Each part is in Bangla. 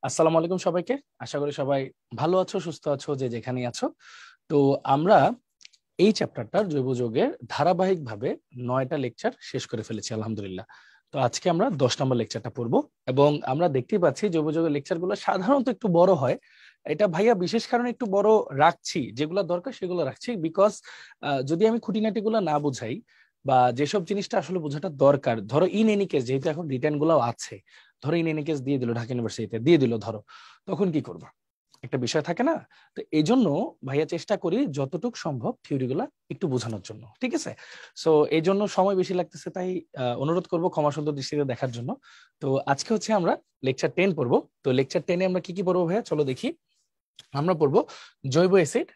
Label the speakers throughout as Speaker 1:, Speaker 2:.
Speaker 1: আসসালামু আলাইকুম সবাইকে। আশা করি সবাই ভালো আছো, সুস্থ আছো, যে যেখানেই আছো। তো আমরা এই চ্যাপ্টারটার জৈব যৌগের ধারাবাহিকভাবে 9টা লেকচার শেষ করে ফেলেছি আলহামদুলিল্লাহ। তো আজকে আমরা 10 নম্বর লেকচারটা পড়বো এবং আমরা দেখতেই পাচ্ছি জৈব যৌগের লেকচারগুলো সাধারণত একটু বড় হয়। এটা ভাইয়া বিশেষ কারণে একটু বড় রাখছি, যেগুলো দরকার সেগুলো রাখছি বিকজ যদি আমি খুঁটিনাটিগুলো না বুঝাই বা যেসব জিনিসটা আসলে বোঝাটা দরকার, ধরো ইন এনি কেস যেহেতু এখন রিটার্ন গুলো আছে, ধরো ইন এনি কেস দিয়ে দিল, ঢাকা ইউনিভার্সিটিতে দিয়ে দিল, ধরো তখন কি করবো, একটা বিষয় থাকে না। তো এই জন্য ভাইয়া চেষ্টা করি যতটুকু সম্ভব থিওরি গুলা একটু বোঝানোর জন্য, ঠিক আছে। সো এই জন্য সময় বেশি লাগতেছে, তাই অনুরোধ করবো ক্ষমা সুন্দর দৃষ্টিতে দেখার জন্য। তো আজকে হচ্ছে আমরা লেকচার 10 পড়বো। তো লেকচার 10-এ আমরা কি কি পড়বো ভাইয়া, চলো দেখি। আমরা পড়বো জৈব অ্যাসিড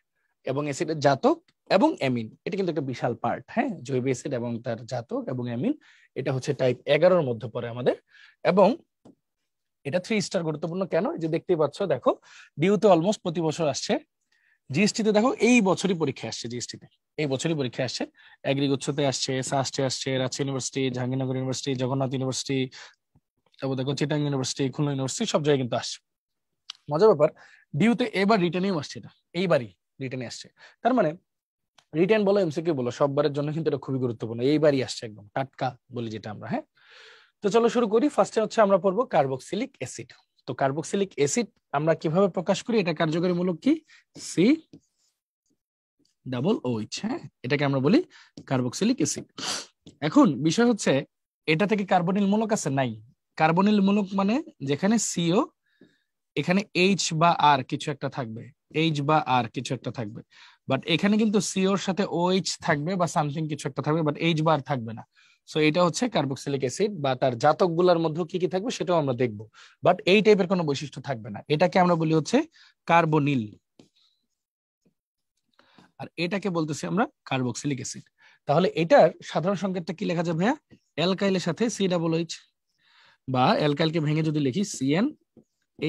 Speaker 1: এবং অ্যাসিডের জাতক এবং অ্যামিন। এটা কিন্তু একটা বিশাল পার্ট, হ্যাঁ। জৈব অ্যাসিড এবং তার জাতক এবং অ্যামিন, এটা হচ্ছে টাইপ 11-র মধ্যে পড়ে আমাদের। এবং এটা 3 স্টার গুরুত্বপূর্ণ কেন, এই যে দেখতেই পাচ্ছ, দেখো ডিউতে অলমোস্ট প্রতি বছর আসছে। জিএসটি তে দেখো এই বছরই পরীক্ষা আসছে, জিএসটি তে এই বছরই পরীক্ষা আসছে। এগ্রিগুচ্ছতে আসছে, সাস্টে আসছে, Rajshahi university, Jahangirnagar university, Jagannath university, তারপর দেখো চিটাং ইউনিভার্সিটি, খুলনা ইউনিভার্সিটি, সব জায়গায় কিন্তু আসছে। মজার ব্যাপার, ডিউতে এবার রিটার্নেও আসছে, এটা এইবারই রিটার্নে আসছে। তার মানে রিটার্ন বলো এমসিকিউ বলো, সববারের জন্য কিন্তু এটা খুবই গুরুত্বপূর্ণ, এইবারই আসছে, একদম টাটকা বলি যেটা আমরা, হ্যাঁ। তো চলো শুরু করি। ফার্স্টে হচ্ছে আমরা পড়বো কার্বক্সিলিক অ্যাসিড। তো কার্বক্সিলিক অ্যাসিড আমরা কিভাবে প্রকাশ করি, এটা কার্যকরী মূলক কি, সি ডাবল ওইচ, হ্যাঁ, এটাকে আমরা বলি কার্বক্সিলিক অ্যাসিড। এখন বিষয় হচ্ছে, এটা থেকে কার্বনিল মূলক আছে নাই। কার্বনিল মূলক মানে যেখানে সিও, এখানে এইচ বা আর কিছু একটা থাকবে, এইচ বা আর কিছু একটা থাকবে। বাট এখানে কিন্তু সিওর সাথে ওএইচ থাকবে বা সামথিং কিছু একটা থাকবে, বাট এইচ বা আর থাকবে না। সো এটা হচ্ছে কার্বক্সিলিক অ্যাসিড, বা তার জাতক গুলার মধ্যে কি কি থাকবে সেটাও আমরা দেখবো। বাট এই টাইপের কোনো বৈশিষ্ট্য থাকবে না। এটাকে আমরা বলি হচ্ছে কার্বনিল, আর এটাকে বলতেছি আমরা কার্বক্সিলিক অ্যাসিড। তাহলে এটার সাধারণ সংকেতটা কি লেখা যাবে ভাইয়া, অ্যালকাইলের সাথে সি ডাবল এইচ, বা অ্যালকাইলকে ভেঙে যদি লিখি C n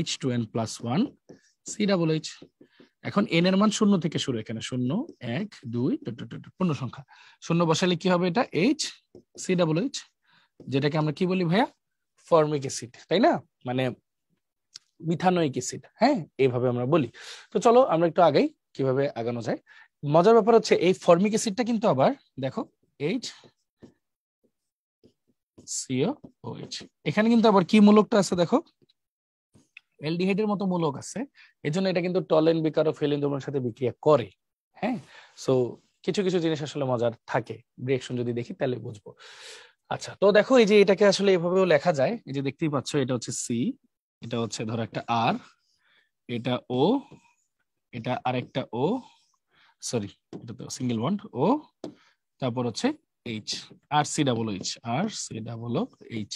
Speaker 1: H2n+1 C double H. এখন এন এর মান 0 থেকে শুরু, এখানে 0 1 2 পূর্ণ সংখ্যা, 0 বসালে কি হবে, এটা এইচ সি ডাবল এইচ, যেটাকে আমরা কি বলি ভাইয়া, ফর্মিক অ্যাসিড, তাই না, মানে মিথানোয়িক অ্যাসিড, হ্যাঁ, এইভাবে আমরা বলি। তো চলো আমরা একটু আগাই, কিভাবে আগানো যায়। মজার ব্যাপার হচ্ছে এই ফর্মিক অ্যাসিডটা কিন্তু আবার দেখো এইচ সিও ওএইচ, এখানে কিন্তু আবার কি মূলকটা আছে দেখো, অ্যালডিহাইডের মতো মূলক আছে। এজন্য এটা কিন্তু টলেন বিকার ও ফেলিনদুমের সাথে বিক্রিয়া করে, হ্যাঁ। সো কিছু কিছু জিনিস আসলে মজার থাকে, রিঅ্যাকশন যদি দেখি তাহলে বুঝবো। আচ্ছা, তো দেখো এই যে এটাকে আসলে এভাবেও লেখা যায়, এই যে দেখতেই পাচ্ছ, এটা হচ্ছে সি, এটা হচ্ছে ধরো একটা আর, এটা ও, এটা আরেকটা ও, সরি এটা তো সিঙ্গেল বন্ড ও, তারপর হচ্ছে এইচ, আর সি ডাবল এইচ, আর সি ডাবল এইচ,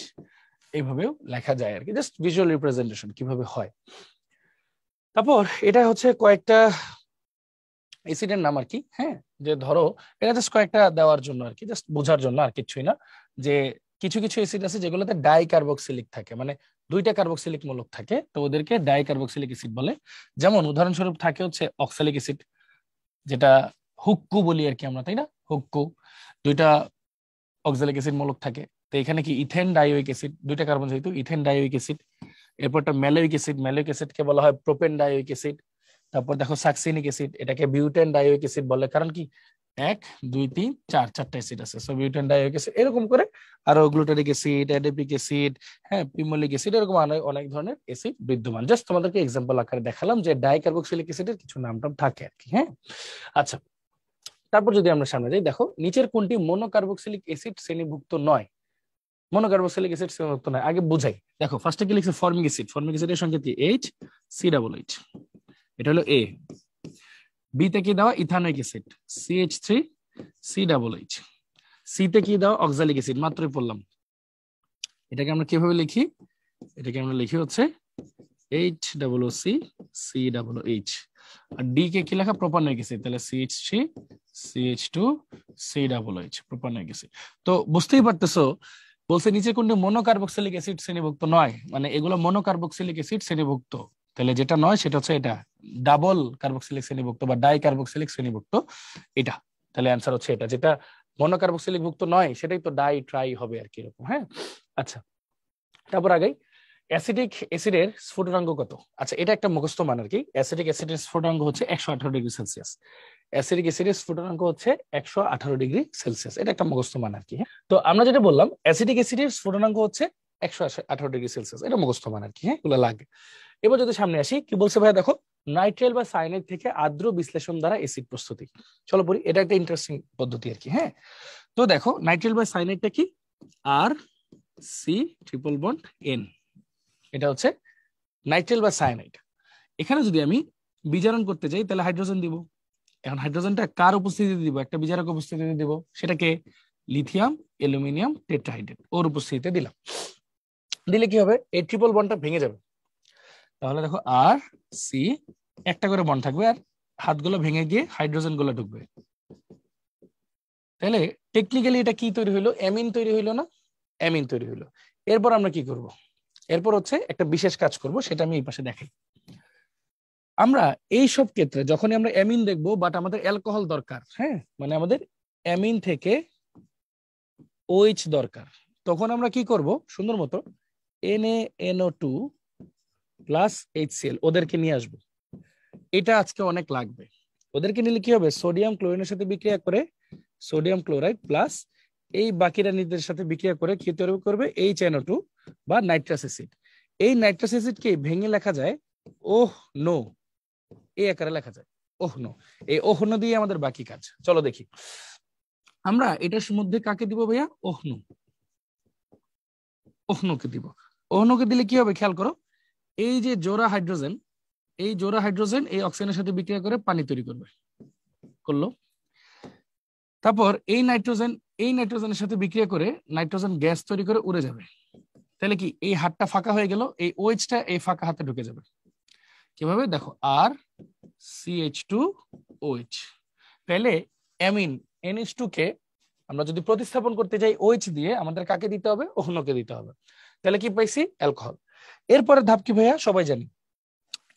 Speaker 1: এইভাবেও লেখা যায় আর কি, জাস্ট ভিজুয়াল রিপ্রেজেন্টেশন কিভাবে হয়। তারপর এটা হচ্ছে কয়েকটা অ্যাসিডের নাম আর কি, হ্যাঁ। যে ধরো এটা জাস্ট কয়েকটা দেওয়ার জন্য আর কি, জাস্ট বোঝার জন্য, আর কিছুই না। যে কিছু কিছু অ্যাসিড আছে যেগুলোতে ডাই কার্বক্সিলিক থাকে, মানে 2টা কার্বক্সিলিক মূলক থাকে, তো ওদেরকে ডাই কার্বক্সিলিক অ্যাসিড বলে। যেমন উদাহরণস্বরূপ থাকে হচ্ছে অক্সালিক অ্যাসিড, যেটা হুক্কু বলি আর কি আমরা, তাই না, হুক্কু। 2টা অক্সালিক অ্যাসিড মূলক থাকে। তো এখানে কি ইথেন ডাইওইক অ্যাসিড, 2টা কার্বন যেহেতু, ইথেন ডাইওইক অ্যাসিড। এরপরটা ম্যালোইক অ্যাসিড, ম্যালোইক অ্যাসিডকে বলা হয় প্রোপেন ডাইওইক অ্যাসিড। তারপর দেখো সাকসিনিক অ্যাসিড, এটাকে বিউটেন ডাইওইক অ্যাসিড বলে, কারণ কি 1 2 3 4 চারটা অ্যাসিড আছে, সো বিউটেন ডাইওইক অ্যাসিড, এরকম করে আরো গ্লুটারিক অ্যাসিড, অ্যাডিপিক অ্যাসিড, হ্যাঁ, পিমোলিক অ্যাসিড, এরকম অনেক অনেক ধরনের অ্যাসিড বিদ্যমান। জাস্ট তোমাদেরকে এক্সাম্পল আকারে দেখালাম যে ডাইকার্বক্সিলিক অ্যাসিডের কিছু নাম-টাম থাকে আর কি, হ্যাঁ। আচ্ছা, তারপর যদি আমরা সামনে যাই, দেখো নিচের কোনটি মনোকার্বক্সিলিক অ্যাসিড শ্রেণীভুক্ত নয়। মনোকার্বক্সিলিক অ্যাসিড শ্রেণীভুক্ত নয়, আগে বুঝাই। দেখো ফার্স্টে কি লিখছে, ফর্মিক অ্যাসিড, ফর্মিক অ্যাসিডের সংকেত কি, এইচ সি ডাবল এইচ, এটা হলো এ। বি তে কি দেওয়া, ethanoic acid, CH3 C double H. C তে কি দেওয়া, অক্সালিক অ্যাসিড, মাত্রই পড়লাম। এটাকে আমরা কিভাবে লিখি, এটাকে আমরা লিখি হচ্ছে HOOC সি ডাবল এইচ। আর ডি কে কি লেখা, প্রোপানোয়িক অ্যাসিড, তাহলে CH3 CH2 C double H, propanoic acid. তো বুঝতেই পারতেছো, বলছে নিচে কোনটি মনোকার্বক্সিলিক অ্যাসিড শ্রেণীভুক্ত নয়, মানে এগুলো মনোকার্বক্সিলিক অ্যাসিড শ্রেণীভুক্ত। তাহলে যেটা নয় সেটা হচ্ছে এটা, ডাবল কার্বক্সিলিক শ্রেণীভুক্ত বা ডাই কার্বক্সিলিক শ্রেণীভুক্ত, এটা। তাহলে অ্যান্সার হচ্ছে এটা, যেটা মনোকার্বক্সিলিক ভুক্ত নয় সেটাই তো ডাই ট্রাই হবে আর কি, এরকম, হ্যাঁ। আচ্ছা, তারপর আগে অ্যাসিডিক অ্যাসিডের স্ফুটনাঙ্ক কত? আচ্ছা, এটা একটা মুখস্থ মান আর কি। অ্যাসিডিক অ্যাসিডের স্ফুটনাঙ্ক হচ্ছে 118 ডিগ্রি সেলসিয়াস। অ্যাসিডিক অ্যাসিডের স্ফুটনাঙ্ক হচ্ছে 118 ডিগ্রি সেলসিয়াস। এটা একটা মুখস্থ মান আর কি। তো আমরা যেটা বললাম, অ্যাসিডিক অ্যাসিডের স্ফুটনাঙ্ক হচ্ছে 118 ডিগ্রি সেলসিয়াস। এটা মুখস্থ মান আর কি। হ্যাঁ, এগুলো লাগে। এবার যদি সামনে আসি, কি বলছে ভাইয়া দেখো, নাইট্রাইল বা সায়ানাইড থেকে আর্দ্র বিশ্লেষণ দ্বারা অ্যাসিড প্রস্তুতি। চলো পড়ি, এটা একটা ইন্টারেস্টিং পদ্ধতি আর কি। হ্যাঁ, তো দেখো নাইট্রাইল বা সায়ানাইডটা কি? আর সি ট্রিপল বন্ড এন, এটা হচ্ছে নাইট্রাইল বা সায়ানাইড। এখানে যদি আমি বিজারণ করতে যাই তাহলে হাইড্রোজেন দিব। এখন হাইড্রোজেনটা কার উপস্থিতিতে দিব? একটা বিজারক উপস্থিতিতে দিব। সেটাকে লিথিয়াম অ্যালুমিনিয়াম টেট্রাহাইড্রেট, ওর উপস্থিতিতে দিলাম। দিলে কি হবে? এই ট্রিপল বন্ডটা ভেঙে যাবে। তাহলে দেখো আর সি একটা করে বন্ড থাকবে, আর হাতগুলো ভেঙে গিয়ে হাইড্রোজেন গুলো ঢুকবে। তাহলে টেকনিক্যালি এটা কি তৈরি হইলো? অ্যামিন তৈরি হইলো না? অ্যামিন তৈরি হইলো। এরপর আমরা কি করব? এরপর হচ্ছে একটা বিশেষ কাজ করব, সেটা আমি এই পাশে দেখাই। আমরা এই সব ক্ষেত্রে যখনই আমরা অ্যামিন দেখবো, বাট আমাদের অ্যালকোহল দরকার, হ্যাঁ, মানে আমাদের অ্যামিন থেকে OH দরকার, তখন আমরা কি করব? সুন্দর মতো NaNO2 প্লাস HCl ওদেরকে নিয়ে আসবো। এটা আজকে অনেক লাগবে। ওদেরকে নিলে কি হবে? সোডিয়াম ক্লোরিনের সাথে বিক্রিয়া করে সোডিয়াম ক্লোরাইড প্লাস এই বাকি রানীদের সাথে বিক্রিয়া করে কি তৈরি করবে? HNO2 বা নাইট্রাস অ্যাসিড। এই নাইট্রাস অ্যাসিডকে ভেঙে লেখা যায় ওহ নো, এই আকারে লেখা যায় ওহ নো। এই ওহ নো দিয়ে আমাদের বাকি কাজ। চলো দেখি আমরা এটার মধ্যে কাকে দিব ভাইয়া? ওহনু। ওহনুকে দিব। ওহনুকে দিলে কি হবে? খেয়াল করো, এই যে জোড়া হাইড্রোজেন, এই জোড়া হাইড্রোজেন এই অক্সিজেনের সাথে বিক্রিয়া করে পানি তৈরি করবে, করলো। তারপর এই নাইট্রোজেনের সাথে বিক্রিয়া করে নাইট্রোজেন গ্যাস তৈরি করে উড়ে যাবে। তাহলে কি এই হাতটা ফাঁকা হয়ে গেল, এই OH-টা এই ফাঁকা হাতে ঢুকে যাবে। কিভাবে? দেখো আর CH2OH। তাহলে অ্যামিন NH2 কে আমরা যদি প্রতিস্থাপন করতে যাই OH দিয়ে, আমাদের কাকে দিতে হবে? ওহনোকে দিতে হবে। তাহলে কি পাইছি? অ্যালকোহল। এরপরে ধাপ কি ভাইয়া? সবাই জানি।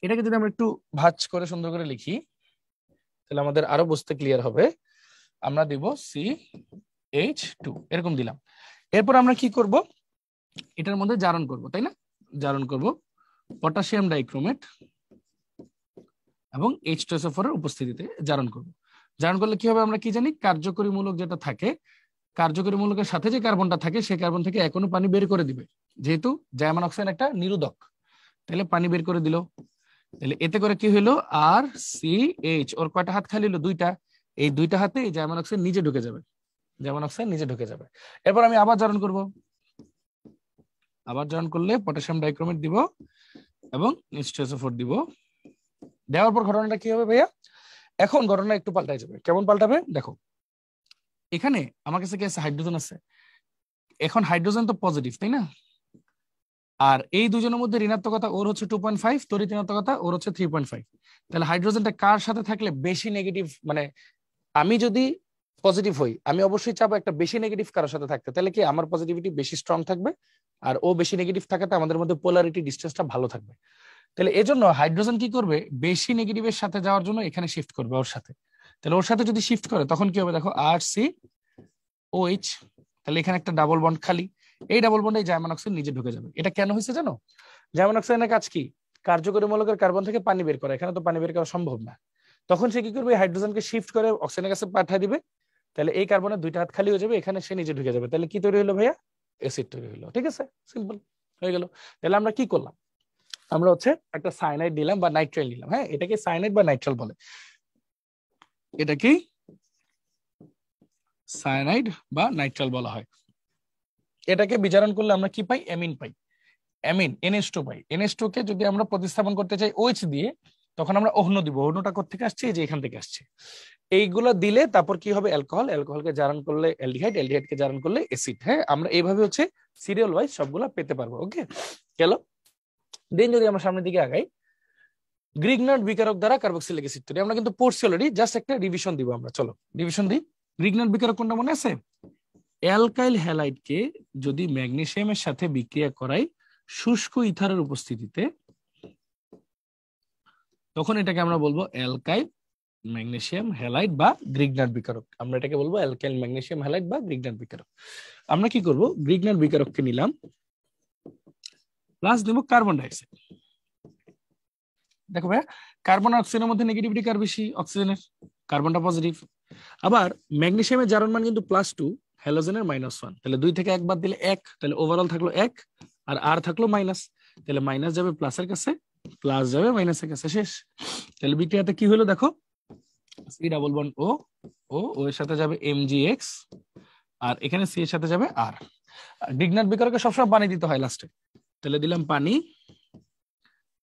Speaker 1: এটাকে যদি আমরা একটু ভাঁজ করে সুন্দর করে লিখি তাহলে আমাদের আরো বুঝতে ক্লিয়ার হবে। আমরা দিব CH2, এরকম দিলাম। এরপর আমরা কি করব? এটার মধ্যে জারণ করব, তাই না? জারণ করব পটাশিয়াম ডাইক্রোমেট এবং H2SO4 এর উপস্থিতিতে জারণ করব। জারণ করলে কি হবে? আমরা কি জানি? কার্যকরী মূলক যেটা থাকে, কার্যকরী মূলকের সাথে যে কার্বনটা থাকে সেই কার্বন থেকে এখনো পানি বের করে দিবে, যেহেতু জার্মান অক্সাইড একটা নিরোধক। তাহলে পানি বের করে দিল। তাহলে এতে করে কি হলো? আর CH, ওর কয়টা হাত খালি হলো? দুইটা। এই দুইটা হাতে এই জার্মান অক্সাইড নিজে ঢুকে যাবে, জার্মান অক্সাইড নিজে ঢুকে যাবে। এরপর আমি আবার জারণ করব। আবার জারণ করলে পটাশিয়াম ডাইক্রোমেট দিব এবং H2SO4 দিব। দেওয়ার পর ঘটনাটা কি হবে ভাইয়া? এখন ঘটনা একটু পাল্টাই যাবে। কেমন পাল্টাবে? দেখো, এখানে আমার কাছে কি আছে? হাইড্রোজেন আছে। এখন হাইড্রোজেন তো পজিটিভ, তাই না? আর এই দুজনের মধ্যে ঋণাত্মকতা ওর হচ্ছে 2.5, তড়িৎ ঋণাত্মকতা ওর হচ্ছে 3.5। তাহলে হাইড্রোজেনটা কার সাথে থাকলে বেশি নেগেটিভ, মানে আমি যদি পজিটিভ হই আমি অবশ্যই চাবো একটা বেশি নেগেটিভ কারোর সাথে থাকতে। তাহলে কি আমার পজিটিভিটি বেশি স্ট্রং থাকবে, আর ও বেশি নেগেটিভ থাকাতে আমাদের মধ্যে পোলারিটি ডিসটেন্সটা ভালো থাকবে। তাহলে এজন্য হাইড্রোজেন কি করবে? বেশি নেগেটিভের সাথে যাওয়ার জন্য এখানে শিফট করবে ওর সাথে। তাহলে ওর সাথে যদি শিফট করে তখন কি হবে? দেখো RCOH, তাহলে এখানে একটা ডাবল বন্ড খালি। এই ডাবল বন্ডে জার্মান অক্সাইড নিজে ঢুকে যাবে। এটা কেন হয়েছে জানো? জার্মান অক্সাইডের কাজ কি? কার্যকরী মূলকের কার্বন থেকে পানি বের করা। এখানে তো পানি বের করা সম্ভব না। তখন সে কি করবে? হাইড্রোজেনকে শিফট করে অক্সিজেনের কাছে পাঠিয়ে দিবে। তাহলে এই কার্বনের দুইটা হাত খালি হয়ে যাবে, এখানে সে নিজে ঢুকে যাবে। তাহলে কি তৈরি হলো ভাইয়া? অ্যাসিড তৈরি হলো। ঠিক আছে, সিম্পল হয়ে গেল। তাহলে আমরা কি করলাম? আমরা হচ্ছে একটা সায়ানাইড নিলাম বা নাইট্রাইল নিলাম। হ্যাঁ, এটাকে সায়ানাইড বা নাইট্রাল বলে। এটা কি সায়ানাইড বা নাইট্রাল বলা হয়। এটাকে বিজারণ করলে আমরা কি পাই? অ্যামিন পাই। অ্যামিন NH2 পাই। NH2 কে যদি আমরা প্রতিস্থাপন করতে চাই OH দিয়ে, তখন আমরা ওহনো দিব। ওহনোটা কোথেকে আসছে? এই যে এখান থেকে আসছে। এইগুলো দিলে তারপর কি হবে? অ্যালকোহল। অ্যালকোহলকে জারণ করলে অ্যালডিহাইড, অ্যালডিহাইডকে জারণ করলে অ্যাসিড। হ্যাঁ, আমরা এইভাবে হচ্ছে সিরিয়াল ওয়াইজ সবগুলো পেতে পারবো। ওকে, গেল। দেন যদি আমরা সামনের দিকে আগাই, গ্রিগনার্ড বিকারক দ্বারা কার্বক্সিলিক অ্যাসিড তৈরি। আমরা কিন্তু পড়ছি অলরেডি, জাস্ট একটা রিভিশন দিব আমরা। চলো রিভিশন দিই। গ্রিগনার্ড বিকারক কোনটা মনে আছে? অ্যালকাইল হ্যালাইডকে যদি ম্যাগনেসিয়ামের সাথে বিক্রিয়া করাই শুষ্ক ইথারের উপস্থিতিতে, তখন এটাকে আমরা বলবো অ্যালকাইল ম্যাগনেসিয়াম হ্যালাইড বা গ্রিগনার্ড বিকারক। আমরা এটাকে বলবো অ্যালকাইল ম্যাগনেসিয়াম হ্যালাইড বা গ্রিগনার্ড বিকারক। আমরা কি করব? গ্রিগনার্ড বিকারককে নিলাম, প্লাস দিব কার্বন ডাইঅক্সাইড। দেখো ভাইয়া, কার্বন আর অক্সিজেনের মধ্যে নেগেটিভিটি কার বেশি? অক্সিজেনের, কার্বনটা পজিটিভ। আবার ম্যাগনেসিয়ামের জারণ মান কিন্তু +2, হ্যালোজেনের -1, তাহলে 2 থেকে 1 বাদ দিলে 1, তাহলে ওভারঅল থাকলো 1 আর আর থাকলো মাইনাস, তাহলে মাইনাস যাবে প্লাসের কাছে, প্লাস যাবে মাইনাসের কাছে, শেষ। তাহলে বিক্রিয়াতে কি হলো দেখো, সি ডাবল বন্ড ও ও এর সাথে যাবে MgX আর এখানে সি এর সাথে যাবে আর। ডিগনাট বিকারকে সবসময় পানি দিতে হয় লাস্টে, তাহলে দিলাম পানি।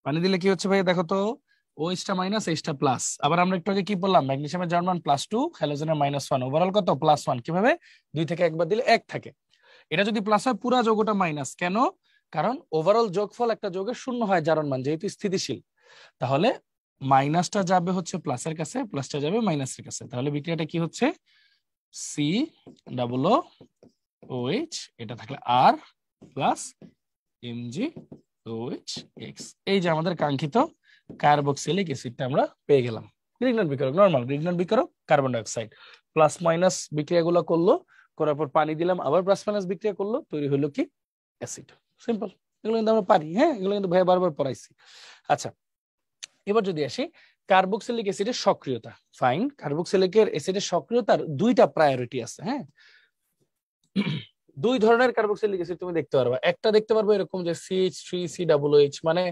Speaker 1: পানি দিলে কি হচ্ছে ভাই দেখো তো, OH টা মাইনাস H টা প্লাস। আবার আমরা একটু আগে কি বললাম, ম্যাগনেসিয়ামের জারণ মান +2, হ্যালোজেনের -1, ওভারঅল কত? +1। কিভাবে? 2 থেকে 1 বাদ দিলে 1 থাকে। এটা যদি প্লাস হয় পুরো যৌগটা মাইনাস, কেন? কারণ ওভারঅল যোগফল একটা যৌগের 0 হয় জারণ মান, যেহেতু স্থিতিশীল। তাহলে মাইনাসটা যাবে হচ্ছে প্লাসের কাছে, প্লাসটা যাবে মাইনাসের কাছে। তাহলে বিক্রিয়াটা কি হচ্ছে? COOH, এটা থাকলে R প্লাস MgOH। এই যে আমাদের কাঙ্ক্ষিত কার্বক্সিলিক অ্যাসিডটা আমরা পেয়ে গেলাম। গ্রিগনাট বিকারক, নরমাল গ্রিগনাট বিকারক, কার্বন ডাইঅক্সাইড প্লাস মাইনাস বিক্রিয়াগুলো করলো, করার পর পানি দিলাম, আবার প্লাস মাইনাস বিক্রিয়া করলো, তৈরি হলো কি? অ্যাসিড। সিম্পল। এগুলো কিন্তু আমরা পারি, হ্যাঁ, এগুলো কিন্তু ভাইয়া বারবার পড়াইছি। আচ্ছা, এবার যদি আসি কার্বক্সিলিক অ্যাসিডের সক্রিয়তা। ফাইন, কার্বক্সিলিক অ্যাসিডের সক্রিয়তার 2টা প্রায়োরিটি আছে, হ্যাঁ। 2 ধরনের কার্বক্সিলিক অ্যাসিড তুমি দেখতে পারবা। একটা দেখতে পারবো এরকম যে CH3COOH, মানে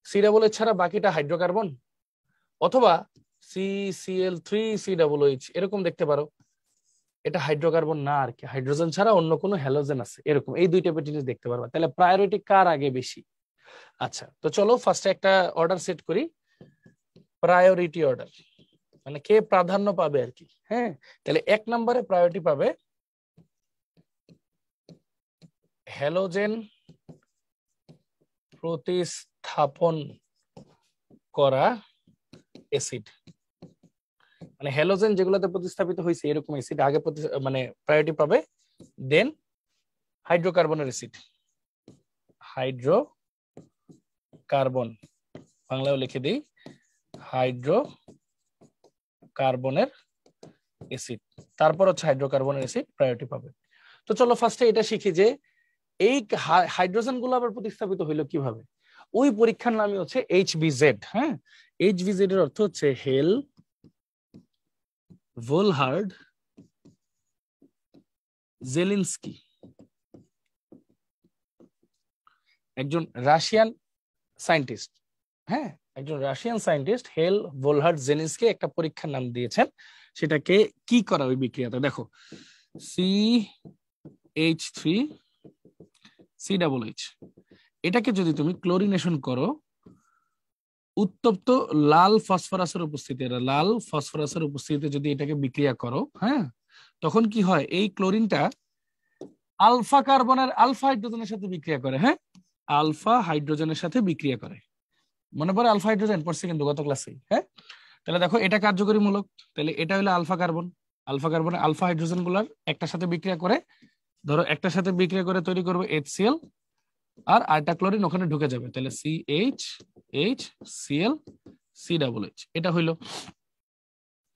Speaker 1: COOH ছাড়া বাকিটা হাইড্রোকার্বন, অথবা CCl3COOH এরকম দেখতে পারো, এটা হাইড্রোকার্বন না আর কি, হাইড্রোজেন ছাড়া অন্য কোনো হ্যালোজেন আছে, এরকম এই 2 টাইপের জিনিস দেখতে পারবা। তাহলে প্রায়োরিটি কার আগে বেশি? আচ্ছা, তো চলো ফার্স্টে একটা অর্ডার সেট করি, প্রায়োরিটি অর্ডার, মানে কে প্রাধান্য পাবে আর কি, হ্যাঁ। তাহলে 1 নম্বরে প্রায়োরিটি পাবে হ্যালোজেন প্রতিস্থাপন করা অ্যাসিড, মানে হ্যালোজেন যেগুলোতে প্রতিস্থাপিত হয়েছে এরকম অ্যাসিড আগে মানে প্রায়োরিটি পাবে। দেন হাইড্রোকার্বনের অ্যাসিড, হাইড্রোকার্বন, বাংলায় লিখে দিই হাইড্রোকার্বনের অ্যাসিড, তারপর হচ্ছে হাইড্রোকার্বনের অ্যাসিড প্রায়োরিটি পাবে। তো চলো ফার্স্টে এটা শিখি যে এই হাইড্রোজেন গুলো আবার প্রতিস্থাপিত হইলো কিভাবে। ওই পরীক্ষার নামই হচ্ছে HBZ, হ্যাঁ। HBZ এর অর্থ হচ্ছে হেল ভোলহার্ড জেলিনস্কি, একজন রাশিয়ান সায়েন্টিস্ট, হ্যাঁ, একজন রাশিয়ান সায়েন্টিস্ট হেল ভোলহার্ড জেলিনস্কি একটা পরীক্ষার নাম দিয়েছেন। সেটাকে কি করা ওই বিক্রিয়াতে দেখো, CH3COOH, এটাকে যদি তুমি ক্লোরিনেশন করো, উত্তপ্ত লাল ফসফরাসের উপস্থিতিতে যদি এটাকে বিক্রিয়া করো, হ্যাঁ, তখন কি হয়, এই ক্লোরিনটা আলফা কার্বনের আলফা হাইড্রোজেনের সাথে বিক্রিয়া করে, হ্যাঁ, আলফা হাইড্রোজেনের সাথে বিক্রিয়া করে। মনে পড়ে আলফা হাইড্রোজেন পড়ছে কিন্তু গত ক্লাসে, হ্যাঁ। তাহলে দেখো এটা কার্যকরী মূলক, তাহলে এটা হলো আলফা কার্বন, আলফা কার্বনে আলফা হাইড্রোজেন গুলার একটার সাথে বিক্রিয়া করে, ধরো একটার সাথে বিক্রিয়া করে তৈরি করবে HCl, আর আরেকটা ক্লোরিন ওখানে ঢুকে যাবে, তাহলে CHHCl, এটা হইলো।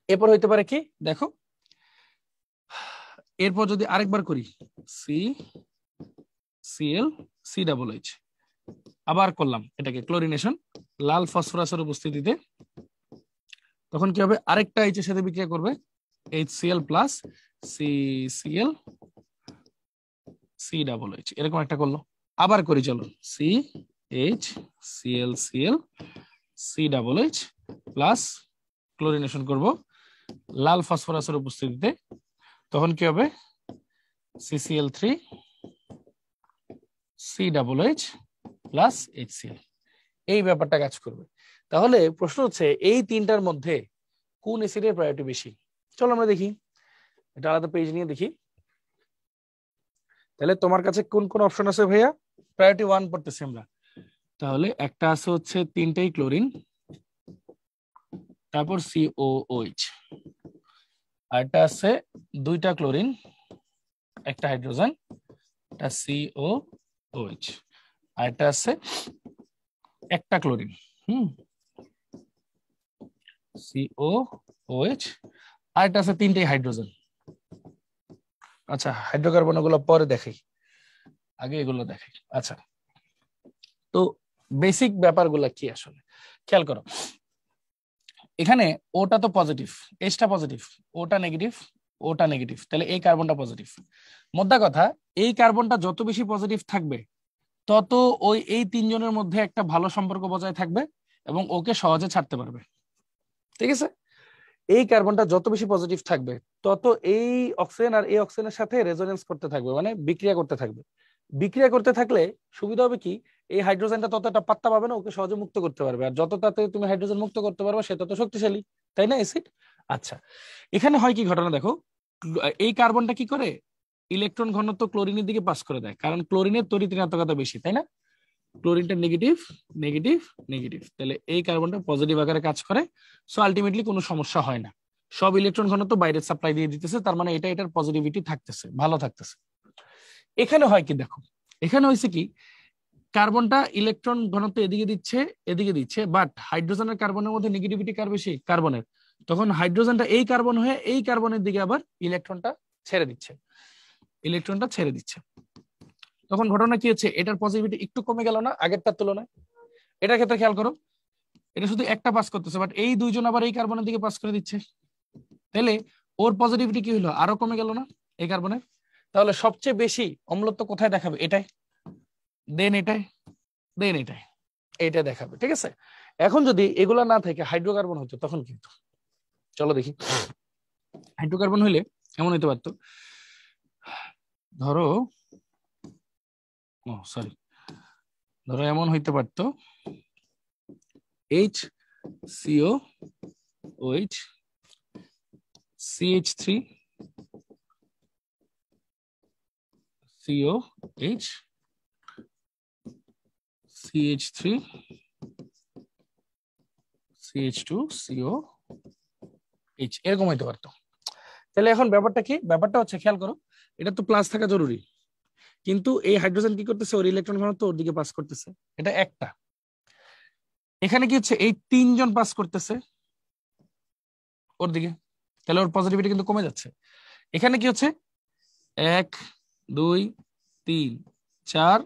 Speaker 1: এরপর হইতে পারে কি দেখো, এরপর যদি আরেকবার করি CCl, আবার করলাম এটাকে ক্লোরিনেশন লাল ফসফরাসের উপস্থিতিতে, তখন কি হবে, আরেকটা H এর সাথে বিক্রিয়া করবে, HCl প্লাস CCl, এরকম একটা করলো। আবার করি চলো, CHCl প্লাস ক্লোরিনেশন করব লাল ফসফরাসের উপস্থিতিতে, তখন কি হবে, CCl3COOH প্লাস HCl, এই ব্যাপারটা কাজ করবে। তাহলে প্রশ্ন হচ্ছে এই তিনটার মধ্যে কোন অ্যাসিডের প্রায়োরিটি বেশি? চলো আমরা দেখি, এটা আলাদা পেজ নিয়ে দেখি। তাহলে তোমার কাছে কোন কোন অপশন আছে ভাইয়া? প্রায়োরিটি 1 পড়তেছি আমরা। তাহলে একটা আছে হচ্ছে 3টাই ক্লোরিন, তারপর COOH, আরেকটা আছে 2টা ক্লোরিন, একটা হাইড্রোজেন, এটা COOH, আরেকটা আছে একটা ক্লোরিন, COOH, আরেকটা আছে 3টাই হাইড্রোজেন। আচ্ছা, হাইড্রোকার্বন গুলো পরে দেখাই, আগে এগুলো দেখাই। আচ্ছা, তো বেসিক ব্যাপারগুলো কি আসলে খেয়াল করো, এখানে ওটা তো পজিটিভ, এইচটা পজিটিভ, ওটা নেগেটিভ, ওটা নেগেটিভ, তাহলে এই কার্বনটা পজিটিভ। মোদ্দা কথা, এই কার্বনটা যত বেশি পজিটিভ থাকবে তত ওই এই তিনজনের মধ্যে একটা ভালো সম্পর্ক বজায় থাকবে এবং ওকে সহজে ছাড়তে পারবে। ঠিক আছে, এই কার্বনটা যত বেশি পজিটিভ থাকবে তত এই অক্সিজেন আর এই অক্সিজেনের সাথে রেজোনেন্স করতে থাকবে, মানে বিক্রিয়া করতে থাকবে। বিক্রিয়া করতে থাকলে সুবিধা হবে কি, এই হাইড্রোজেনটা ততটা পাত্তা পাবে না, ওকে সহজে মুক্ত করতে পারবে, আর যত তাতে তুমি হাইড্রোজেন মুক্ত করতে পারবে সে তত শক্তিশালী, তাই না অ্যাসিড? আচ্ছা, এখানে হয় কি ঘটনা দেখো, এই কার্বনটা কি করে, ইলেকট্রন ঘনত্ব ক্লোরিনের দিকে পাস করে দেয়, কারণ ক্লোরিনের তড়িৎ ঋণাত্মকতা বেশি, তাই না? ক্লোরিনটা নেগেটিভ নেগেটিভ নেগেটিভ, তাহলে এই কার্বনটা পজিটিভ আকারে কাজ করে। সো আলটিমেটলি কোনো সমস্যা হয় না, সব ইলেকট্রন ঘনত্ব বাইরে সাপ্লাই দিয়ে দিতেছে, তার মানে এটা এটার পজিটিভিটি থাকতেছে, ভালো থাকতেছে। এখানে হয় কি দেখো, এখানে হয়েছে কি, কার্বনটা ইলেকট্রন ঘনত্ব এদিকে দিচ্ছে এদিকে দিচ্ছে, বাট হাইড্রোজেনের কার্বনের মধ্যে নেগেটিভিটি কার বেশি, কার্বনের। তখন হাইড্রোজেনটা এই কার্বন হয়ে এই কার্বনের দিকে আবার ইলেকট্রনটা ছেড়ে দিচ্ছে, ইলেকট্রনটা ছেড়ে দিচ্ছে। তখন ঘটনা কি হচ্ছে, এটার পজিটিভিটি একটু কমে গেল না আগেরটার তুলনায়? এটার ক্ষেত্রে খেয়াল করো, এটা শুধু একটা পাস করতেছে, বাট এই দুইজন আবার এই কার্বনের দিকে পাস করে দিচ্ছে, তাহলে ওর পজিটিভিটি কি হলো, আরো কমে গেল না এই কার্বনের? তাহলে সবচেয়ে বেশি অম্লত্ব কোথায় দেখাবে, এটাই, দেন এটাই, দেন এটাই, এইটা দেখাবে। ঠিক আছে, এখন যদি এগুলা না থাকে হাইড্রোকার্বন হতো তখন কিন্তু, চলো দেখি, হাইড্রোকার্বন হইলে এমন হইতে পারতো, ধরো সরি, ধরো এমন হইতে পারতো HCO OH CH3 COH CH3 CH2 COH, এরকম হইতে পারতো। তাহলে এখন ব্যাপারটা কি, ব্যাপারটা হচ্ছে খেয়াল করো, এটা তো প্লাস থাকা জরুরি, কিন্তু এই হাইড্রোজেন কি করতেছে, ওর ইলেকট্রন ঘনত্ব ওর দিকে পাস করতেছে, এটা একটা। এখানে কি হচ্ছে, এই তিনজন পাস করতেছে ওর দিকে, তাহলে ওর পজিটিভিটি কিন্তু কমে যাচ্ছে। এখানে কি হচ্ছে, 1 2 3 4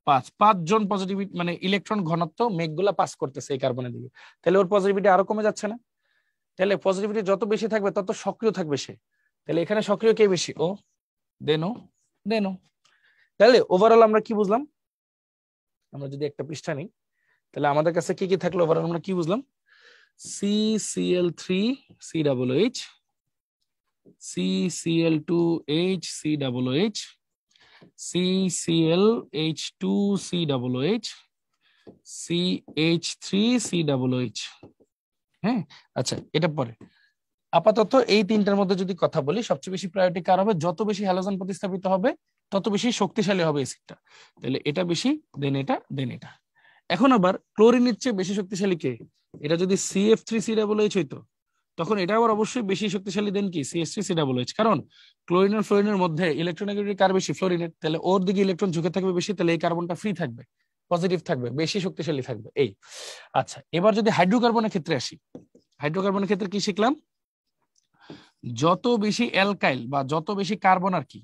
Speaker 1: 5, পাঁচজন পজিটিভিটি মানে ইলেকট্রন ঘনত্ব মেঘগুলা পাস করতেছে এই কার্বনের দিকে, তাহলে ওর পজিটিভিটি আরো কমে যাচ্ছে না? তাহলে পজিটিভিটি যত বেশি থাকবে তত সক্রিয় থাকবে সে, তাহলে এখানে সক্রিয় কে বেশি, ও, দেন ও, দেন ও। তাহলে ওভারঅল আমরা কি বুঝলাম, আমরা যদি একটা পৃষ্ঠা নিই তাহলে আমাদের কাছে কি কি থাকলো, ওভারঅল আমরা কি বুঝলাম, CCl3 COOH CCl2H COOH CClH2 COOH CH3 COOH। হ্যাঁ, আচ্ছা, এটা পরে। আপাতত এই তিনটার মধ্যে যদি কথা বলি, সবচেয়ে বেশি প্রায়োরিটি কার হবে, যত বেশি হ্যালোজেন প্রতিস্থাপিত হবে তত বেশি শক্তিশালী হবে অ্যাসিডটা, তাহলে এটা বেশি, দেন এটা, দেন এটা। এখন আবার ক্লোরিনের চেয়ে বেশি শক্তিশালী কে, এটা যদি CF3 COOH হইতো তখন এটা আবার অবশ্যই বেশি শক্তিশালী দেন কি CH3 COOH, কারণ ক্লোরিন আর ফ্লোরিনের মধ্যে ইলেকট্রোনেগেটিভিটি কার বেশি, ফ্লোরিনের, তাহলে ওর দিকে ইলেকট্রন ঝুঁকে থাকবে বেশি, তাহলে এই কার্বনটা ফ্রি থাকবে, পজিটিভ থাকবে, বেশি শক্তিশালী থাকবে এই। আচ্ছা, এবার যদি হাইড্রোকার্বনের ক্ষেত্রে আসি, হাইড্রোকার্বনের ক্ষেত্রে কি শিখলাম, যত বেশি অ্যালকাইল বা যত বেশি কার্বন আর কি,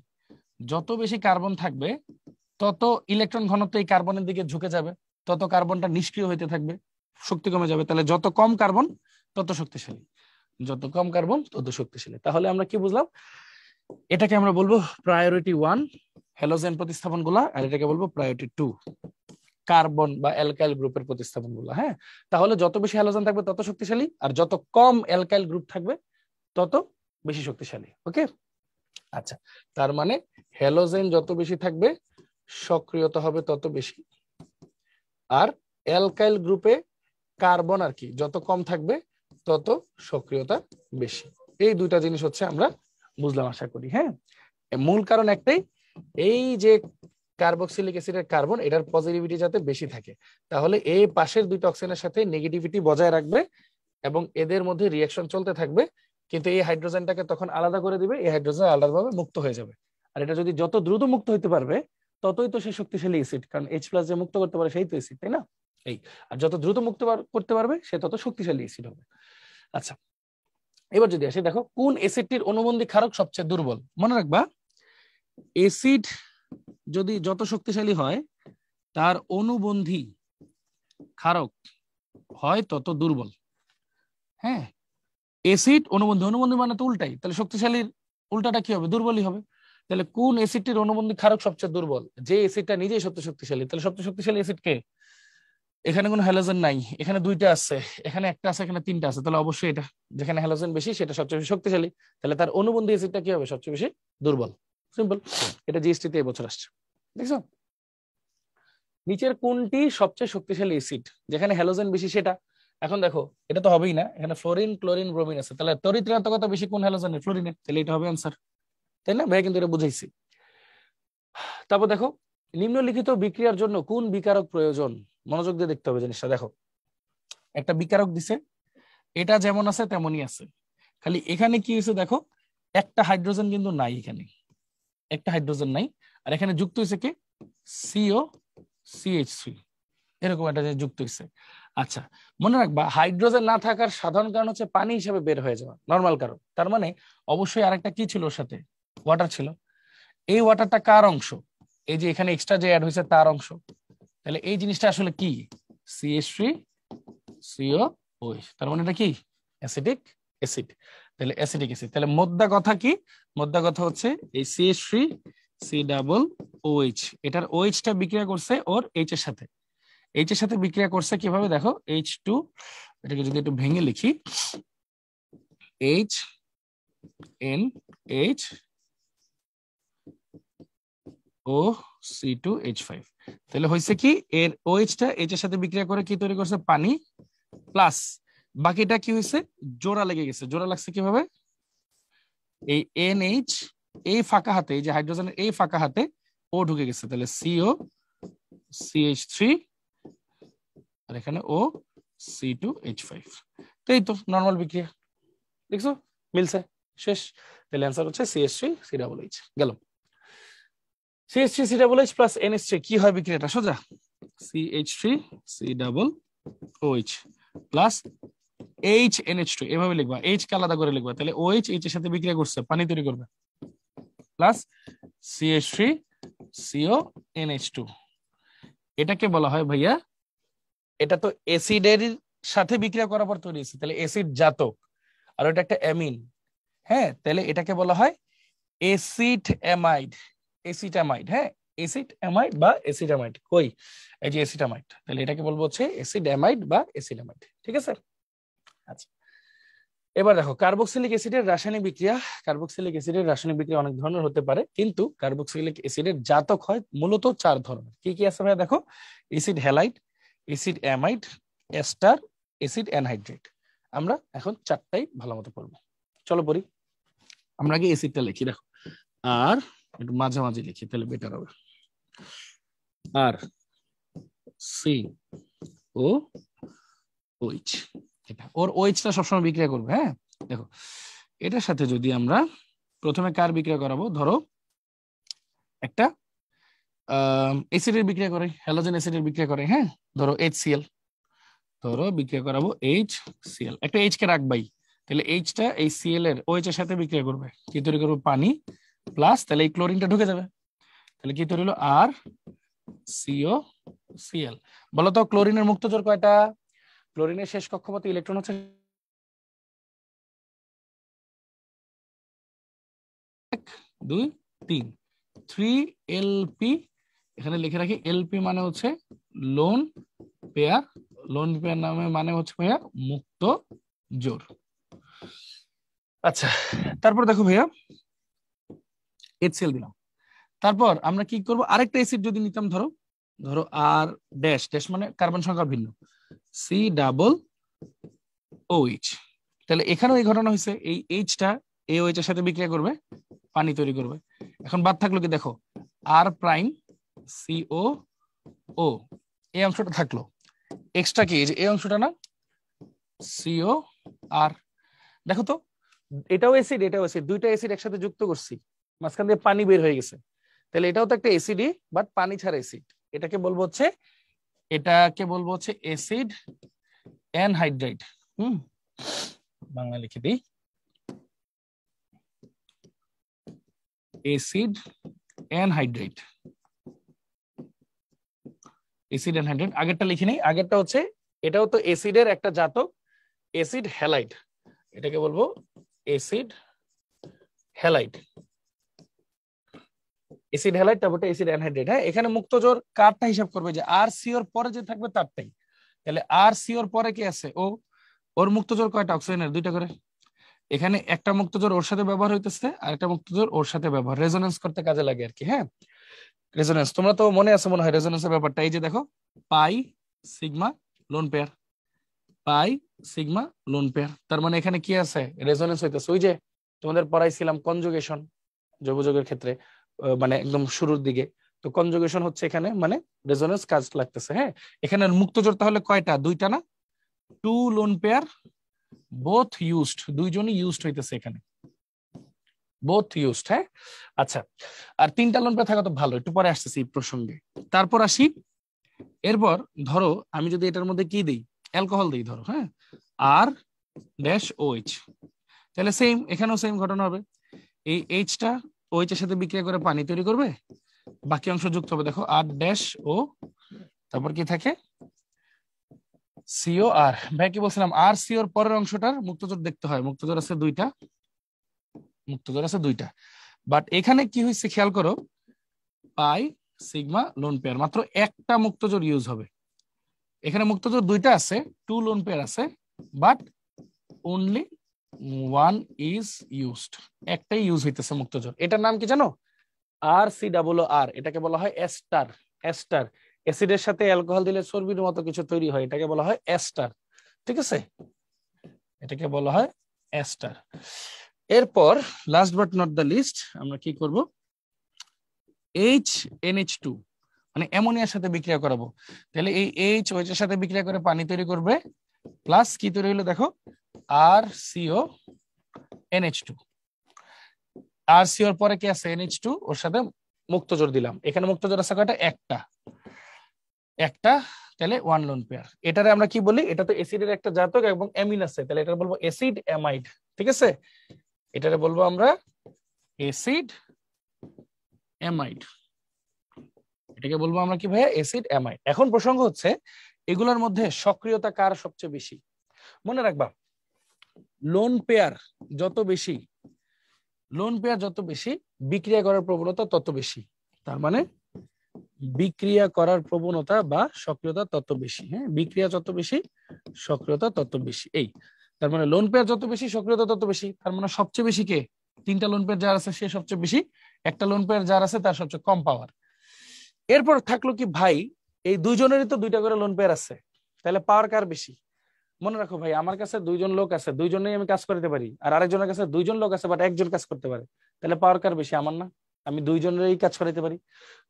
Speaker 1: যত বেশি কার্বন থাকবে তত ইলেকট্রন ঘনত্ব এই কার্বনের দিকে ঝুঁকে যাবে, তত কার্বনটা নিষ্ক্রিয় হইতে থাকবে, শক্তি কমে যাবে, তাহলে যত কম কার্বন তত শক্তিশালী, যত কম কার্বন তত শক্তিশালী। তাহলে আমরা কি বুঝলাম, এটাকে আমরা বলবো প্রায়োরিটি 1 হ্যালোজেন প্রতিস্থাপন গুলা, আর এটাকে বলবো প্রায়োরিটি 2 কার্বন বা অ্যালকাইল গ্রুপের প্রতিস্থাপন গুলা। হ্যাঁ, তাহলে যত বেশি হ্যালোজেন থাকবে তত শক্তিশালী, আর যত কম অ্যালকাইল গ্রুপ থাকবে তত বেশি শক্তিশালী। ওকে, আচ্ছা, তার মানে হ্যালোজেন যত বেশি থাকবে সক্রিয়তা হবে তত বেশি, আর অ্যালকাইল গ্রুপে কার্বন আর কি যত কম থাকবে তত সক্রিয়তা বেশি। এই দুইটা জিনিস হচ্ছে আমরা বুঝলাম আশা করি। হ্যাঁ, মূল কারণ একটাই, এই যে কার্বক্সিলিক অ্যাসিডের কার্বন, এটার পজিটিভিটি যাতে বেশি থাকে, তাহলে এই পাশের দুইটা অক্সিজেনের সাথে নেগেটিভিটি বজায় রাখবে এবং এদের মধ্যে রিঅ্যাকশন চলতে থাকবে, কিন্তু এই হাইড্রোজেনটাকে তখন আলাদা করে দিবে, এই হাইড্রোজেন আলাদাভাবে মুক্ত হয়ে যাবে। আর এটা যদি যত দ্রুত মুক্ত হইতে পারবে ততই তো সে শক্তিশালী অ্যাসিড, কারণ H+ যে মুক্ত করতে পারে সেই তো অ্যাসিড, তাই না? এই, আর যত দ্রুত মুক্ত করতে পারবে সে তত শক্তিশালী অ্যাসিড হবে। আচ্ছা, এবার যদি আসি, দেখো কোন অ্যাসিডটির অনুবন্ধী ক্ষারক সবচেয়ে দুর্বল। মনে রাখবা, অ্যাসিড যদি যত শক্তিশালী হয় তার অনুবন্ধী ক্ষারক হয় তত দুর্বল। হ্যাঁ, অ্যাসিড অনুবন্ধী, অনুবন্ধী মানে তো উল্টাই, তাহলে শক্তিশালীর উল্টাটা কি হবে? দুর্বলই হবে। তাহলে কোন অ্যাসিডটির অনুবন্ধী ক্ষারক সবচেয়ে দুর্বল? যে অ্যাসিডটা নিজেই সবচেয়ে শক্তিশালী। তাহলে সবচেয়ে শক্তিশালী অ্যাসিড কে? এখানে কোনো হ্যালোজেন নাই, এখানে দুইটা আছে, এখানে একটা আছে, এখানে তিনটা আছে, তাহলে অবশ্যই এটা, যেখানে হ্যালোজেন বেশি সেটা সবচেয়ে বেশি শক্তিশালী। তাহলে তার অনুবন্ধী অ্যাসিডটা কি হবে? সবচেয়ে বেশি দুর্বল। সিম্পল। এটা জিএসটি তে এবছর আসছে, দেখছো? নিচের কোনটি সবচেয়ে শক্তিশালী অ্যাসিড? যেখানে হ্যালোজেন বেশি সেটা। এখন দেখো, এটা তো হবেই না, এখানে ফ্লোরিন, ক্লোরিন, ব্রোমিন আছে, তাহলে তড়িৎ বেশি কোন হ্যালোজেনের? ফ্লোরিনের, তাহলে এটা হবে অ্যান্সার, তাই না ভাই? কিন্তু এটা বুঝাইছি। তারপর দেখো, নিম্নলিখিত বিক্রিয়ার জন্য কোন বিকারক প্রয়োজন? মনোযোগ দিয়ে দেখতে হবে জিনিসটা। দেখো, একটা বিকারক দিছে, এটা যেমন আছে তেমনই আছে, খালি এখানে কি হয়েছে দেখো, একটা হাইড্রোজেন কিন্তু নাই, এখানে একটা হাইড্রোজেন নাই, আর এখানে যুক্ত হয়েছে কি? সিও CH3, এরকম একটা যে যুক্ত হয়েছে। আচ্ছা, মনে রাখবা, হাইড্রোজেন না থাকার সাধারণ কারণ হচ্ছে পানি হিসেবে বের হয়ে যাওয়া, নর্মাল কারণ। তার মানে অবশ্যই আরেকটা কি ছিল ওর সাথে? ওয়াটার ছিল। এই ওয়াটারটা কার অংশ? এই যে এখানে এক্সট্রা যে অ্যাড হয়েছে তার অংশ। তাহলে এই জিনিসটা আসলে কি? CH3COOH, তার মানে এটা কি? Acidic acid. তাহলে অ্যাসিডিক অ্যাসিড, তাহলে মোদ্দা কথা কি? মোদ্দা কথা হচ্ছে এই CH3COOH, এটার OH টা বিক্রিয়া করছে ওর H এর সাথে। H এর সাথে বিক্রিয়া করছে কিভাবে? দেখো, H2, এটাকে যদি একটু ভেঙে লিখি, HNH ও C2H5, তাহলে হয়েছে কি, এর OH টা H এর সাথে বিক্রিয়া করে কি তৈরি করছে? পানি, প্লাস বাকিটা কি হয়েছে? জোড়া লেগে গেছে। জোড়া লাগছে কিভাবে? এই NH, এই ফাঁকা হাতে, এই যে হাইড্রোজেনের এই ফাঁকা হাতে ও ঢুকে গেছে, তাহলে CO CH3, আর এখানে ও C2H5। তো এই তো নর্মাল বিক্রিয়া, দেখছো মিলছে, শেষ। তাহলে অ্যান্সার হচ্ছে CH3COOH। গেল। CH3COOH প্লাস NH3 কি হয় বিক্রিয়াটা? সোজা, CH3COOH প্লাস HNH2, এভাবে লিখবা, H কে আলাদা করে লিখবা, তাহলে OH H এর সাথে বিক্রিয়া করছে, পানি তৈরি করবে, প্লাস CH3CONH2। এটাকে বলা হয় ভাইয়া, এটা তো অ্যাসিডের সাথে বিক্রিয়া করার পর তৈরি হয়েছে, তাহলে অ্যাসিড জাতক, আর এটা একটা অ্যামিন। হ্যাঁ, তাহলে এটাকে বলা হয় অ্যাসিড অ্যামাইড। অ্যাসিড অ্যামাইড, হ্যাঁ, অ্যাসিড অ্যামাইড বা অ্যাসিড অ্যামাইড, কই? এই যে অ্যাসিড অ্যামাইড, তাহলে এটাকে বলবো হচ্ছে অ্যাসিড অ্যামাইড বা অ্যাসিড অ্যামাইড, ঠিক আছে? আচ্ছা, এবার দেখো, কার্বক্সিলিক অ্যাসিডের রাসায়নিক বিক্রিয়া। কার্বক্সিলিক অ্যাসিডের রাসায়নিক বিক্রিয়া অনেক ধরনের হতে পারে, কিন্তু কার্বক্সিলিক অ্যাসিডের জাতক হয় মূলত 4 ধরনের। কি কি আছে ভাইয়া? দেখো, acid halide, acid amide, ester, acid anhydrate. আমরা এখন 4টাই ভালো মতো পড়বো, চলো পড়ি। আমরা আগে অ্যাসিডটা লিখি, দেখো, আর একটু মাঝামাঝি লিখি, তাহলে বেটার হবে। আর সি ও OH, এটা ওর OH-টা সবসময় বিক্রিয়া করবে। হ্যাঁ, দেখো, এটার সাথে যদি আমরা প্রথমে কার বিক্রিয়া করাবো, ধরো একটা অ্যাসিডের বিক্রিয়া করে, হ্যালোজেন অ্যাসিডের বিক্রিয়া করে, হ্যাঁ, ধরো HCl, ধরো বিক্রিয়া করাবো HCl, একটা H কে রাখবাই, তাহলে H-টা এই Cl এর OH এর সাথে বিক্রিয়া করবে, কি তৈরি করবে? পানি, প্লাস তাহলে এই ক্লোরিনটা ঢুকে যাবে, তাহলে কি তৈরি হলো? RCOCl। বলো তো, ক্লোরিনের মুক্ত জোড় কয়টা? ক্লোরিনের শেষ কক্ষপথে ইলেকট্রন হচ্ছে 1 2 3, 3Lp। এখানে লিখে রাখি, LP মানে হচ্ছে লোন পেয়ার। লোন পেয়ার নামে মানে হচ্ছে ভাইয়া মুক্ত জোড়। আচ্ছা, তারপর দেখো ভাইয়া, HCl দিলাম, তারপর আমরা কি করব? আরেকটা অ্যাসিড যদি নিতাম, ধরো ধরো আর ড্যাশ ড্যাশ মানে কার্বন সংখ্যা ভিন্ন, COOH, তাহলে এখানেও এই ঘটনা হয়েছে, এই H-টা AOH এর সাথে বিক্রিয়া করবে, পানি তৈরি করবে। এখন বাদ থাকলো কি? দেখো, R প্রাইম COO, এই অংশটা থাকলো, এক্সট্রা কি? এই অংশটা না, COR। দেখো তো, এটাও অ্যাসিড, এটাও অ্যাসিড, দুইটা অ্যাসিড একসাথে যুক্ত করছি, মাঝখান দিয়ে পানি বের হয়ে গেছে, তাহলে এটাও তো একটা অ্যাসিডই, বাট পানি ছাড়া অ্যাসিড। এটাকে বলবো হচ্ছে অ্যাসিড অ্যানহাইড্রাইট। বাংলা লিখে দিই, অ্যাসিড অ্যানহাইড্রাইট। Acid anhydrate. আগেরটা লিখে নেই, আগেরটা হচ্ছে এটাও তো এসিডের একটা জাতক, এসিড হ্যালাইড, এটাকে বলবো এসিড হ্যালাইড, এসিড হ্যালাইড, তারপরে এসিড অ্যানহাইড্রেট। হ্যাঁ, এখানে মুক্তজোর কারটা হিসাব করবে যে আর সি ওর পরে যে থাকবে তারটাই। তাহলে আর সি ওর পরে কি আছে, ও, ওর মুক্তজোর কয়টা, অক্সিজেনের দুইটা করে। এখানে একটা মুক্তজোর ওর সাথে ব্যবহার হইতেছে আর একটা মুক্তজোর ওর সাথে ব্যবহার, রেজোনেন্স করতে কাজে লাগে আর কি। হ্যাঁ, রেজোনেন্স তোমরা তো মনে আছে মনে হয় রেজোনেন্সের ব্যাপারটা। এই যে দেখো, পাই সিগমা লোন পেয়ার, পাই সিগমা লোন পেয়ার, তার মানে এখানে কি আছে, রেজোনেন্স হইতেছে। ওই যে তোমাদের পড়াইছিলাম কনজুগেশন যোগযোগের ক্ষেত্রে, মানে একদম শুরুর দিকে, তো কনজুগেশন হচ্ছে এখানে, মানে রেজোনেন্স কাজ লাগতেছে। হ্যাঁ, এখানে মুক্তজোর তাহলে কয়টা, দুইটা না, two lone pair, both used, দুইজনই ইউজড হইতেছে এখানে, বোথ ইউজড। হ্যাঁ, আচ্ছা, আর তিনটা লোন পেয়ার থাকা তো ভালো, একটু পরে আসতেছি এই প্রসঙ্গে। তারপর আসি, এরপর ধরো আমি যদি এটার মধ্যে কি দিই, অ্যালকোহল দিই ধরো, হ্যাঁ, আর ড্যাশ ওএইচ, তাহলে সেম এখানেও সেম ঘটনা হবে। এই এইচটা ওএইচ এর সাথে বিক্রিয়া করে পানি তৈরি করবে, বাকি অংশ যুক্ত হবে। দেখো আর ড্যাশ ও, তারপর কি থাকে, সিও আর। ভাই কি বলছিলাম, আর সিওর পরের অংশটার মুক্তজোর দেখতে হয়, মুক্তজোর আছে দুইটা, মুক্তজোর আছে দুইটা। বাট এখানে কি হয়েছে খেয়াল করো, পাই সিগমা লোন পেয়ার, মাত্র একটা মুক্তজোর ইউজ হবে। এখানে মুক্তজোর দুইটা আছে, টু লোন পেয়ার আছে, but only one is used, একটাই ইউজ হইতেছে মুক্তজোর। এটার নাম কি জানো, আর সি ডাবল আর, এটাকে বলা হয় এস্টার। এস্টার, অ্যাসিডের সাথে অ্যালকোহল দিলে চর্বির মতো কিছু তৈরি হয়, এটাকে বলা হয় এস্টার। ঠিক আছে, এটাকে বলা হয় এস্টার। এরপর last but not the least, আমরা কি করব, HNH2 মানে অ্যামোনিয়ার সাথে বিক্রিয়া করাবো। তাহলে এই OH এর সাথে বিক্রিয়া করে পানি তৈরি করবে, প্লাস কি তৈরি হলো দেখো, RCONH2। RCO এর পরে কি আছে, NH2, ওর সাথে মুক্তজোর দিলাম। এখানে মুক্তজোর আছে কয়টা, একটা, একটা, তাহলে ওয়ান লোন পেয়ার। এটারে আমরা কি বলি, এটা তো অ্যাসিডের একটা জাতক এবং অ্যামিন আছে, তাহলে এটা বলবো অ্যাসিড অ্যামাইড। ঠিক আছে, এটারে বলবো আমরা অ্যাসিড অ্যামাইড, এটাকে বলবো আমরা কি ভাইয়া, অ্যাসিড অ্যামাইড। এখন প্রসঙ্গ হচ্ছে এগুলোর মধ্যে সক্রিয়তা কার সবচেয়ে বেশি। মনে রাখবা, লোন পেয়ার যত বেশি, লোন পেয়ার যত বেশি, বিক্রিয়া করার প্রবণতা তত বেশি। তার মানে বিক্রিয়া করার প্রবণতা বা সক্রিয়তা তত বেশি। হ্যাঁ, বিক্রিয়া যত বেশি, সক্রিয়তা তত বেশি। এই, তার মানে লোন পেয়ার যত বেশি, সক্রিয়তা তত বেশি। তার মানে সবচেয়ে বেশি কে, তিনটা লোন পেয়ার যার আছে সে সবচেয়ে বেশি, একটা লোন পেয়ার যার আছে তার সবচেয়ে কম পাওয়ার। এরপর থাকলো কি ভাই, এই দুইজনেরই তো দুইটা করে লোন পেয়ার আছে, তাহলে পাওয়ার কার বেশি। মনে রাখো ভাই, আমার কাছে দুইজন লোক আছে, দুইজনেই আমি কাজ করতে পারি, আর আরেকজনের কাছে দুইজন লোক আছে বাট একজন কাজ করতে পারে, তাহলে পাওয়ার কার বেশি, আমার না, আমি দুইজনেরই কাজ করাইতে পারি।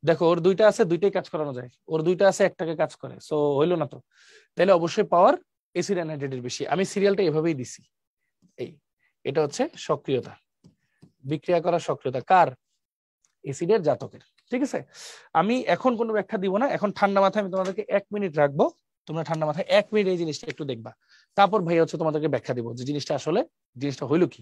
Speaker 1: দেখো ওর দুইটা আছে, দুইটাই কাজ করানো যায়, ওর দুইটা আছে, একটাকে কাজ করে, সো হইলো না তো, তাহলে অবশ্যই পাওয়ার এসিড অ্যানহাইড্রেটের বেশি। আমি সিরিয়ালটা এভাবেই দিছি। এই, এটা হচ্ছে সক্রিয়তা, বিক্রিয়া করার সক্রিয়তা কার, এসিডের জাতকের। ঠিক আছে, আমি এখন কোনো ব্যাখ্যা দিব না, এখন ঠান্ডা মাথায় আমি তোমাদেরকে 1 মিনিট রাখবো, তোমরা ঠান্ডা মাথায় 1 মিনিট এই জিনিসটা একটু দেখবা, তারপর ভাই হচ্ছে তোমাদেরকে ব্যাখ্যা দিব যে জিনিসটা আসলে, জিনিসটা হইলো কি।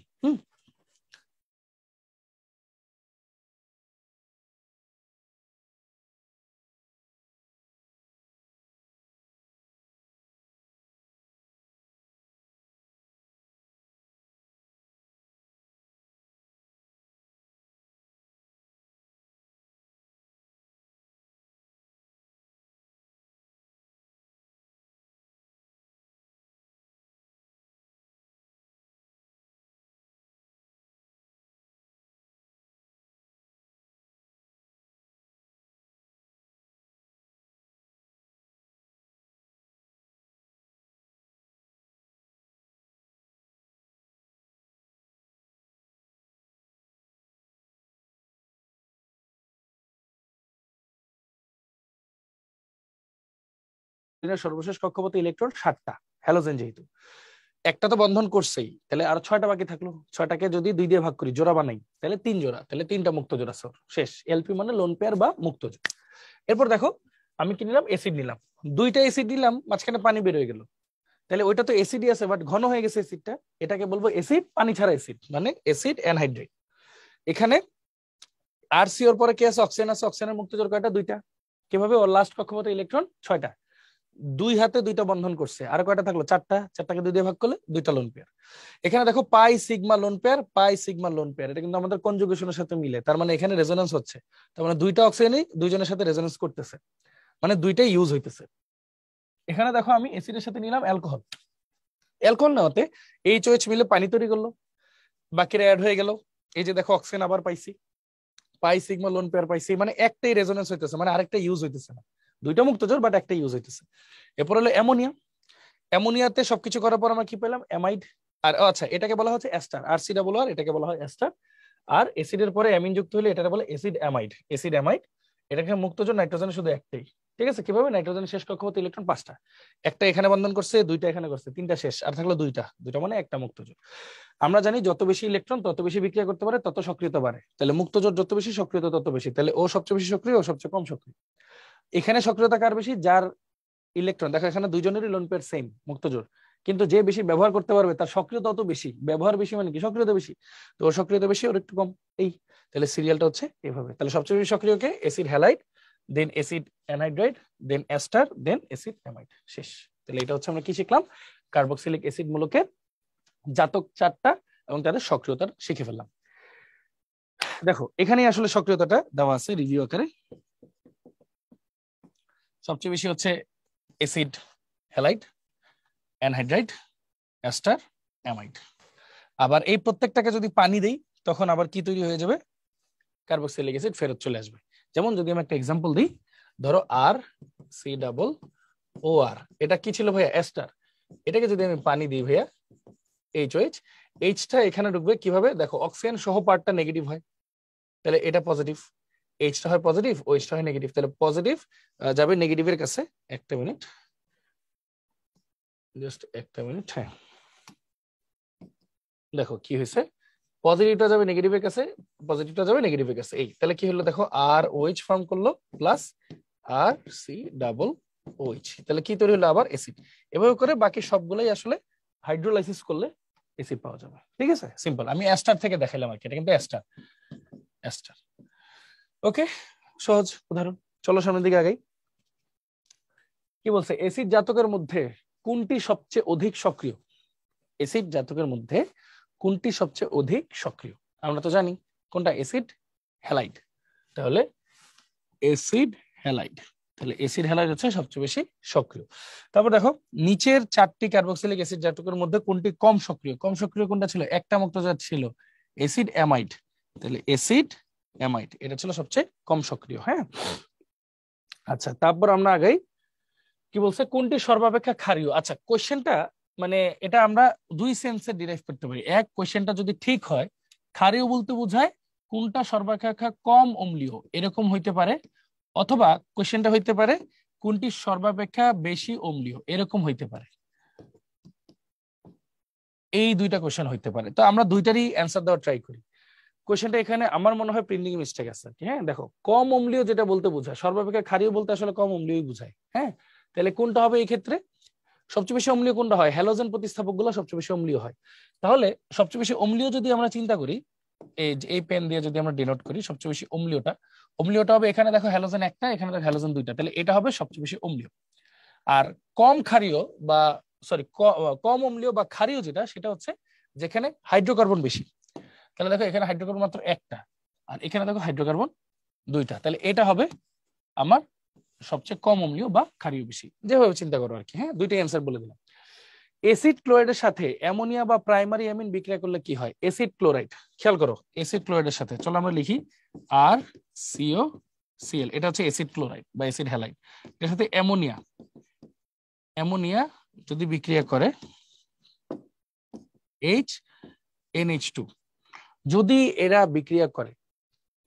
Speaker 1: সর্বশেষ কক্ষপথে ইলেকট্রন 7টা, হ্যালোজেন যেহেতু, একটা তো বন্ধন করছেই, তাহলে আর 6টা বাকি থাকলো। 6টাকে যদি 2 দিয়ে ভাগ করি, জোড়া বানাই, তাহলে 3 জোড়া, তাহলে 3টা মুক্ত জোড়া সর শেষ। এলপি মানে লোন পেয়ার বা মুক্ত জোড়া। এরপর দেখো, আমি কি নিলাম, অ্যাসিড নিলাম, দুইটা অ্যাসিড নিলাম, মাঝখানে পানি বের হয়ে গেল, তাহলে ওইটা তো অ্যাসিডই আছে বাট ঘন হয়ে গেছে অ্যাসিডটা, এটাকে বলবো অ্যাসিড পানি ছাড়া অ্যাসিড, মানে অ্যাসিড অ্যানহাইড্রেট। এখানে আর সি ওর পরে কি আছে, অক্সিজেন আছে, অক্সিজেনের মুক্ত জোড় কয়টা, দুইটা, কিভাবে? ওর লাস্ট কক্ষপথ ইলেকট্রন 6টা, 2 হাতে 2টা বন্ধন করছে, আর কয়টা থাকলো? 4টা, 4টাকে 2 দিয়ে ভাগ করলে 2টা লোন পেয়ার। এখানে দেখো পাই সিগমা লোন পেয়ার, পাই সিগমা লোন পেয়ার, এটা কিন্তু আমাদের কনজুগেশনের সাথে মিলে, তার মানে এখানে রেজোন্যান্স হচ্ছে, তার মানে 2টা অক্সিজেনই 2জনের সাথে রেজোন্যান্স করতেছে, মানে 2টাই ইউজ হইতেছে। এখানে দেখো আমি অ্যাসিডের সাথে নিলাম অ্যালকোহল, অ্যালকোহল নেওয়াতে এইচওএইচ মিলে পানি তৈরি করলো, বাকিরা অ্যাড হয়ে গেল। এই যে দেখো অক্সিজেন আবার পাইছি, পাই সিগমা লোন পেয়ার পাইছি, মানে একটাই রেজোন্যান্স হইতেছে, মানে আরেকটা ইউজ হইতেছে না, 2টা মুক্তজোড় বাট একটা ইউজ হইতেছে। এরপর হলো অ্যামোনিয়া, অ্যামোনিয়াতে সবকিছু করার পর আমরা কি পেলাম? অ্যামাইড। আর আচ্ছা, এটাকে বলা হচ্ছে এস্টার, আর সি ডাবল আর, এটাকে বলা হয় এস্টার। আর অ্যাসিডের পরে অ্যামিন যুক্ত হলে এটাকে বলে অ্যাসিড অ্যামাইড, অ্যাসিড অ্যামাইড। এটাকে মুক্তজোড়, নাইট্রোজেন শুধু একটাই, ঠিক আছে? কিভাবে? নাইট্রোজেনের শেষ কক্ষপথ ইলেকট্রন 5টা, একটা এখানে বন্ধন করছে, 2টা এখানে করছে, 3টা শেষ, আর থাকলো 2টা, 2টা মানে একটা মুক্তজোড়। আমরা জানি যত বেশি ইলেকট্রন তত বেশি বিক্রিয়া করতে পারে, তত সক্রিয়তা বাড়ে, তাহলে মুক্তজোড় যত বেশি সক্রিয়তা তত বেশি, তাহলে ও সবচেয়ে বেশি সক্রিয়, ও সবচেয়ে কম সক্রিয়। এখানে সক্রিয়তা কার বেশি? যার ইলেকট্রন, দেখো এখানে 2জনেরই লোন পেয়ার সেম মুক্তজোড়, কিন্তু যে বেশি ব্যবহার করতে পারবে তার সক্রিয়তা তত বেশি, ব্যবহার বেশি মানে কি? সক্রিয়তা বেশি, তো ওর সক্রিয়তা বেশি, ওর একটু কম। এই তাহলে সিরিয়ালটা হচ্ছে এভাবে, তাহলে সবচেয়ে বেশি সক্রিয়কে অ্যাসিড হ্যালাইড, দেন অ্যাসিড অ্যানহাইড্রাইড, দেন এস্টার, দেন অ্যাসিড অ্যামাইড, শেষ। তাহলে এটা হচ্ছে আমরা কি শিখলাম? কার্বক্সিলিক অ্যাসিড মূলকের জাতক 4টা এবং তাদের সক্রিয়তা শিখে ফেললাম। দেখো এখানে আসলে সক্রিয়তাটা দেওয়া আছে রিভিউ আকারে। সবচেয়ে বেশি হচ্ছে acid halide, anhydride, ester, amide. আবার এই প্রত্যেকটাকে যদি পানি দেই তখন আবার কি তৈরি হয়ে যাবে? কার্বক্সিলিক অ্যাসিড ফেরত চলে আসবে। যেমন যদি আমি একটা এক্সাম্পল দিই, ধরো আর সি ডাবল ও আর, এটা কি ছিল ভাইয়া? এস্টার। এটাকে যদি আমি পানি দিই ভাইয়া, এইচওএইচ, এইচটা এখানে ঢুকবে কিভাবে? দেখো অক্সিজেন সহ পার্টটা নেগেটিভ হয়, তাহলে এটা পজিটিভ, এইচটা হয় পজিটিভ, ওএইচটা হয় নেগেটিভ, তাহলে পজিটিভ যাবে নেগেটিভের কাছে। একটা মিনিট, জাস্ট একটা মিনিট। হ্যাঁ দেখো কি হয়েছে, পজিটিভটা যাবে নেগেটিভের কাছে, পজিটিভটা যাবে নেগেটিভের কাছে। এই তাহলে কি হলো? দেখো আর ওএইচ ফর্ম করলো প্লাস আর সি ডাবল ওএইচ, তাহলে কি তৈরি হলো? আবার অ্যাসিড। এভাবে করে বাকি সবগুলাই আসলে হাইড্রোলাইসিস করলে অ্যাসিড পাওয়া যাবে, ঠিক আছে? সিম্পল, আমি এস্টার থেকে দেখাইলাম আর কি, এটা কিন্তু এস্টার, এস্টার। ওকে, সহজ উদাহরণ। চলো সামনের দিকে আগাই। কি বলছে? অ্যাসিড জাতকের মধ্যে কোনটি সবচেয়ে অধিক সক্রিয়? অ্যাসিড জাতকের মধ্যে কোনটি সবচেয়ে অধিক সক্রিয়? আমরা তো জানি কোনটা, অ্যাসিড হ্যালাইড। তাহলে অ্যাসিড হ্যালাইড, তাহলে অ্যাসিড হ্যালাইড হচ্ছে সবচেয়ে বেশি সক্রিয়। তারপর দেখো নিচের 4টি কার্বক্সিলিক অ্যাসিড জাতকের মধ্যে কোনটি কম সক্রিয়? কম সক্রিয় কোনটা ছিল? একটা মুক্তজাত ছিল, অ্যাসিড অ্যামাইড। তাহলে অ্যাসিড অ্যামাইড এটা ছিল সবচেয়ে কম সক্রিয়। হ্যাঁ, আচ্ছা তারপর আমরা আগাই। কি বলছে? কোনটি সর্বাপেক্ষা ক্ষারীয়? আচ্ছা কোশ্চেনটা মানে এটা আমরা 2 সেন্সে ডিরাইভ করতে পারি। এক, কোশ্চেনটা যদি ঠিক হয়, ক্ষারীয় বলতে বোঝায় কোনটা সর্বাপেক্ষা কম অম্লীয়, এরকম হইতে পারে, অথবা কোশ্চেনটা হইতে পারে কোনটি সর্বাপেক্ষা বেশি অম্লীয়, এরকম হইতে পারে। এই 2টা কোশ্চেন হইতে পারে, তো আমরা 2টারই অ্যান্সার দেওয়ার ট্রাই করি। কোশ্চেনটা এখানে আমার মনে হয় প্রিন্টিং মিস্টেক আছে। হ্যাঁ দেখো, কম অম্লীয় যেটা বলতে বোঝায়, সর্বাপেক্ষা ক্ষারীয় বলতে আসলে কম অম্লীয়ই বোঝায়। হ্যাঁ, তাহলে কোনটা হবে এই ক্ষেত্রে? সবচেয়ে বেশি অম্লীয় কোনটা হয়? হ্যালোজেন প্রতিস্থাপক গুলো সবচেয়ে বেশি অম্লীয় হয়। তাহলে সবচেয়ে বেশি অম্লীয় যদি আমরা চিন্তা করি, এই পেন দিয়ে যদি আমরা ডিনোট করি, সবচেয়ে বেশি অম্লীয়টা হবে এখানে দেখো হ্যালোজেন একটা, এখানে দেখো হ্যালোজেন 2টা, তাহলে এটা হবে সবচেয়ে বেশি অম্লীয়। আর কম ক্ষারীয় বা সরি কম অম্লীয় বা ক্ষারীয় যেটা, সেটা হচ্ছে যেখানে হাইড্রোকার্বন বেশি। তাহলে দেখো এখানে হাইড্রোকার্বন মাত্র একটা, আর এখানে দেখো হাইড্রোকার্বন 2টা, তাহলে এটা হবে আমার সবচেয়ে কম অম্লীয় বা ক্ষারীয় বেশি, যেভাবে চিন্তা করো আর কি। হ্যাঁ, 2টাই অ্যান্সার বলে দিলাম। অ্যাসিড ক্লোরাইডের সাথে অ্যামোনিয়া বা প্রাইমারি অ্যামিন বিক্রিয়া করলে কি হয়? অ্যাসিড ক্লোরাইড, খেয়াল করো, অ্যাসিড ক্লোরাইডের সাথে, চলো আমরা লিখি আর সিও সিএল, এটা হচ্ছে অ্যাসিড ক্লোরাইড বা অ্যাসিড হ্যালাইড। এর সাথে অ্যামোনিয়া যদি বিক্রিয়া করে HNH2, যদি এরা বিক্রিয়া করে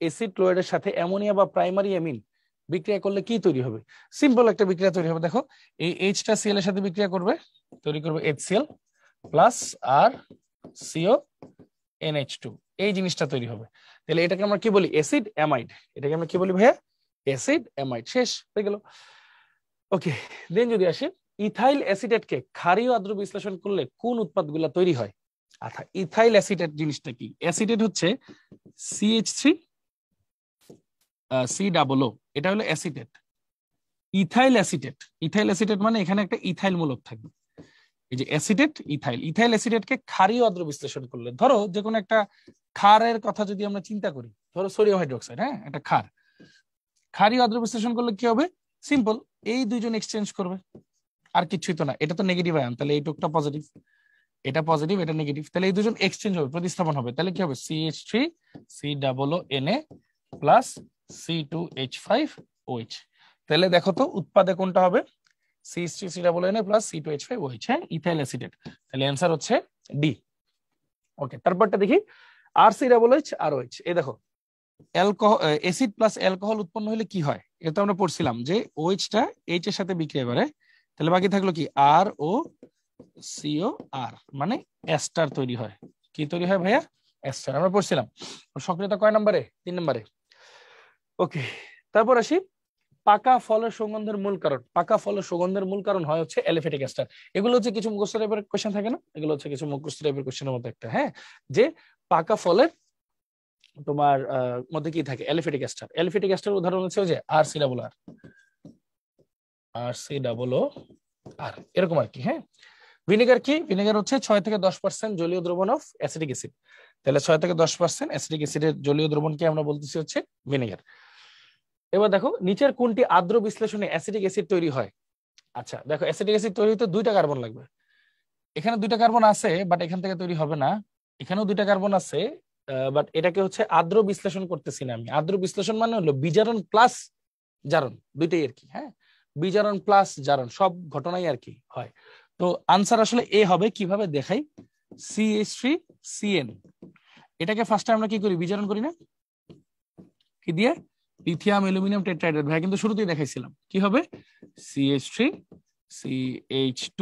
Speaker 1: অ্যাসিড ক্লোরাইডের সাথে অ্যামোনিয়া বা প্রাইমারি অ্যামিন বিক্রিয়া করলে কি তৈরি হবে? সিম্পল একটা বিক্রিয়া তৈরি হবে। দেখো এই এইচটা সিএল এর সাথে বিক্রিয়া করবে, তৈরি করবে HCl প্লাস আর CONH2, এই জিনিসটা তৈরি হবে। তাহলে এটাকে আমরা কি বলি? Acid amide. এটাকে আমরা কি বলি ভাইয়া? Acid amide. শেষ হয়ে গেল। ওকে, দেন যদি আসে ইথাইল অ্যাসিটেটকে ক্ষারীয় আদ্র বিশ্লেষণ করলে কোন উৎপাদগুলো তৈরি হয়? আচ্ছা, ইথাইল অ্যাসিটেট জিনিসটা কি? অ্যাসিটেট হচ্ছে CH3 C ডাবল ও, এটা হলো acetate. Ethyl acetate, ethyl acetate মানে এখানে একটা ইথাইল মূলক থাকবে। এই যে অ্যাসিটেট, ইথাইল, ইথাইল অ্যাসিটেটকে ক্ষারীয় আদ্র বিশ্লেষণ করলে, ধরো যে কোনো একটা ক্ষারের কথা যদি আমরা চিন্তা করি, ধরো সোডিয়াম হাইড্রোক্সাইড, হ্যাঁ একটা ক্ষার, ক্ষারীয় আদ্র বিশ্লেষণ করলে কি হবে? সিম্পল, এই দুইজন এক্সচেঞ্জ করবে, আর কিছুই তো না। এটা তো নেগেটিভ আয়ন, তাহলে এই টুকটা পজিটিভ, এটা পজিটিভ, এটা নেগেটিভ, তাহলে এই দুজন এক্সচেঞ্জ হবে, প্রতিস্থাপন হবে। তাহলে কি হবে? CH3 COO Na plus C2H5OH। তাহলে দেখো তো উৎপাদে কোনটা হবে? CH3 COO Na plus C2H5OH, হ্যাঁ ইথাইল অ্যাসিটেট। তাহলে অ্যান্সার হচ্ছে ডি। ওকে, তারপরটা দেখি, RCOOH। এই দেখো, অ্যালকোহল, অ্যাসিড প্লাস অ্যালকোহল উৎপন্ন হলে কি হয়? এটা আমরা পড়ছিলাম যে OH-টা H এর সাথে বিক্রিয়া করে, তাহলে বাকি থাকলো কি ROCOR, মানে এস্টার তৈরি হয়। কি তৈরি হয় ভাইয়া? এস্টার, আমরা পড়ছিলাম। সক্রিয়তা কয় নম্বরে? 3 নম্বরে। ওকে, তারপর আসি পাকা ফলের সুগন্ধের মূল কারণ। পাকা ফলের সুগন্ধের মূল কারণ হয় হচ্ছে অ্যালিফ্যাটিক এস্টার। এগুলো হচ্ছে কিছু মুখস্থ টাইপের কোশ্চেন থাকে না, এগুলো হচ্ছে কিছু মুখস্থ টাইপের কোশ্চেনের মধ্যে একটা, হ্যাঁ, যে পাকা ফলের তোমার মধ্যে কি থাকে? Aliphatic ester. অ্যালিফ্যাটিক এস্টার উদাহরণ হচ্ছে যে RCOR এরকম আর কি, হ্যাঁ। ভিনেগার কি? ভিনেগার হচ্ছে 6 থেকে 10% জলীয় দ্রবণ অফ অ্যাসিটিক অ্যাসিড। তাহলে 6 থেকে 10% অ্যাসিটিক অ্যাসিডের জলীয় দ্রবণকে আমরা বলতেছি হচ্ছে ভিনেগার। এবার দেখো নিচের কোনটি আদ্র বিশ্লেষণে অ্যাসিটিক অ্যাসিড তৈরি হয়? আচ্ছা দেখো, অ্যাসিটিক অ্যাসিড তৈরি হতে 2টা কার্বন লাগবে। এখানে 2টা কার্বন আছে, বাট এখান থেকে তৈরি হবে না। এখানেও 2টা কার্বন আছে, বাট এটাকে হচ্ছে আদ্র বিশ্লেষণ করতেছি না আমি। আদ্র বিশ্লেষণ মানে হলো বিজারণ প্লাস জারণ, দুইটাই আর কি, হ্যাঁ, বিজারণ প্লাস জারণ সব ঘটনাই আর কি হয়। তো আনসার আসলে এ হবে। কিভাবে দেখাই? CH3CN, এটাকে ফার্স্টে আমরা কি করি? বিজারণ করি না? কি দিয়ে? Lithium aluminium tetrahydrate. ভাই কিন্তু শুরুতেই দেখাইছিলাম কি হবে? CH3CH2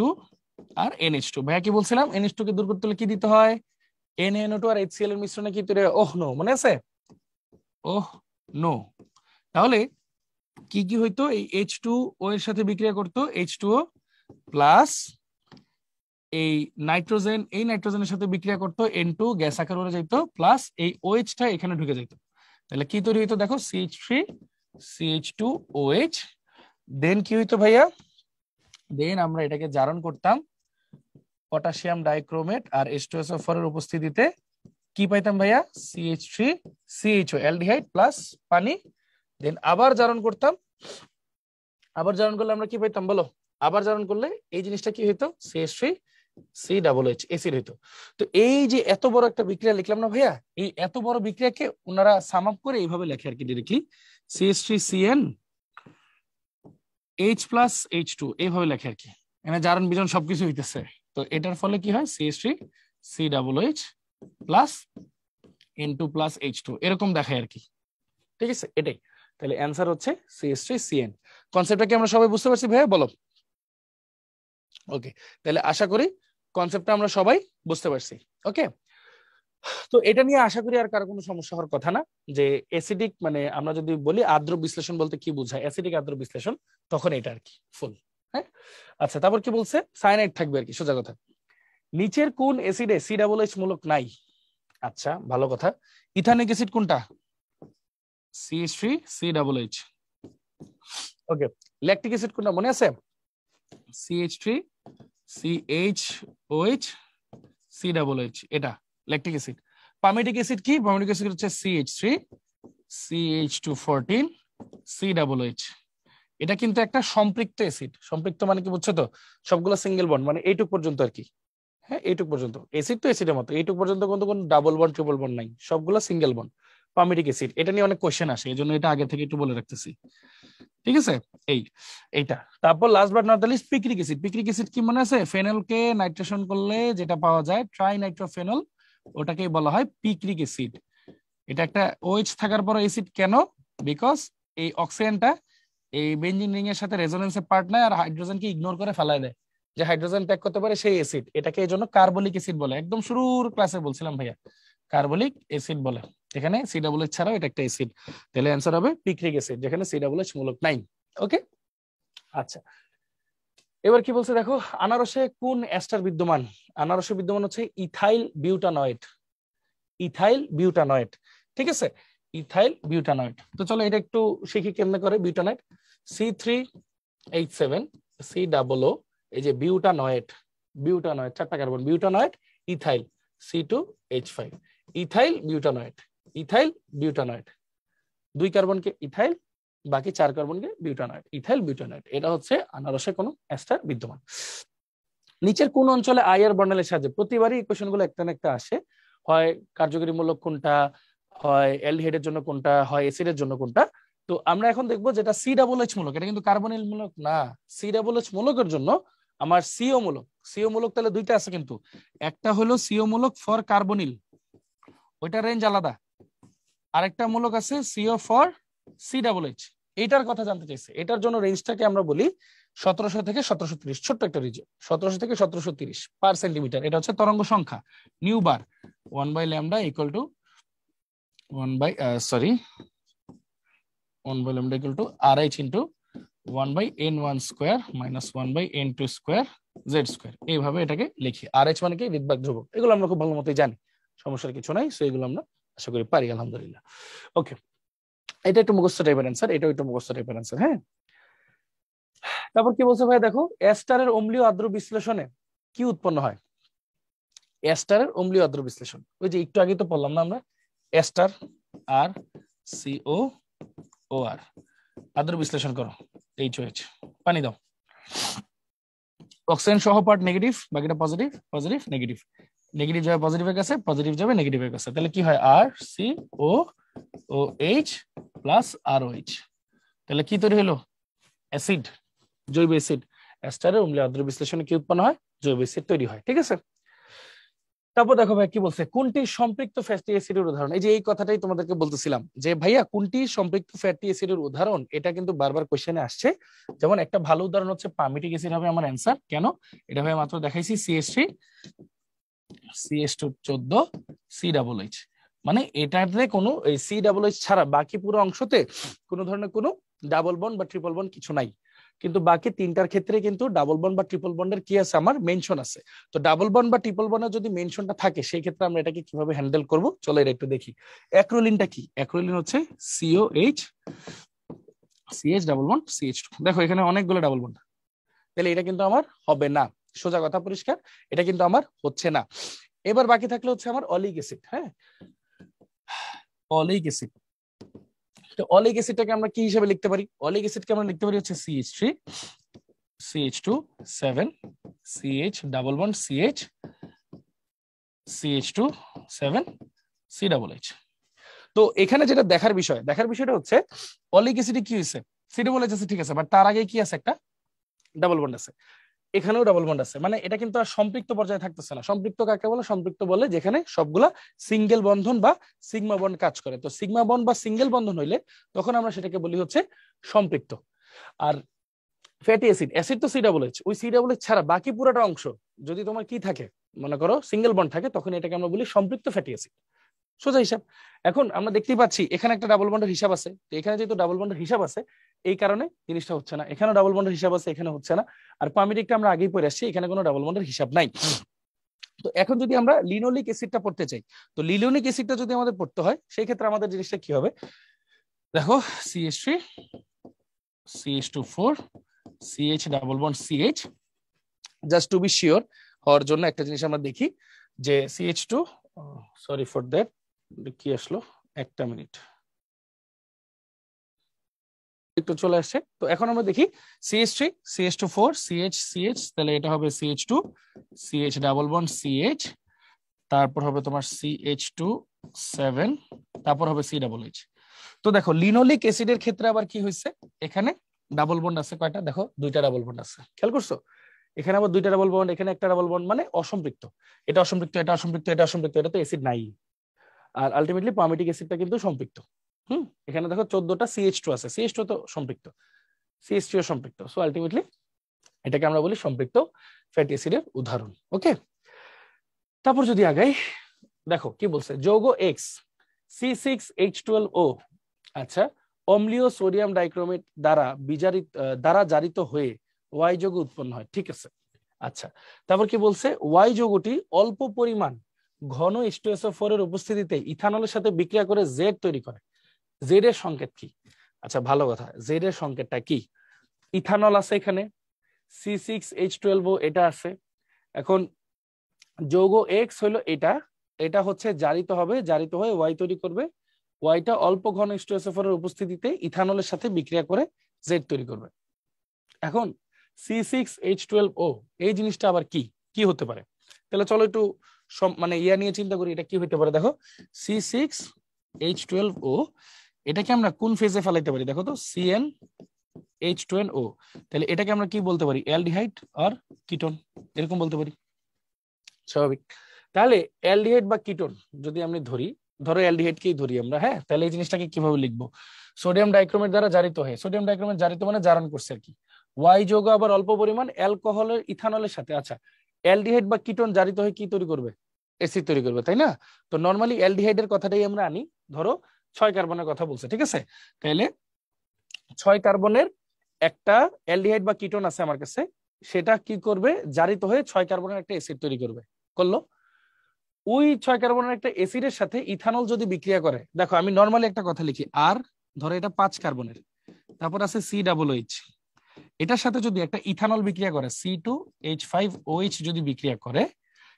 Speaker 1: আর NH2। ভাইয়া কি বলছিলাম? NH2 কে দূর করতে হলে কি দিতে হয়? NaNO2 আর HCl এর মিশ্রণে কি তৈরি হয়? ওহ নো, মনে আছে? Oh no. তাহলে কি কি হইতো? এই H2O এর সাথে বিক্রিয়া করতো H2O প্লাস এই নাইট্রোজেন, এই নাইট্রোজেনের সাথে বিক্রিয়া করতো N2, গ্যাস আকারে উড়ে যাইতো, প্লাস এই OH-টা এখানে ঢুকে যাইতো। তাহলে কি তৈরি হইতো? দেখো CH3CH2OH। দেন কি হইতো ভাইয়া? দেন আমরা এটাকে জারণ করতাম পটাশিয়াম ডাইক্রোমেট আর H2SO4 এর উপস্থিতিতে। কি পাইতাম ভাইয়া? CH3CHO, অ্যালডিহাইড প্লাস পানি। দেন আবার জারণ করতাম, আবার জারণ করলে আমরা কি পাইতাম বলো? আবার জারণ করলে এই জিনিসটা কি হইতো? CH3COOH, অ্যাসিড হইতো। তো এই যে এত বড় একটা বিক্রিয়া লিখলাম না ভাইয়া, এই এত বড় বিক্রিয়াকে ওনারা সাম আপ করে এইভাবে লেখে আর কি, ডিরেক্টলি CH3CnH+H2 এইভাবে লেখে আর কি। এখানে জারণ বিজারণ সবকিছু হইতেছে। তো এটার ফলে কি হয়? CH3COOH প্লাস N2+H2 এরকম দেখায় আর কি, ঠিক আছে? এটাই। তাহলে অ্যান্সার হচ্ছে CH3CN। কনসেপ্টটা কি আমরা সবাই বুঝতে পারছি ভাইয়া? বলো। ওকে, তাহলে আশা করি কনসেপ্টটা আমরা সবাই বুঝতে পারছি। ওকে, তো এটা নিয়ে আশা করি আর কারো কোনো সমস্যা হওয়ার কথা না। যে অ্যাসিডিক, মানে আমরা যদি বলি আদ্র বিশ্লেষণ বলতে কি বোঝায়, অ্যাসিডিক আদ্র বিশ্লেষণ, তখন এটা আর কি ফুল। হ্যাঁ, আচ্ছা তারপর কি বলছে? সায়ানাইড থাকবে আর কি, সোজা কথা। নিচের কোন অ্যাসিডে COOH মূলক নাই? আচ্ছা ভালো কথা। ইথানিক অ্যাসিড কোনটা? CH3COOH। ওকে, ল্যাকটিক অ্যাসিড কোনটা মনে আছে? CH3CHOH COOH, এটা ল্যাকটিক অ্যাসিড। পামিটিক অ্যাসিড কি? পামিটিক অ্যাসিড হচ্ছে CH3CH214 COOH। এটা কিন্তু একটা সম্পৃক্ত অ্যাসিড। সম্পৃক্ত মানে কি বুঝছো তো? সবগুলো সিঙ্গেল বন্ড, মানে এইটুক পর্যন্ত আর কি। হ্যাঁ, এইটুক পর্যন্ত অ্যাসিড তো অ্যাসিডের মতো, এইটুক পর্যন্ত কিন্তু কোনো ডাবল বন্ড ট্রিপল বন্ড নাই, সবগুলো সিঙ্গেল বন্ড। পামিটিক অ্যাসিড, এটা নিয়ে অনেক কোশ্চেন আসে, এই জন্য এটা আগে থেকে একটু বলে রাখতেছি, ঠিক আছে? এইটা। তারপর last but not the least, picric acid. Picric acid কি মনে আছে? ফেনলকে নাইট্রেশন করলে যেটা পাওয়া যায়, ট্রাইনাইট্রোফেনল, ওটাকেই বলা হয় পিক্রিক অ্যাসিড। এটা একটা OH থাকার পর অ্যাসিড কেন? বিকজ এই অক্সিজেনটা এই বেঞ্জিন রিং এর সাথে রেজোনেন্সে পার্ট নেয় আর হাইড্রোজেনকে ইগনোর করে ফেলায় দেয়, যে হাইড্রোজেন ত্যাগ করতে পারে সেই অ্যাসিড। এটাকে এই জন্য কার্বলিক অ্যাসিড বলে। একদম শুরুর ক্লাসে বলছিলাম ভাইয়া, কার্বলিক অ্যাসিড বলে। এখানে COOH ছাড়াও এটা একটা অ্যাসিড। তাহলে অ্যান্সার হবে পিক্রিক অ্যাসিড, যেখানে COOH মূলক নাই। ওকে, আচ্ছা এবার কি বলছে দেখো, আনারসে কোন এস্টার বিদ্যমান? আনারসে বিদ্যমান হচ্ছে ইথাইল বিউটানয়েড। ইথাইল বিউটানয়েড, ঠিক আছে? ইথাইল বিউটানয়েড। তো চলো এটা একটু শিখি কেমনে করে বিউটানয়েড। H7COO, এই যে বিউটানয়েড, চারটা carbon, butanoate, ethyl C2H5, ethyl butanoate, 2 কার্বনকে ইথাইল, বাকি 4 কার্বনকে বিউটানয়েড, ইথাইল বিউটানয়েড। এটা হচ্ছে আনারসে কোনো এস্টার বিদ্যমান। নিচের কোন অঞ্চলে আইআর বর্ণালীর সাহায্যে, প্রতিবারই ইকুয়েশন গুলো একটা না একটা আসে, হয় কার্যকরী মূলক কোনটা, হয় অ্যালডিহাইডের জন্য কোনটা, হয় অ্যাসিডের জন্য কোনটা। তো আমরা এখন দেখবো যেটা COOH মূলক, এটা কিন্তু কার্বনিল মূলক না। COOH মূলকের জন্য আমার সিও মূলক তাহলে দুইটা আছে, কিন্তু একটা হলো সিও মূলক ফর কার্বনিল, ওইটা রেঞ্জ আলাদা, আরেকটা মূলক আছে সিও ফর COOH, এইটার কথা জানতে চাইছে। এটার জন্য রেঞ্জটাকে আমরা বলি 1700 থেকে 1730, ছোট্ট একটা রিজন, 1700 থেকে 1730 পার সেন্টিমিটার। এটা হচ্ছে তরঙ্গ সংখ্যা, nu bar 1/λ equal to 1/λ equal to RH into 1/n1 square minus 1/n2 square Z square. এইভাবে এটাকে লিখি। RH মানে কি? ঋৎবাক ধ্রুবক। এগুলো আমরা খুব ভালো মতোই জানি, সমস্যার কিছু নাই। সো এগুলো আমরা আশা করি পারি, আলহামদুলিল্লাহ। ওকে, এটা একটু মুখস্থ টাইপের অ্যান্সার, এটাও একটু মুখস্থ টাইপের অ্যান্সার। হ্যাঁ, তারপর কি বলছে ভাই, দেখো এস্টারের অম্লীয় আদ্র বিশ্লেষণে কি উৎপন্ন হয়? এস্টারের অম্লীয় আদ্র বিশ্লেষণ, ওই যে একটু আগে তো বললাম না আমরা, এস্টার আর COOR, আদ্র বিশ্লেষণ করো, HOH, পানি দাও, অক্সিজেন সহ পার্ট নেগেটিভ, বাকিটা পজিটিভ, নেগেটিভ, নেগেটিভ যাবে পজিটিভের কাছে, পজিটিভ যাবে নেগেটিভের কাছে, তাহলে কি হয়? RCOOH প্লাস ROH, তাহলে কি তৈরি হলো? অ্যাসিড, জৈব অ্যাসিড। এস্টারের অম্লীয় আদ্র বিশ্লেষণে কি উৎপন্ন হয়? জৈব অ্যাসিড তৈরি হয়। ঠিক আছে, তারপর দেখো ভাই কি বলছে, কোনটি সম্পৃক্ত ফ্যাটি অ্যাসিডের উদাহরণ? এই যে এই কথাটাই তোমাদেরকে বলতেছিলাম যে ভাইয়া কোনটি সম্পৃক্ত ফ্যাটি অ্যাসিডের উদাহরণ, এটা কিন্তু বারবার কোশ্চেনে আসছে। যেমন একটা ভালো উদাহরণ হচ্ছে পামিটিক অ্যাসিড হবে আমার অ্যান্সার। কেন? এটা ভাই মাত্র দেখাইছি, CH3 CH2 14 COOH, মানে এটাতে কোনো এই COOH ছাড়া বাকি পুরো অংশতে কোনো ধরনের কোনো ডাবল বন্ড বা ট্রিপল বন্ড কিছু নাই। কিন্তু বাকি তিনটার ক্ষেত্রে কিন্তু ডাবল বন্ড বা ট্রিপল বন্ডের কি আছে? আমার মেনশন আছে। তো ডাবল বন্ড বা ট্রিপল বন্ডের যদি মেনশনটা থাকে, সেই ক্ষেত্রে আমরা এটাকে কিভাবে হ্যান্ডেল করব, চলো এটা একটু দেখি। অ্যাক্রোলিনটা কি? অ্যাক্রোলিন হচ্ছে COH CH double bond CH2। দেখো এখানে অনেকগুলো ডাবল বন্ড, তাহলে এটা কিন্তু আমার হবে না। সোজা কথা, পরিষ্কার, এটা কিন্তু আমার হচ্ছে না। এবার বাকি থাকলে হচ্ছে আমার অলিক অ্যাসিড। হ্যাঁ, অলিক অ্যাসিড, তো অলিক অ্যাসিডটাকে আমরা কি হিসেবে লিখতে পারি? অলিক অ্যাসিডকে আমরা লিখতে পারি হচ্ছে CH3 CH2 7 CH double bond CH CH2 7 COOH। তো এখানে যেটা দেখার বিষয়টা হচ্ছে অলিক অ্যাসিডে কি হয়েছে? COOH আছে, ঠিক আছে, বাট তার আগে কি আছে? একটা ডাবল বন্ড আছে, এখানেও ডাবল বন্ড আছে, মানে এটা কিন্তু আর সম্পৃক্ত পর্যায়ে থাকতেছে না। সম্পৃক্ত কাকে বলে? সম্পৃক্ত বলে যেখানে সবগুলা সিঙ্গেল বন্ধন বা সিগমা বন্ড কাজ করে। তো সিগমা বন্ড বা সিঙ্গেল বন্ধন হইলে তখন আমরা সেটাকে বলি হচ্ছে সম্পৃক্ত। আর ফ্যাটি অ্যাসিড তো COOH, ওই COOH ছাড়া বাকি পুরোটা অংশ যদি তোমার কি থাকে, মনে করো সিঙ্গেল বন্ড থাকে, তখন এটাকে আমরা বলি সম্পৃক্ত ফ্যাটি অ্যাসিড। সোজা হিসাব। এখন আমরা দেখতেই পাচ্ছি এখানে একটা ডাবল বন্ডের হিসাব আছে, তো এখানে যেহেতু ডাবল বন্ডের হিসাব আছে এই কারণে জিনিসটা হচ্ছে না। এখানে ডাবল বন্ডের হিসাব আছে, এখানে হচ্ছে না। আর পামিডিকটা আমরা আগেই পড়ে আসছি, এখানে কোনো ডাবল বন্ডের হিসাব নাই। তো এখন যদি আমরা লিনোলিক অ্যাসিডটা পড়তে চাই, তো লিনোলিক অ্যাসিডটা যদি আমাদের পড়তে হয়, সেই ক্ষেত্রে আমাদের জিনিসটা কি হবে? দেখো CH3 CH2 4 CH double bond CH, just to be sure হওয়ার জন্য একটা জিনিস আমরা দেখি যে CH2, সরি ফর দ্যাট, কি আসলো, একটা মিনিট, একটু চলে আসছে। তো এখন আমরা দেখি CH3 CH2 4 CH CH, তাহলে এটা হবে CH2 CH double bond CH, তারপর হবে তোমার CH2 7, তারপর হবে COOH। তো দেখো লিনোলিক অ্যাসিডের ক্ষেত্রে আবার কি হয়েছে, এখানে ডাবল বন্ড আছে কয়টা? দেখো দুইটা ডাবল বন্ড আছে, খেয়াল করছো? এখানে আবার দুইটা ডাবল বন্ড, এখানে একটা ডাবল বন্ড, মানে অসম্পৃক্ত। এটা অসম্পৃক্ত, এটা অসম্পৃক্ত, এটা অসম্পৃক্ত, এটা তো অ্যাসিড নাই। আর আলটিমেটলি পামিটিক অ্যাসিডটা কিন্তু সম্পৃক্ত। এখানে দেখো 14টা CH2 আছে, CH2 তো সম্পৃক্ত, CH3 ও সম্পৃক্ত। সো আলটিমেটলি এটাকে আমরা বলি সম্পৃক্ত ফ্যাটি অ্যাসিডের উদাহরণ। ওকে, তারপর যদি আগাই, দেখো কি বলছে, যৌগ X C6H12O, আচ্ছা, অম্লীয় সোডিয়াম ডাইক্রোমেট দ্বারা জারিত হয়ে Y যৌগ উৎপন্ন হয়। ঠিক আছে, আচ্ছা, তারপর কি বলছে, Y যৌগটি অল্প পরিমাণ ঘন H2SO4 এর উপস্থিতিতে ইথানলের সাথে বিক্রিয়া করে Z তৈরি করে। Z এর সংকেত কি? আচ্ছা, ভালো কথা, Z এর সংকেতটা কি? ইথানল আছে এখানে, C6H12O এটা আছে। এখন যৌগ এক্স হলো এটা, এটা হচ্ছে জারিত হবে, জারিত হয়ে ওয়াই তৈরি করবে, ওয়াইটা অল্প ঘন H2SO4 এর উপস্থিতিতে ইথানলের সাথে বিক্রিয়া করে জেড তৈরি করবে। এখন C6H12O এই জিনিসটা আবার কি কি হতে পারে? তাহলে চলো একটু মানে ইয়া নিয়ে চিন্তা করি, এটা কি হতে পারে। দেখো C6H12O এটাকে আমরা কোন ফেজে ফেলাইতে পারি? দেখো তো CnH2nO, তাহলে এটাকে আমরা কি বলতে পারি? অ্যালডিহাইড আর কিটোন, এরকম বলতে পারি, স্বাভাবিক। তাহলে অ্যালডিহাইড বা কিটোন যদি আমি ধরি, ধরো অ্যালডিহাইডকেই ধরি আমরা, হ্যাঁ, তাহলে এই জিনিসটাকে কিভাবে লিখবো? সোডিয়াম ডাইক্রোমেট দ্বারা জারিত হয়ে, সোডিয়াম ডাইক্রোমেট জারিত মানে জারণ করছে আর কি, ওয়াই যৌগ আবার অল্প পরিমাণ অ্যালকোহলের ইথানলের সাথে। আচ্ছা, অ্যালডিহাইড বা কিটোন জারিত হয়ে কি তৈরি করবে? অ্যাসিড তৈরি করবে, তাই না? তো নরমালি অ্যালডিহাইডের কথাটাই আমরা আনি, ধরো 6 কার্বনের কথা বলছে, ঠিক আছে? তাহলে 6 কার্বনের একটা অ্যালডিহাইড বা কিটোন আছে আমার কাছে, সেটা কি করবে? জারিত হয়ে 6 কার্বনের একটা অ্যাসিড তৈরি করবে, করলো। ওই 6 কার্বনের একটা অ্যাসিডের সাথে ইথানল যদি বিক্রিয়া করে, দেখো আমি নরমালি একটা কথা লিখি, আর ধরো এটা 5 কার্বনের, তারপর আছে COOH, এটার সাথে যদি একটা ইথানল বিক্রিয়া করে C2H5OH যদি বিক্রিয়া করে,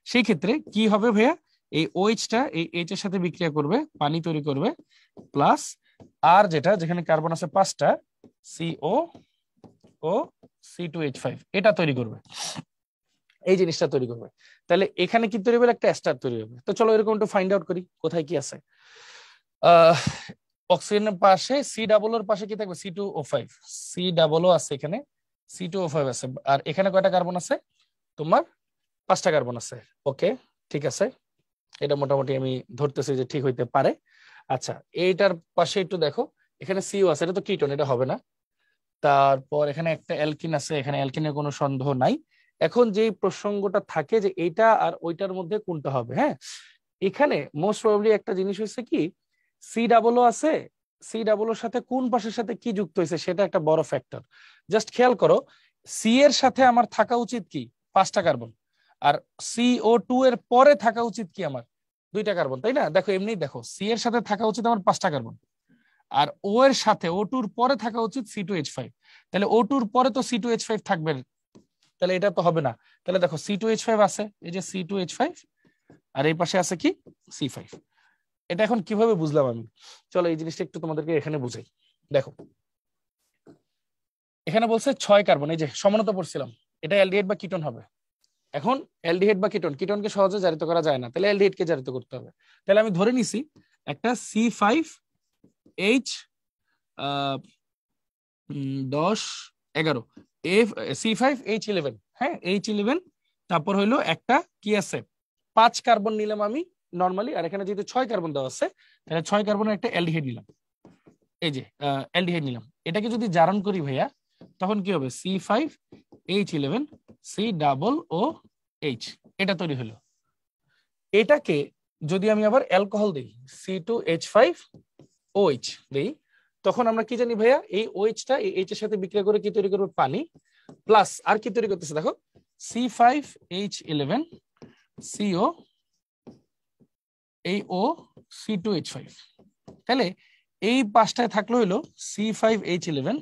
Speaker 1: সেই ক্ষেত্রে কি হবে ভাইয়া? এই OH-টা এই H এর সাথে বিক্রিয়া করবে, পানি তৈরি করবে, প্লাস আর যেটা যেখানে কার্বন আছে 5টা CO ও C2H5 এটা তৈরি করবে, এই জিনিসটা তৈরি করবে। তাহলে এখানে কি তৈরি হবে? একটা এস্টার তৈরি হবে। তো চলো এরকম একটু ফাইন্ড আউট করি কোথায় কি আছে। অক্সিজেনের পাশে C এর পাশে কি থাকবে? C2O5, C আছে এখানে, C2O5 আছে, আর এখানে কয়টা কার্বন আছে? তোমার 5টা কার্বন আছে। ওকে, ঠিক আছে, এটা মোটামুটি আমি ধরতেছি যে ঠিক হইতে পারে। আচ্ছা, এইটার পাশে একটু দেখো, এখানে CO আছে, এটা তো কিটোন, এটা হবে না। তারপর এখানে একটা অ্যালকিন আছে, এখানে অ্যালকিনের কোনো সন্দেহ নাই। এখন যে প্রসঙ্গটা থাকে যে এইটা আর ওইটার মধ্যে কোনটা হবে, হ্যাঁ, এখানে মোস্ট প্রবাবলি একটা জিনিস হচ্ছে কি, COO আছে, COOর সাথে কোন পাশের সাথে কি যুক্ত হয়েছে সেটা একটা বড় ফ্যাক্টর। জাস্ট খেয়াল করো, সি এর সাথে আমার থাকা উচিত কি? 5টা কার্বন, আর CO2 এর পরে থাকা উচিত কি আমার? 2টা কার্বন, তাই না? দেখো এমনি দেখো, সি এর সাথে থাকা উচিত আমার 5টা কার্বন, আর ও এর সাথে O2 পরে থাকা উচিত C2H5, তাহলে O2 পরে তো C2H5 থাকবে, তাহলে এটা তো হবে না। তাহলে দেখো C2H5 আছে, এই যে C2H5, আর এই পাশে আছে কি? C5। এটা এখন কিভাবে বুঝলাম আমি? চলো এই জিনিসটা একটু তোমাদেরকে এখানে বুঝাই। দেখো এখানে বলছে 6 কার্বন, এই যে সমানতা পড়ছিলাম, এটা অ্যালডিহাইড বা কিটোন হবে। এখন অ্যালডিহাইড বা কিটোন, কিটোনকে সহজে জারিত করা যায় না, তাহলে অ্যালডিহাইড কে জারিত করতে হবে। তাহলে আমি ধরে নিছি একটা C5H 10 11 C5H11, হ্যাঁ H11, তারপর হইলো একটা কি আছে 5 কার্বন নিলাম আমি নরমালি, আর এখানে যেহেতু 6 কার্বন দেওয়া আছে, তাহলে 6 কার্বনের একটা অ্যালডিহাইড নিলাম, এই যে অ্যালডিহাইড নিলাম। এটাকে যদি জারণ করি ভাইয়া, তখন কি হবে? C5H11 COOH, এটা তৈরি হলো। এটাকে যদি আমি আবার অ্যালকোহল দিই C2H5OH দিই, তখন আমরা কি জানি ভাইয়া? এই OH-টা এই H এর সাথে বিক্রিয়া করে কি তৈরি করবে? পানি, প্লাস আর কি তৈরি করতেছে দেখো, C5H11 CO এই O C2H5, তাহলে এই 5টায় থাকলো হলো C5H11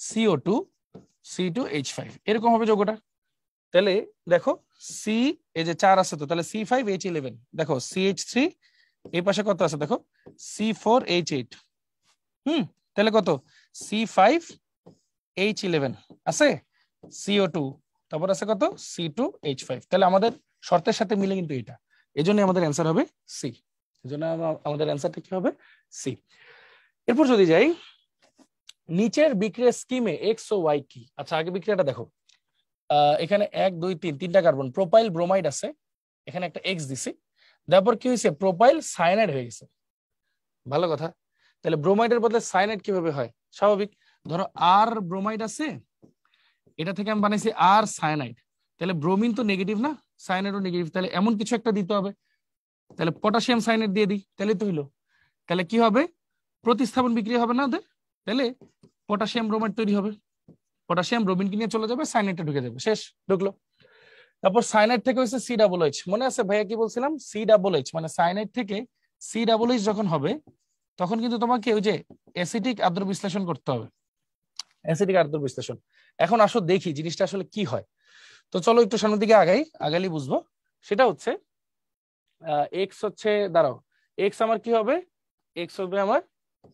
Speaker 1: CO2 C2H5, এরকম হবে যোগটা। তাহলে দেখো সি, এই যে 4 আছে তো, তাহলে C5H11, দেখো CH3, এই পাশে কত আছে দেখো C4H8, তাহলে কত? C5H11 আছে, CO2, তারপর আছে কত? C2H5। তাহলে আমাদের শর্তের সাথে মিলে কিন্তু এটা, এজন্য আমাদের অ্যান্সার হবে সি, এজন্য আমাদের অ্যান্সারটা কি হবে? সি। এরপর যদি যাই নিচের বিক্রিয়া স্কিমে এক্স ও ওয়াই কি? আচ্ছা আগে বিক্রিয়াটা দেখো, এখানে 1 2 3 3টা কার্বন, প্রোপাইল ব্রোমাইড আছে, এখানে একটা এক্স দিছি, তারপর কি হয়েছে? প্রোপাইল সায়ানাইড হয়ে গেছে, ভালো কথা। তাহলে ব্রোমাইডের বদলে সায়ানাইড কিভাবে হয়? স্বাভাবিক, ধরো আর ব্রোমাইড আছে, এটা থেকে আমি বানাইছি আর সায়ানাইড, তাহলে ব্রোমিন তো নেগেটিভ না, সায়ানাইডও নেগেটিভ, তাহলে এমন কিছু একটা দিতে হবে, তাহলে পটাশিয়াম সায়ানাইড দিয়ে দিই, তাহলে তো হইলো। তাহলে কি হবে? প্রতিস্থাপন বিক্রিয়া হবে না ওদের, তাহলে পটাশিয়াম ব্রোমাইড তৈরি হবে, পটাশিয়াম ব্রোমিনকে নিয়ে চলে যাবে, সায়ানাইডটা ঢুকে যাবে, শেষ, ঢুকলো। তারপর সায়ানাইড থেকে হচ্ছে COOH, মনে আছে ভাইয়া কি বলছিলাম? COOH মানে সায়ানাইড থেকে COOH যখন হবে, তখন কিন্তু তোমাকে ওই যে অ্যাসিটিক আদ্র বিশ্লেষণ করতে হবে, অ্যাসিটিক আদ্র বিশ্লেষণ। এখন আসো দেখি জিনিসটা আসলে কি হয়। তো চলো একটু সামনের দিকে আগালি বুঝবো। সেটা হচ্ছে এক্স হচ্ছে, দাঁড়াও, এক্স আমার কি হবে, এক্স হবে আমার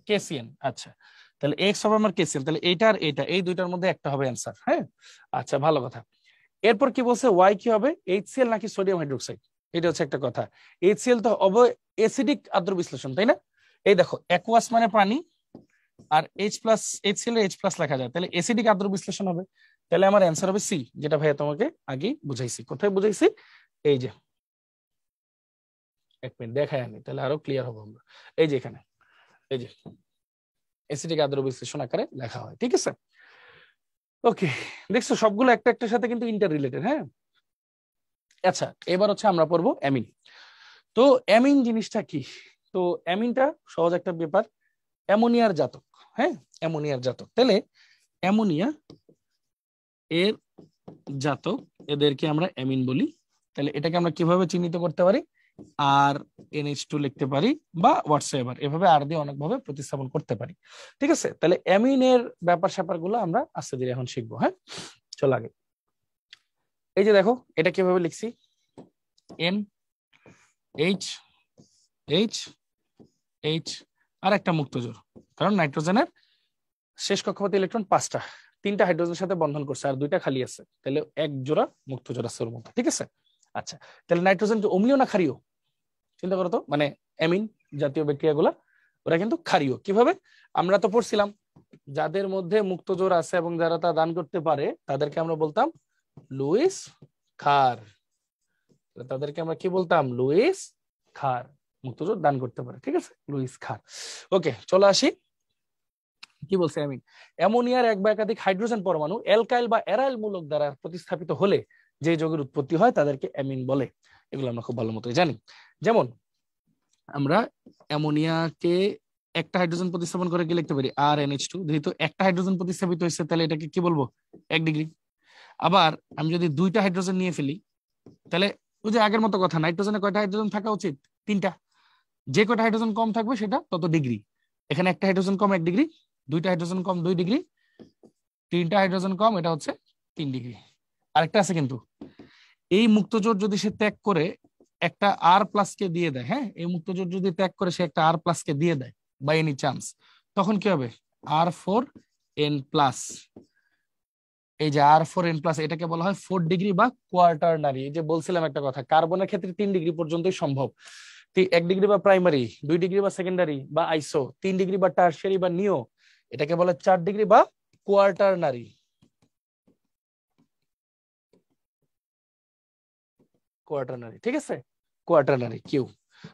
Speaker 1: কেসিএন। আচ্ছা, তাহলে এক্স হবে আমার কেসিএন, তাহলে এইটা আর এটা এই দুইটার মধ্যে একটা হবে অ্যান্সার। হ্যাঁ, আচ্ছা ভালো কথা। এরপর কি বলছে, ওয়াই কি হবে, এইচসিএল নাকি সোডিয়াম হাইড্রোক্সাইড, এটা হচ্ছে একটা কথা। এইচসিএল তো হবে অ্যাসিডিক আদ্র বিশ্লেষণ, তাই না? এই দেখো অ্যাকুয়াস মানে পানি, আর H plus HCl H plus লেখা যায়, তাহলে অ্যাসিডিক আদ্র বিশ্লেষণ হবে। তাহলে আমার অ্যান্সার হবে সি, যেটা ভাইয়া তোমাকে আগেই বুঝাইছি। কোথায় বুঝাইছি? এই যে, এক মিনিট দেখাই আমি, তাহলে আরো ক্লিয়ার হবো আমরা। এই যে এখানে, এই যে অ্যাসিডিক আদ্র বিশ্লেষণ আকারে লেখা হয়, ঠিক আছে? ওকে, দেখছো সবগুলো একটা একটার সাথে কিন্তু ইন্টার রিলেটেড। হ্যাঁ, আচ্ছা এবার হচ্ছে আমরা পড়বো অ্যামিন। তো অ্যামিন জিনিসটা কি? তো অ্যামিনটা সহজ একটা ব্যাপার, অ্যামোনিয়ার জাতক। হ্যাঁ, অ্যামোনিয়ার জাতক। তাহলে অ্যামোনিয়া এর জাতক, এদেরকে আমরা অ্যামিন বলি। তাহলে এটাকে আমরা কিভাবে চিহ্নিত করতে পারি? আর NH2 লিখতে পারি, বা হোয়াটসএভার এভাবে আর দিয়ে অনেকভাবে প্রতিস্থাপন করতে পারি, ঠিক আছে? তাহলে অ্যামিনের ব্যাপার স্যাপার গুলো আমরা আস্তে ধীরে এখন শিখবো। হ্যাঁ, চল আগে। এই যে দেখো এটা কিভাবে লিখছি, N H H H R একটা মুক্তজোর, কারণ নাইট্রোজেনের শেষ কক্ষপথে ইলেকট্রন 5টা, 3টা হাইড্রোজেনের সাথে বন্ধন করছে আর 2টা খালি আছে, তাহলে এক জোড়া মুক্তজোর আছে ওর মধ্যে, ঠিক আছে? আচ্ছা, তাহলে নাইট্রোজেন কি অম্লীয় না ক্ষারীয়? চিন্তা করো তো, মানে অ্যামিন জাতীয় ব্যাকটেরিয়াগুলা ওরা কিন্তু ক্ষারীয়। কিভাবে? আমরা তো পড়ছিলাম যাদের মধ্যে মুক্তজোর আছে এবং যারা তা দান করতে পারে তাদেরকে আমরা বলতাম লুইস ক্ষার। তাদেরকে আমরা কি বলতাম? লুইস ক্ষার, মুক্তজোর দান করতে পারে, ঠিক আছে? লুইস ক্ষার। ওকে, চলে আসি। কি বলছে অ্যামিন? অ্যামোনিয়ার এক বা একাধিক হাইড্রোজেন পরমাণু অ্যালকাইল বা অ্যারাইল মূলক দ্বারা প্রতিস্থাপিত হলে যে যৌগের উৎপত্তি হয় তাদেরকে অ্যামিন বলে। এগুলো আমরা খুব ভালো মতোই জানি। যেমন আমরা অ্যামোনিয়াকে একটা হাইড্রোজেন প্রতিস্থাপন করে কি লিখতে পারি? RnH2। যেহেতু একটা হাইড্রোজেন প্রতিস্থাপিত হয়েছে তাহলে এটাকে কি বলবো? 1 ডিগ্রি। আবার আমি যদি 2টা হাইড্রোজেন নিয়ে ফেলি, তাহলে ওই যে আগের মতো কথা, নাইট্রোজেনে কয়টা হাইড্রোজেন থাকা উচিত? 3টা। যে কয়টা হাইড্রোজেন কম থাকবে সেটা তত ডিগ্রি। এখানে একটা হাইড্রোজেন কম 1 ডিগ্রি, 2টা হাইড্রোজেন কম 2 ডিগ্রি, 3টা হাইড্রোজেন কম এটা হচ্ছে 3 ডিগ্রি। আরেকটা আছে কিন্তু, এই মুক্তজোট যদি সে ত্যাগ করে একটা আর প্লাস কে দিয়ে দেয়, হ্যাঁ, এই মুক্তজোট যদি ত্যাগ করে সে একটা আর প্লাস কে দিয়ে দেয় বাই এনি চান্স, তখন কি হবে? R4N+। এই যে R4N+, এটাকে বলা হয় 4 ডিগ্রি বা কোয়ার্টারনারি। এই যে বলছিলাম একটা কথা, কার্বনের ক্ষেত্রে 3 ডিগ্রি পর্যন্তই সম্ভব। 1 ডিগ্রি বা প্রাইমারি, 2 ডিগ্রি বা সেকেন্ডারি বা আইসো, 3 ডিগ্রি বা টারশিয়ারি বা নিও, এটাকে বলে 4 ডিগ্রি বা কোয়ার্টারনারি। কোয়ার্টারনারি, ঠিক আছে? Quaternary Q.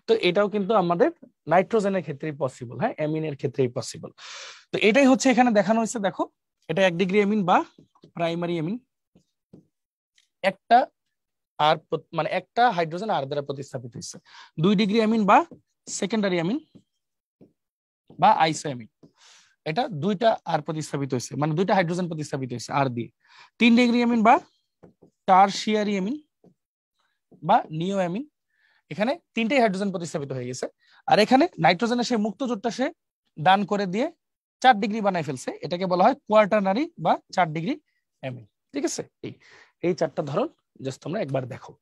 Speaker 1: তো এটাও কিন্তু আমাদের নাইট্রোজেনের ক্ষেত্রেই পসিবল, হ্যাঁ, অ্যামিনের ক্ষেত্রেই পসিবল। তো এটাই হচ্ছে এখানে দেখানো হয়েছে। দেখো এটা 1 ডিগ্রি অ্যামিন বা প্রাইমারি অ্যামিন, একটা আর মানে একটা হাইড্রোজেন আর দ্বারা প্রতিস্থাপিত হয়েছে। 2 ডিগ্রি অ্যামিন বা সেকেন্ডারি অ্যামিন বা আইসো অ্যামিন, এটা 2টা আর প্রতিস্থাপিত হয়েছে, মানে 2টা হাইড্রোজেন প্রতিস্থাপিত হয়েছে আর দিয়ে। 3 ডিগ্রি অ্যামিন বা টারশিয়ারি অ্যামিন বা নিও অ্যামিন, এখানে 3টাই হাইড্রোজেন প্রতিস্থাপিত হয়ে গেছে। আর এখানে নাইট্রোজেনের সেই মুক্ত জোটটা সে দান করে দিয়ে 4 ডিগ্রি বানায় ফেলছে, এটাকে বলা হয় কোয়ার্টারনারি বা 4 ডিগ্রি অ্যামিন, ঠিক আছে? এই 4টা ধরন জাস্ট তোমরা একবার দেখো,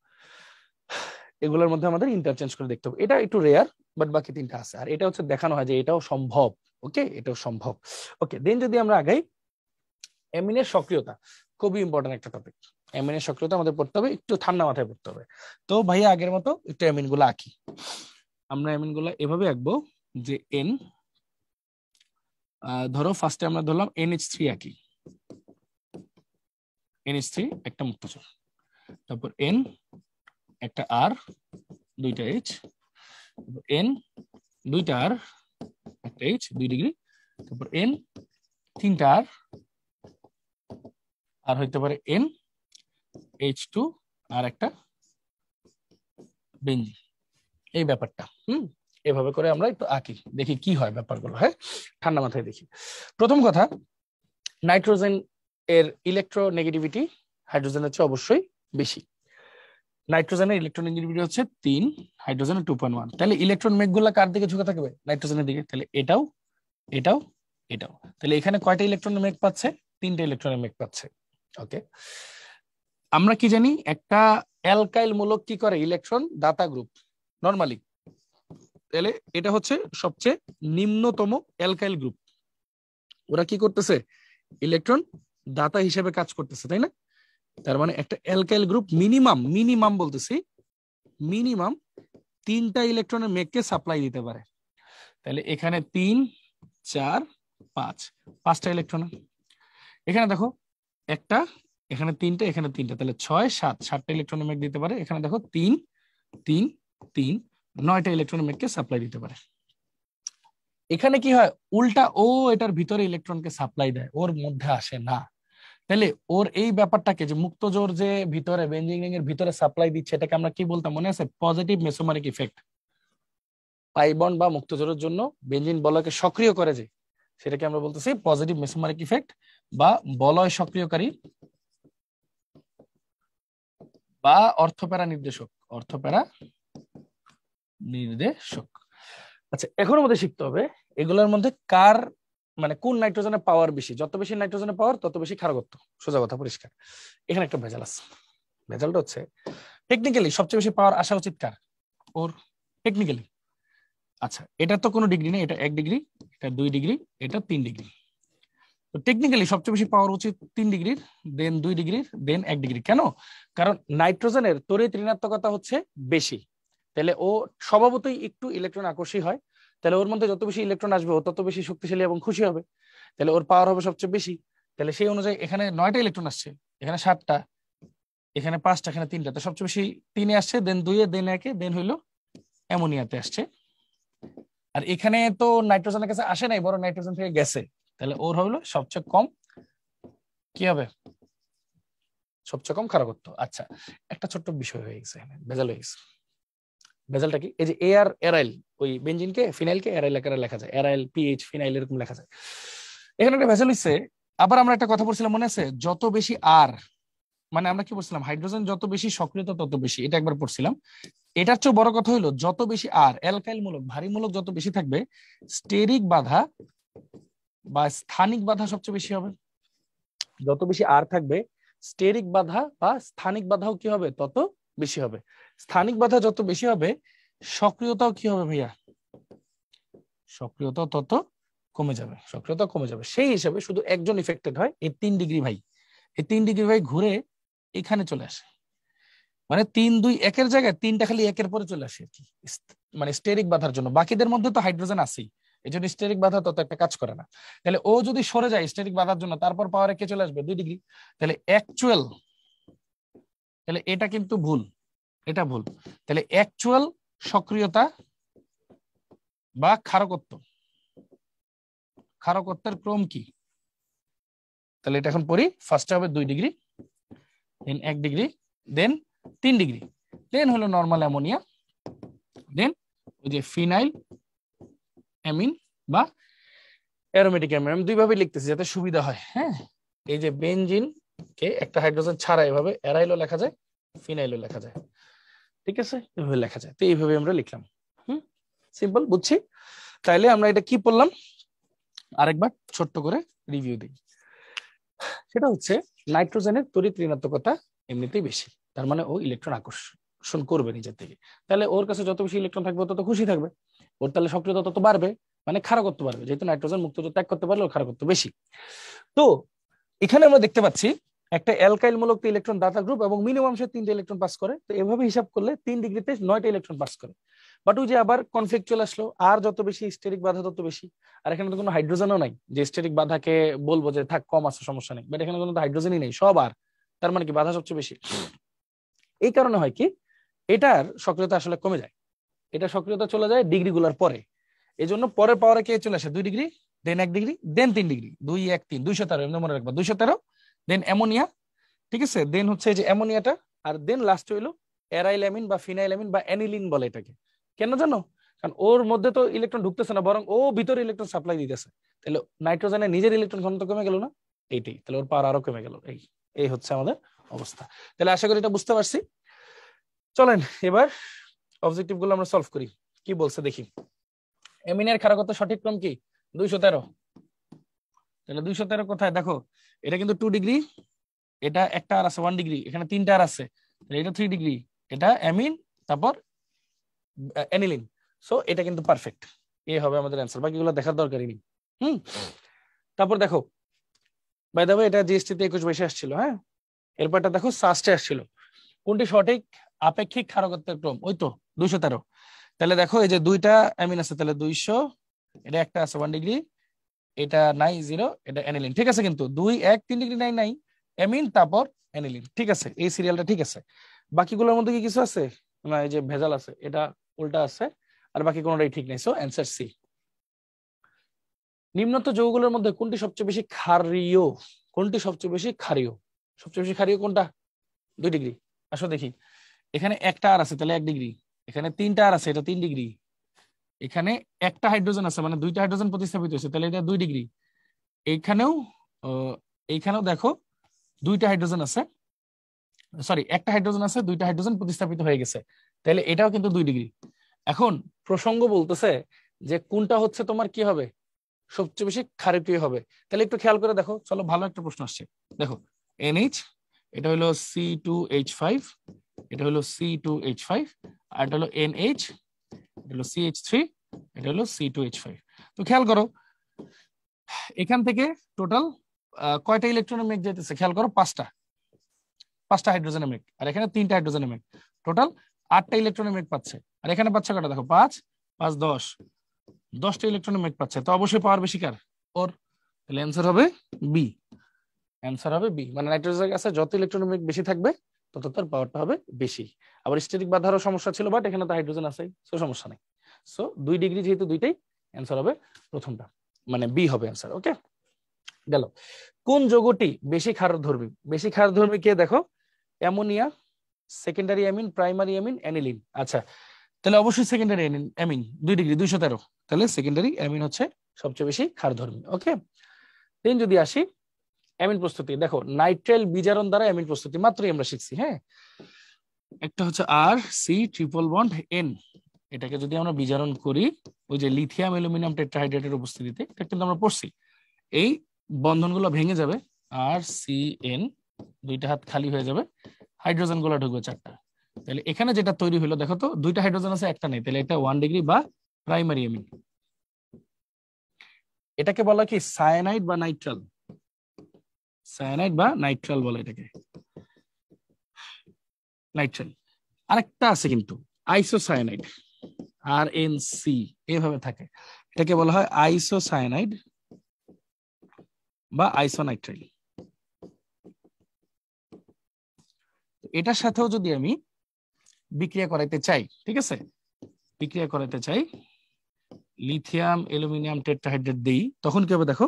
Speaker 1: এগুলোর মধ্যে আমাদের ইন্টারচেঞ্জ করে দেখতে হবে। এটা একটু রেয়ার, বাট বাকি 3টা আছে। আর এটা হচ্ছে দেখানো হয় যে এটাও সম্ভব। ওকে, এটাও সম্ভব। ওকে, দেন যদি আমরা আগাই, অ্যামিনের সক্রিয়তা খুবই ইম্পর্টেন্ট একটা টপিক। অ্যামিনের সক্রিয়তা আমাদের পড়তে হবে, একটু ঠান্ডা মাথায় পড়তে হবে। তো ভাইয়া আগের মতো একটু অ্যামিন গুলো আঁকি। আমরা অ্যামিন গুলো এভাবে আঁকবো যে এন, ধরো ফার্স্টে আমরা ধরলাম NH3 আঁকি, NH3 একটা মুক্তজোড়, তারপর N একটা R, 2টা H, N 2টা R, একটা H 2 ডিগ্রি, তারপর N 3টা R, আর হইতে পারে N H2 আর একটা বেঞ্জিন। এই ব্যাপারটা এভাবে করে আমরা একটু আঁকি, দেখি কি হয় ব্যাপারগুলো। হ্যাঁ, ঠান্ডা মাথায় দেখি। প্রথম কথা, নাইট্রোজেন এর ইলেকট্রোনেগেটিভিটি হাইড্রোজেনের চেয়ে অবশ্যই বেশি। নাইট্রোজেনের ইলেকট্রোনেগেটিভিটি হচ্ছে 3, হাইড্রোজেনের 2.1। তাহলে ইলেকট্রন মেঘগুলো কার দিকে ঝুঁকে থাকবে? নাইট্রোজেনের দিকে। তাহলে এটাও, এটাও, এটাও। তাহলে এখানে কয়টা ইলেকট্রন মেঘ পাচ্ছে? 3টে ইলেকট্রনের মেঘ পাচ্ছে। ওকে, আমরা কি জানি একটা অ্যালকাইল মূলক কি করে, ইলেকট্রন দাতা গ্রুপ নরমালি, তাহলে এটা হচ্ছে সবচেয়ে নিম্নতম অ্যালকাইল গ্রুপ। ওরা কি করতেছে, ইলেকট্রন দাতা হিসেবে কাজ করতেছে, তাই না? তার মানে একটা অ্যালকাইল গ্রুপ মিনিমাম বলতেছি, মিনিমাম 3টা ইলেকট্রনের মেঘকে সাপ্লাই দিতে পারে। তাহলে এখানে 3 4 5, 5টা ইলেকট্রন। এখানে দেখো একটা, এখানে 3টে, এখানে 3টে, তাহলে 6 7, 7টা ইলেকট্রনের মেঘ দিতে পারে। এখানে দেখো 3 3 3, 9টা ইলেকট্রনের মেঘকে সাপ্লাই দিতে পারে। এখানে কি হয়, উল্টা ও এটার ভিতরে ইলেকট্রনকে সাপ্লাই দেয়, ওর মধ্যে আসে না। তাহলে ওর এই ব্যাপারটাকে যে মুক্ত জোর যে ভিতরে বেঞ্জিন রিং এর ভিতরে সাপ্লাই দিচ্ছে, এটাকে আমরা কি বলতাম মনে আছে, positive mesomeric effect. Pi bond বা মুক্ত জোরের জন্য বেঞ্জিন বলয়কে সক্রিয় করে, যে সেটাকে আমরা বলতেছি পজিটিভ মেসোমারিক ইফেক্ট বা বলয় সক্রিয়কারী বা অর্থপ্যারা নির্দেশক, অর্থপ্যারা নির্দেশক। আচ্ছা, এখন আমাদের শিখতে হবে এগুলোর মধ্যে কার মানে কোন নাইট্রোজেনের পাওয়ার বেশি। যত বেশি নাইট্রোজেনের পাওয়ার তত বেশি ক্ষারকত্ব, সোজা কথা, পরিষ্কার। এখানে একটা ভেজাল আছে। ভেজালটা হচ্ছে টেকনিক্যালি সবচেয়ে বেশি পাওয়ার আসা উচিত কার, ওর, টেকনিক্যালি। আচ্ছা, এটা তো কোনো ডিগ্রি নেই, এটা 1 ডিগ্রি, এটা 2 ডিগ্রি, এটা 3 ডিগ্রি। তো টেকনিক্যালি সবচেয়ে বেশি পাওয়ার উচিত 3 ডিগ্রির, দেন 2 ডিগ্রির, দেন 1 ডিগ্রি। কেন? কারণ নাইট্রোজেনের তড়িৎ ঋণাত্মকতা হচ্ছে বেশি, তাহলে ও স্বভাবতই একটু ইলেকট্রন আকর্ষী হয়। তাহলে ওর মধ্যে যত বেশি ইলেকট্রন আসবে ও তত বেশি শক্তিশালী এবং খুশি হবে, তাহলে ওর পাওয়ার হবে সবচেয়ে বেশি। তাহলে সেই অনুযায়ী এখানে 9টা ইলেকট্রন আসছে, এখানে 7টা, এখানে 5টা, এখানে 3টা, তো সবচেয়ে বেশি 3-এ আসছে, দেন 2-এ, দেন 1-এ, দেন হইলো অ্যামোনিয়াতে আসছে। আর এখানে তো নাইট্রোজেনের কাছে আসে নাই, বড় নাইট্রোজেন থেকে গেছে, তাহলে ওর হলো সবচেয়ে কম কি হবে, সবচেয়ে কম ক্ষারকত্ব। আচ্ছা, একটা ছোট্ট বিষয় হয়ে গেছে, ভেজাল হয়ে গেছে। ভেজালটা কি, এই যে এ আর এরাইল, ওই বেনজিনকে ফিনাইলকে এরাইল আকারে লেখা যায়, এরাইল পিএইচ ফিনাইল এরকম লেখা যায়। এখানে একটা ভেজাল হচ্ছে, আবার আমরা একটা কথা বলছিলাম মনে আছে, যত বেশি আর, মানে আমরা কি বলছিলাম, হাইড্রোজেন যত বেশি সক্রিয়তা তত বেশি, এটা একবার পড়ছিলাম। এটার চেয়ে বড় কথা হলো, যত বেশি আর অ্যালকাইল মূলক ভারী মূলক যত বেশি থাকবে, স্টেরিক বাধা বা স্থানিক বাধা সবচেয়ে বেশি হবে। যত বেশি আর থাকবে, স্টেরিক বাধা বা স্থানিক বাধাও কি হবে, তত বেশি হবে। স্থানিক বাধা যত বেশি হবে, সক্রিয়তাও কি হবে ভাইয়া, সক্রিয়তাও তত কমে যাবে, সক্রিয়তা কমে যাবে। সেই হিসাবে শুধু একজন ইফেক্টেড হয়, এই 3 ডিগ্রি ভাই। এই 3 ডিগ্রি ভাই ঘুরে এখানে চলে আসে, মানে 3 2 1-এর জায়গায় 3টা খালি 1-এর পরে চলে আসে আর কি, মানে স্টেরিক বাধার জন্য। বাকিদের মধ্যে তো হাইড্রোজেন আছেই, এই জন্য স্টেরিক বাধা তত একটা কাজ করে না। তাহলে ও যদি সরে যায় স্টেরিক বাধার জন্য, তারপর পাওয়ারে কে চলে আসবে, 2 ডিগ্রি। তাহলে অ্যাকচুয়াল, তাহলে এটা কিন্তু ভুল, এটা ভুল। তাহলে অ্যাকচুয়াল সক্রিয়তা বা ক্ষারকত্ব, ক্ষারকত্বের ক্রম কি, তাহলে এটা এখন পড়ি। ফার্স্টে হবে 2 ডিগ্রি, দেন 1 ডিগ্রি, দেন 3 ডিগ্রি, দেন হলো নরমাল অ্যামোনিয়া, দেন ওই যে ফিনাইল অ্যামিন বা অ্যারোমেটিক অ্যামিন। আমি দুইভাবে লিখতেছি যাতে সুবিধা হয়। হ্যাঁ, এই যে বেনজিন কে একটা হাইড্রোজেন ছাড়া এভাবে অ্যারাইলও লেখা যায়, ফিনাইলও লেখা যায়, ঠিক আছে, এভাবে লেখা যায়। তো এইভাবে আমরা লিখলাম। সিম্পল, বুঝছি। তাইলে আমরা এটা কি পড়লাম আরেকবার ছোট্ট করে রিভিউ দিই। সেটা হচ্ছে নাইট্রোজেনের তড়িৎ ঋণাত্মকতা এমনিতেই বেশি, তার মানে ও ইলেকট্রন আকর্ষণ করবে নিজের থেকে। তাহলে ওর কাছে যত বেশি ইলেকট্রন থাকবে তত খুশি থাকবে, ওর তাহলে সক্রিয়তা তত বাড়বে, মানে ক্ষারকত্ব বাড়বে, যেহেতু নাইট্রোজেন মুক্ত ত্যাগ করতে পারলে ওর ক্ষারকত্ব বেশি। তো এখানে আমরা দেখতে পাচ্ছি একটা অ্যালকাইল মূলক ইলেকট্রন দাতা গ্রুপ এবং মিনিমাম সে 3টে ইলেকট্রন পাস করে। তো এভাবে হিসাব করলে 3 ডিগ্রিতে 9টা ইলেকট্রন পাস করে। বাট ওই যে আবার কনফ্লিক্ট চলে আসলো, আর যত বেশি স্টেরিক বাধা তত বেশি। আর এখানে তো কোনো হাইড্রোজেনও নাই যে স্টেরিক বাধাকে বলবো যে থাক কম আছে সমস্যা নেই, বাট এখানে কোনো হাইড্রোজেনই নেই, সব আর, তার মানে কি বাধা সবচেয়ে বেশি। এই কারণে হয় কি, এটার সক্রিয়তা আসলে কমে যায়, এটা সক্রিয়তা চলে যায় ডিগ্রি গুলার পরে। এই জন্য পরের পাওয়ারে কে চলে আসে, 2 ডিগ্রি, দেন 1 ডিগ্রি, দেন 3 ডিগ্রি, 2 1 3, 213, এমনি মনে রাখবা 213, দেন অ্যামোনিয়া, ঠিক আছে, দেন হচ্ছে যে অ্যামোনিয়াটা, আর দেন লাস্ট হইলো অ্যারাইলামিন বা ফিনাইলামিন বা অ্যানিলিন বলে এটাকে। কেন জানো? কারণ ওর মধ্যে তো ইলেকট্রন ঢুকতেছে না, বরং ও ভিতরে ইলেকট্রন সাপ্লাই দিতেছে। তাহলে নাইট্রোজেনের নিজের ইলেকট্রন ঘনত্ব কমে গেল না, এইটাই, তাহলে ওর পাওয়ার আরো কমে গেল। এই হচ্ছে আমাদের অবস্থা। তাহলে আশা করি এটা বুঝতে পারছি। চলেন এবার অবজেক্টিভ গুলো আমরা সলভ করি। কি বলছে দেখি। অ্যামিনের ক্ষারকত্ব সঠিক ক্রম কি, 213। তাহলে 213 কোথায় দেখো, এটা কিন্তু 2 ডিগ্রি, এটা একটা আর আছে 1 ডিগ্রি, এখানে তিনটা আর আছে, তাহলে এটা 3 ডিগ্রি, এটা অ্যামিন, তারপর অ্যানিলিন। সো এটা কিন্তু পারফেক্ট, এ হবে আমাদের অ্যান্সার, বাকিগুলো দেখার দরকারই নেই। তারপর দেখো বাই দ্য ওয়ে এটা জিএসটি তে 21 22 আসছিল, হ্যাঁ, এরপরটা দেখো সাস্টে আসছিল। কোনটি সঠিক আপেক্ষিক ক্ষারকত্বের ক্রম? ওই তো 213। তাহলে দেখো এই যে দুইটা অ্যামিন আছে, তাহলে 200, এটা একটা আছে 1 ডিগ্রি, এটা নাই 0, এটা অ্যানিলিন, ঠিক আছে। কিন্তু 2 1 3 ডিগ্রি নাই নাই অ্যামিন তারপর অ্যানিলিন, ঠিক আছে, এই সিরিয়ালটা ঠিক আছে। বাকিগুলোর মধ্যে কি কিছু আছে না, এই যে ভেজাল আছে, এটা উল্টা আছে, আর বাকি কোনোটাই ঠিক নেই। So answer C. নিম্নত যৌগগুলোর মধ্যে কোনটি সবচেয়ে বেশি ক্ষারীয়? কোনটি সবচেয়ে বেশি ক্ষারীয়? সবচেয়ে বেশি ক্ষারীয় কোনটা? 2 ডিগ্রি। আসো দেখি, এখানে একটা আর আছে, তাহলে 1 ডিগ্রি, এখানে তিনটা আর আছে, এটা 3 ডিগ্রি, এখানে একটা হাইড্রোজেন আছে, মানে দুইটা হাইড্রোজেন প্রতিস্থাপিত হয়েছে, তাহলে এটা 2 ডিগ্রি। এইখানেও এইখানেও দেখো দুইটা হাইড্রোজেন আছে, সরি একটা হাইড্রোজেন আছে, দুইটা হাইড্রোজেন প্রতিস্থাপিত হয়ে গেছে, তাহলে এটাও কিন্তু 2 ডিগ্রি। এখন প্রসঙ্গ বলতেছে যে কোনটা হচ্ছে তোমার কি হবে, সবচেয়ে বেশি ক্ষারকীয় হবে। তাহলে একটু খেয়াল করে দেখো, চলো ভালো একটা প্রশ্ন আসছে, দেখো NH, এটা হলো C2H5, এটা হলো C2H5, আর এটা হলো NH, এটা হলো CH3, এটা হলো C2H5। তো খেয়াল করো এখান থেকে টোটাল কয়টা ইলেকট্রনের মেঘ যেতেছে, খেয়াল করো, পাঁচটা হাইড্রোজেনের মেঘ, আর এখানে তিনটা হাইড্রোজেনের মেঘ, টোটাল 8টা ইলেকট্রনের মেঘ পাচ্ছে। আর এখানে পাচ্ছে কটা দেখো, 5 5 10টা ইলেকট্রনের মেঘ পাচ্ছে, তো অবশ্যই পাওয়ার বেশি কার? ওর। তাহলে অ্যান্সার হবে বি, অ্যান্সার হবে বি। মানে নাইট্রোজেনের কাছে যত ইলেকট্রনের মেঘ বেশি থাকবে তত তার পাওয়ারটা হবে বেশি। আবার স্ট্যাটিক বাধারও সমস্যা ছিল, বাট এখানে তো হাইড্রোজেন আছে, সো সমস্যা নেই। সো 2 ডিগ্রি যেহেতু দুইটাই, অ্যান্সার হবে প্রথমটা, মানে বি হবে অ্যান্সার। ওকে, গেল। কোন যৌগটি বেশি ক্ষারধর্মী? বেশি ক্ষারধর্মী কে দেখো, ammonia, secondary amine, primary amine, aniline. আচ্ছা, তাহলে অবশ্যই সেকেন্ডারি অ্যামিন, 2 ডিগ্রি 213, তাহলে সেকেন্ডারি অ্যামিন হচ্ছে সবচেয়ে বেশি ক্ষারধর্মী। ওকে, দেন যদি আসি অ্যামিন প্রস্তুতি, দেখো নাইট্রাইল বিজারণ দ্বারা অ্যামিন প্রস্তুতি মাত্রই আমরা শিখছি, হ্যাঁ। একটা হচ্ছে R, C triple bond N, এটাকে যদি আমরা বিজারণ করি ওই যে লিথিয়াম অ্যালুমিনিয়াম টেট্রাহাইড্রেটের উপস্থিতিতে, এটা কিন্তু আমরা পড়ছি, এই বন্ধনগুলো ভেঙে যাবে, RCN, দুইটা হাত খালি হয়ে যাবে, হাইড্রোজেন গুলো ঢুকবে 4টা। তাহলে এখানে যেটা তৈরি হলো দেখো তো, দুইটা হাইড্রোজেন আছে, একটা নেই, তাহলে এটা 1 ডিগ্রি বা প্রাইমারি অ্যামিন। এটাকে বলা কি সায়ানাইড বা নাইট্রাল? সায়ানাইড বা নাইট্রাল বলে এটাকে, নাইট্রাল। আরেকটা আছে কিন্তু আইসোসায়ানাইড, RNC, এভাবে থাকে, এটাকে বলা হয় আইসোসায়ানাইড বা আইসোনাইট্রাইল। এটার সাথেও যদি আমি বিক্রিয়া করাইতে চাই, ঠিক আছে, বিক্রিয়া করাইতে চাই, লিথিয়াম অ্যালুমিনিয়াম টেট্রাহাইড্রেট দিই, তখন কি হবে দেখো,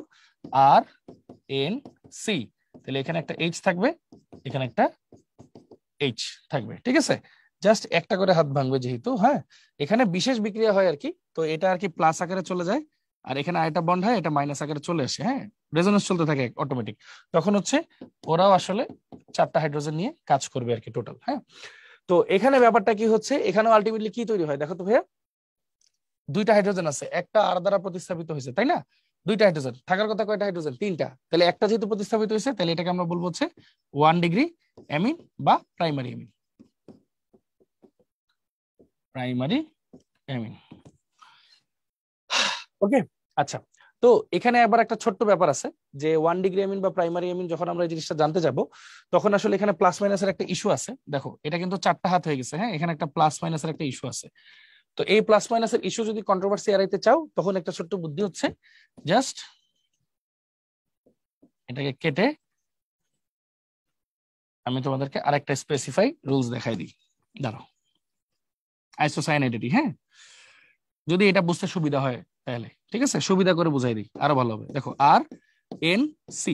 Speaker 1: RNC, তাহলে এখানে একটা H থাকবে, এখানে একটা H থাকবে, ঠিক আছে। জাস্ট একটা করে হাত ভাঙবে যেহেতু, হ্যাঁ, এখানে বিশেষ বিক্রিয়া হয় আর কি, তো এটা আর কি প্লাস আকারে চলে যায়, আর এখানে আরেকটা বন্ড হয়, এটা মাইনাস আকারে চলে আসে, হ্যাঁ, রেজোনেন্স চলতে থাকে অটোমেটিক, তখন হচ্ছে ওরাও আসলে 4টা হাইড্রোজেন নিয়ে কাজ করবে আর কি টোটাল, হ্যাঁ। তো এখানে ব্যাপারটা কি হচ্ছে, এখানেও আলটিমেটলি কি তৈরি হয় দেখো তো ভাইয়া, দুইটা হাইড্রোজেন আছে, একটা আর দ্বারা প্রতিস্থাপিত হয়েছে, তাই না? দুইটা হাইড্রোজেন থাকার কথা, কয়টা হাইড্রোজেন? 3টা, তাহলে একটা যেহেতু প্রতিস্থাপিত হয়েছে, তাহলে এটাকে আমরা বলবো হচ্ছে 1 ডিগ্রি অ্যামিন বা প্রাইমারি অ্যামিন, প্রাইমারি অ্যামিন। ওকে, আচ্ছা, তো এখানে আবার একটা ছোট্ট ব্যাপার আছে, যে 1 ডিগ্রি অ্যামিন বা প্রাইমারি অ্যামিন যখন আমরা এই জিনিসটা জানতে যাব, তখন আসলে এখানে প্লাস মাইনাসের একটা ইস্যু আছে। দেখো এটা কিন্তু 4টা হাত হয়ে গেছে, হ্যাঁ, এখানে একটা প্লাস মাইনাসের একটা ইস্যু আছে। তো এই প্লাস মাইনাসের ইস্যু যদি কন্ট্রোভার্সি এড়াইতে চাও, তখন একটা ছোট্ট বুদ্ধি হচ্ছে, জাস্ট এটাকে কেটে আমি তোমাদেরকে আরেকটা স্পেসিফাই রুলস দেখাই দিই, দাঁড়াও, আইসোসায়ানাইডেটি, হ্যাঁ, যদি এটা বুঝতে সুবিধা হয় তাহলে ঠিক আছে, সুবিধা করে বুঝাই দিই আরো ভালো হবে। দেখো RNC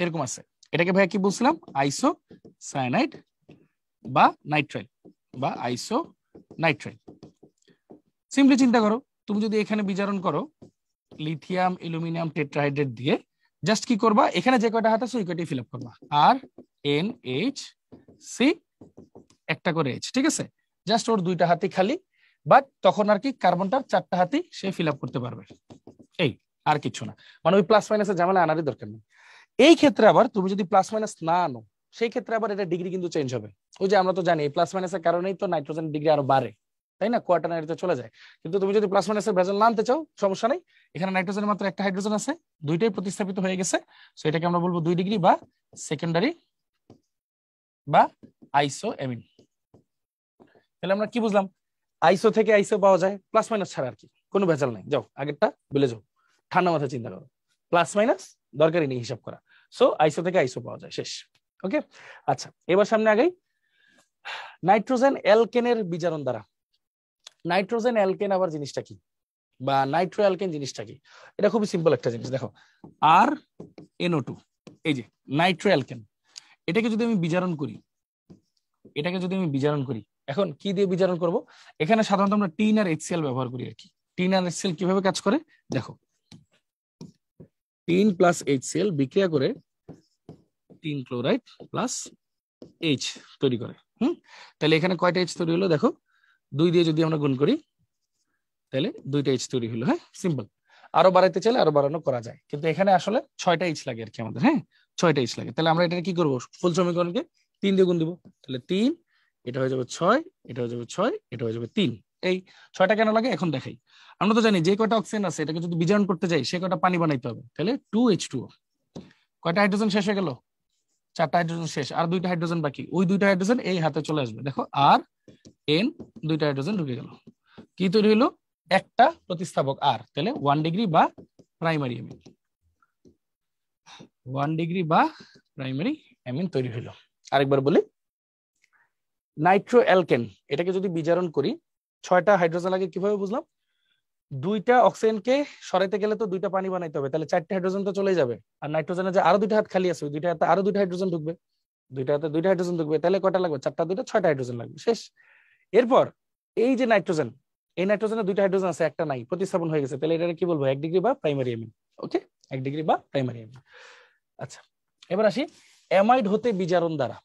Speaker 1: এরকম আছে, এটাকে ভাইয়া কি বলছিলাম, আইসো সায়ানাইড বা নাইট্রাইল বা আইসো নাইট্রাইল। সিম্পলি চিন্তা করো, তুমি যদি এখানে বিজারণ করো লিথিয়াম অ্যালুমিনিয়াম টেট্রাহাইড্রেট দিয়ে, জাস্ট কি করবা, এখানে যে কয়টা হাত আছে ওই কয়টাই ফিল আপ করবা, RNHC, একটা করে H, ঠিক আছে, জাস্ট ওর 2টা হাতই খালি, বাট তখন আর কি কার্বনটার 4টা হাতই সে ফিল আপ করতে পারবে, এই আর কিছু না, মানে ওই প্লাস মাইনাসের ঝামেলা আনারই দরকার নেই। এই ক্ষেত্রে আবার তুমি যদি প্লাস মাইনাস না আনো, সেই ক্ষেত্রে আবার এটা ডিগ্রি কিন্তু চেঞ্জ হবে। ওই যে আমরা তো জানি প্লাস মাইনাসের কারণেই তো নাইট্রোজেন ডিগ্রি আরো বাড়ে, তাই না, কোয়াটারনারিতে চলে যায়। কিন্তু তুমি যদি প্লাস মাইনাসের ভেজাল না আনতে চাও, সমস্যা নেই, এখানে নাইট্রোজেনের মাত্র একটা হাইড্রোজেন আছে, দুইটাই প্রতিস্থাপিত হয়ে গেছে, সো এটাকে আমরা বলবো 2 ডিগ্রি বা সেকেন্ডারি বা আইসো অ্যামিন। তাহলে আমরা কি বুঝলাম, আইসো থেকে আইসো পাওয়া যায় প্লাস মাইনাস ছাড়া, আর কি কোনো ভেজাল নাই। যাও আগেরটা বলে যাও, ঠান্ডা মাথায় চিন্তা করো, প্লাস মাইনাস দরকারই নেই হিসাব করা, সো আইসো থেকে আইসো পাওয়া যায়, শেষ। ওকে, আচ্ছা এবার সামনে আগাই। নাইট্রোজেন অ্যালকেনের বিজারণ দ্বারা, নাইট্রোজেন অ্যালকেন আবার জিনিসটা কি, বা নাইট্রো অ্যালকেন জিনিসটা কি? এটা খুবই সিম্পল একটা জিনিস, দেখো আর NO2, এই যে নাইট্রো অ্যালকেন, এটাকে যদি আমি বিজারণ করি, এটাকে যদি আমি বিজারণ করি, এখন কি দিয়ে বিজারণ করব? এখানে সাধারণত আমরা টিন আর HCl ব্যবহার করি আর কি। টিন আর HCl কিভাবে কাজ করে দেখো, টিন প্লাস HCl বিক্রিয়া করে টিন ক্লোরাইড প্লাস H তৈরি করে। তাহলে এখানে কয়টা H তৈরি হলো দেখো, 2 দিয়ে যদি আমরা গুণ করি তাহলে 2টা H তৈরি হলো। হ্যাঁ, সিম্পল। আরো বাড়াইতে চাইলে আরো বাড়ানো করা যায়, কিন্তু এখানে আসলে 6টা H লাগে আর কি আমাদের। হ্যাঁ, 6টা H লাগে। তাহলে আমরা এটা কি করব, ফুল সমীকরণকে 3 দিয়ে গুণ দিব। তাহলে 3, এটা হয়ে যাবে 6, এটা হয়ে যাবে 6, এটা হয়ে যাবে 3। এই 6টা কেন লাগে এখন দেখাই। আমরা তো জানি যে কয়টা অক্সিজেন আছে এটাকে যদি বিজারণ করতে যাই সে কয়টা পানি বানাইতে হবে। তাহলে 2H2O, কয়টা হাইড্রোজেন শেষ হয়ে গেল, 4টা হাইড্রোজেন শেষ, আর 2টা হাইড্রোজেন বাকি। ওই 2টা হাইড্রোজেন এই হাতে চলে আসবে, দেখো আর N, 2টা হাইড্রোজেন ঢুকে গেল। কি তৈরি হলো, একটা প্রতিস্থাপক আর, তাহলে 1 ডিগ্রি বা প্রাইমারি অ্যামিন, 1 ডিগ্রি বা প্রাইমারি অ্যামিন তৈরি হলো। আরেকবার বলি, নাইট্রো অ্যালকেন এটাকে যদি বিজারণ করি, 6টা হাইড্রোজেন লাগে, কিভাবে বুঝলাম, 2টা অক্সিজেনকে সরাইতে গেলে তো 2টা পানি বানাইতে হবে, তাহলে 4টা হাইড্রোজেন তো চলে যাবে, আর নাইট্রোজেনের যে আরো 2টা হাত খালি আছে ওই 2টা হাতে আরো 2টা হাইড্রোজেন ঢুকবে, 2টা হাতে 2টা হাইড্রোজেন ঢুকবে, তাহলে কয়টা লাগবে, 4টা 2টা 6টা হাইড্রোজেন লাগবে, শেষ। এরপর এই যে নাইট্রোজেন, এই নাইট্রোজেনে 2টা হাইড্রোজেন আছে, একটা নাই, প্রতিস্থাপন হয়ে গেছে, তাহলে এটা কি বলবো, 1 ডিগ্রি বা প্রাইমারি অ্যামিন। ওকে, 1 ডিগ্রি বা প্রাইমারি অ্যামিন। আচ্ছা এবার আসি অ্যামাইড হতে বিজারণ দ্বারা।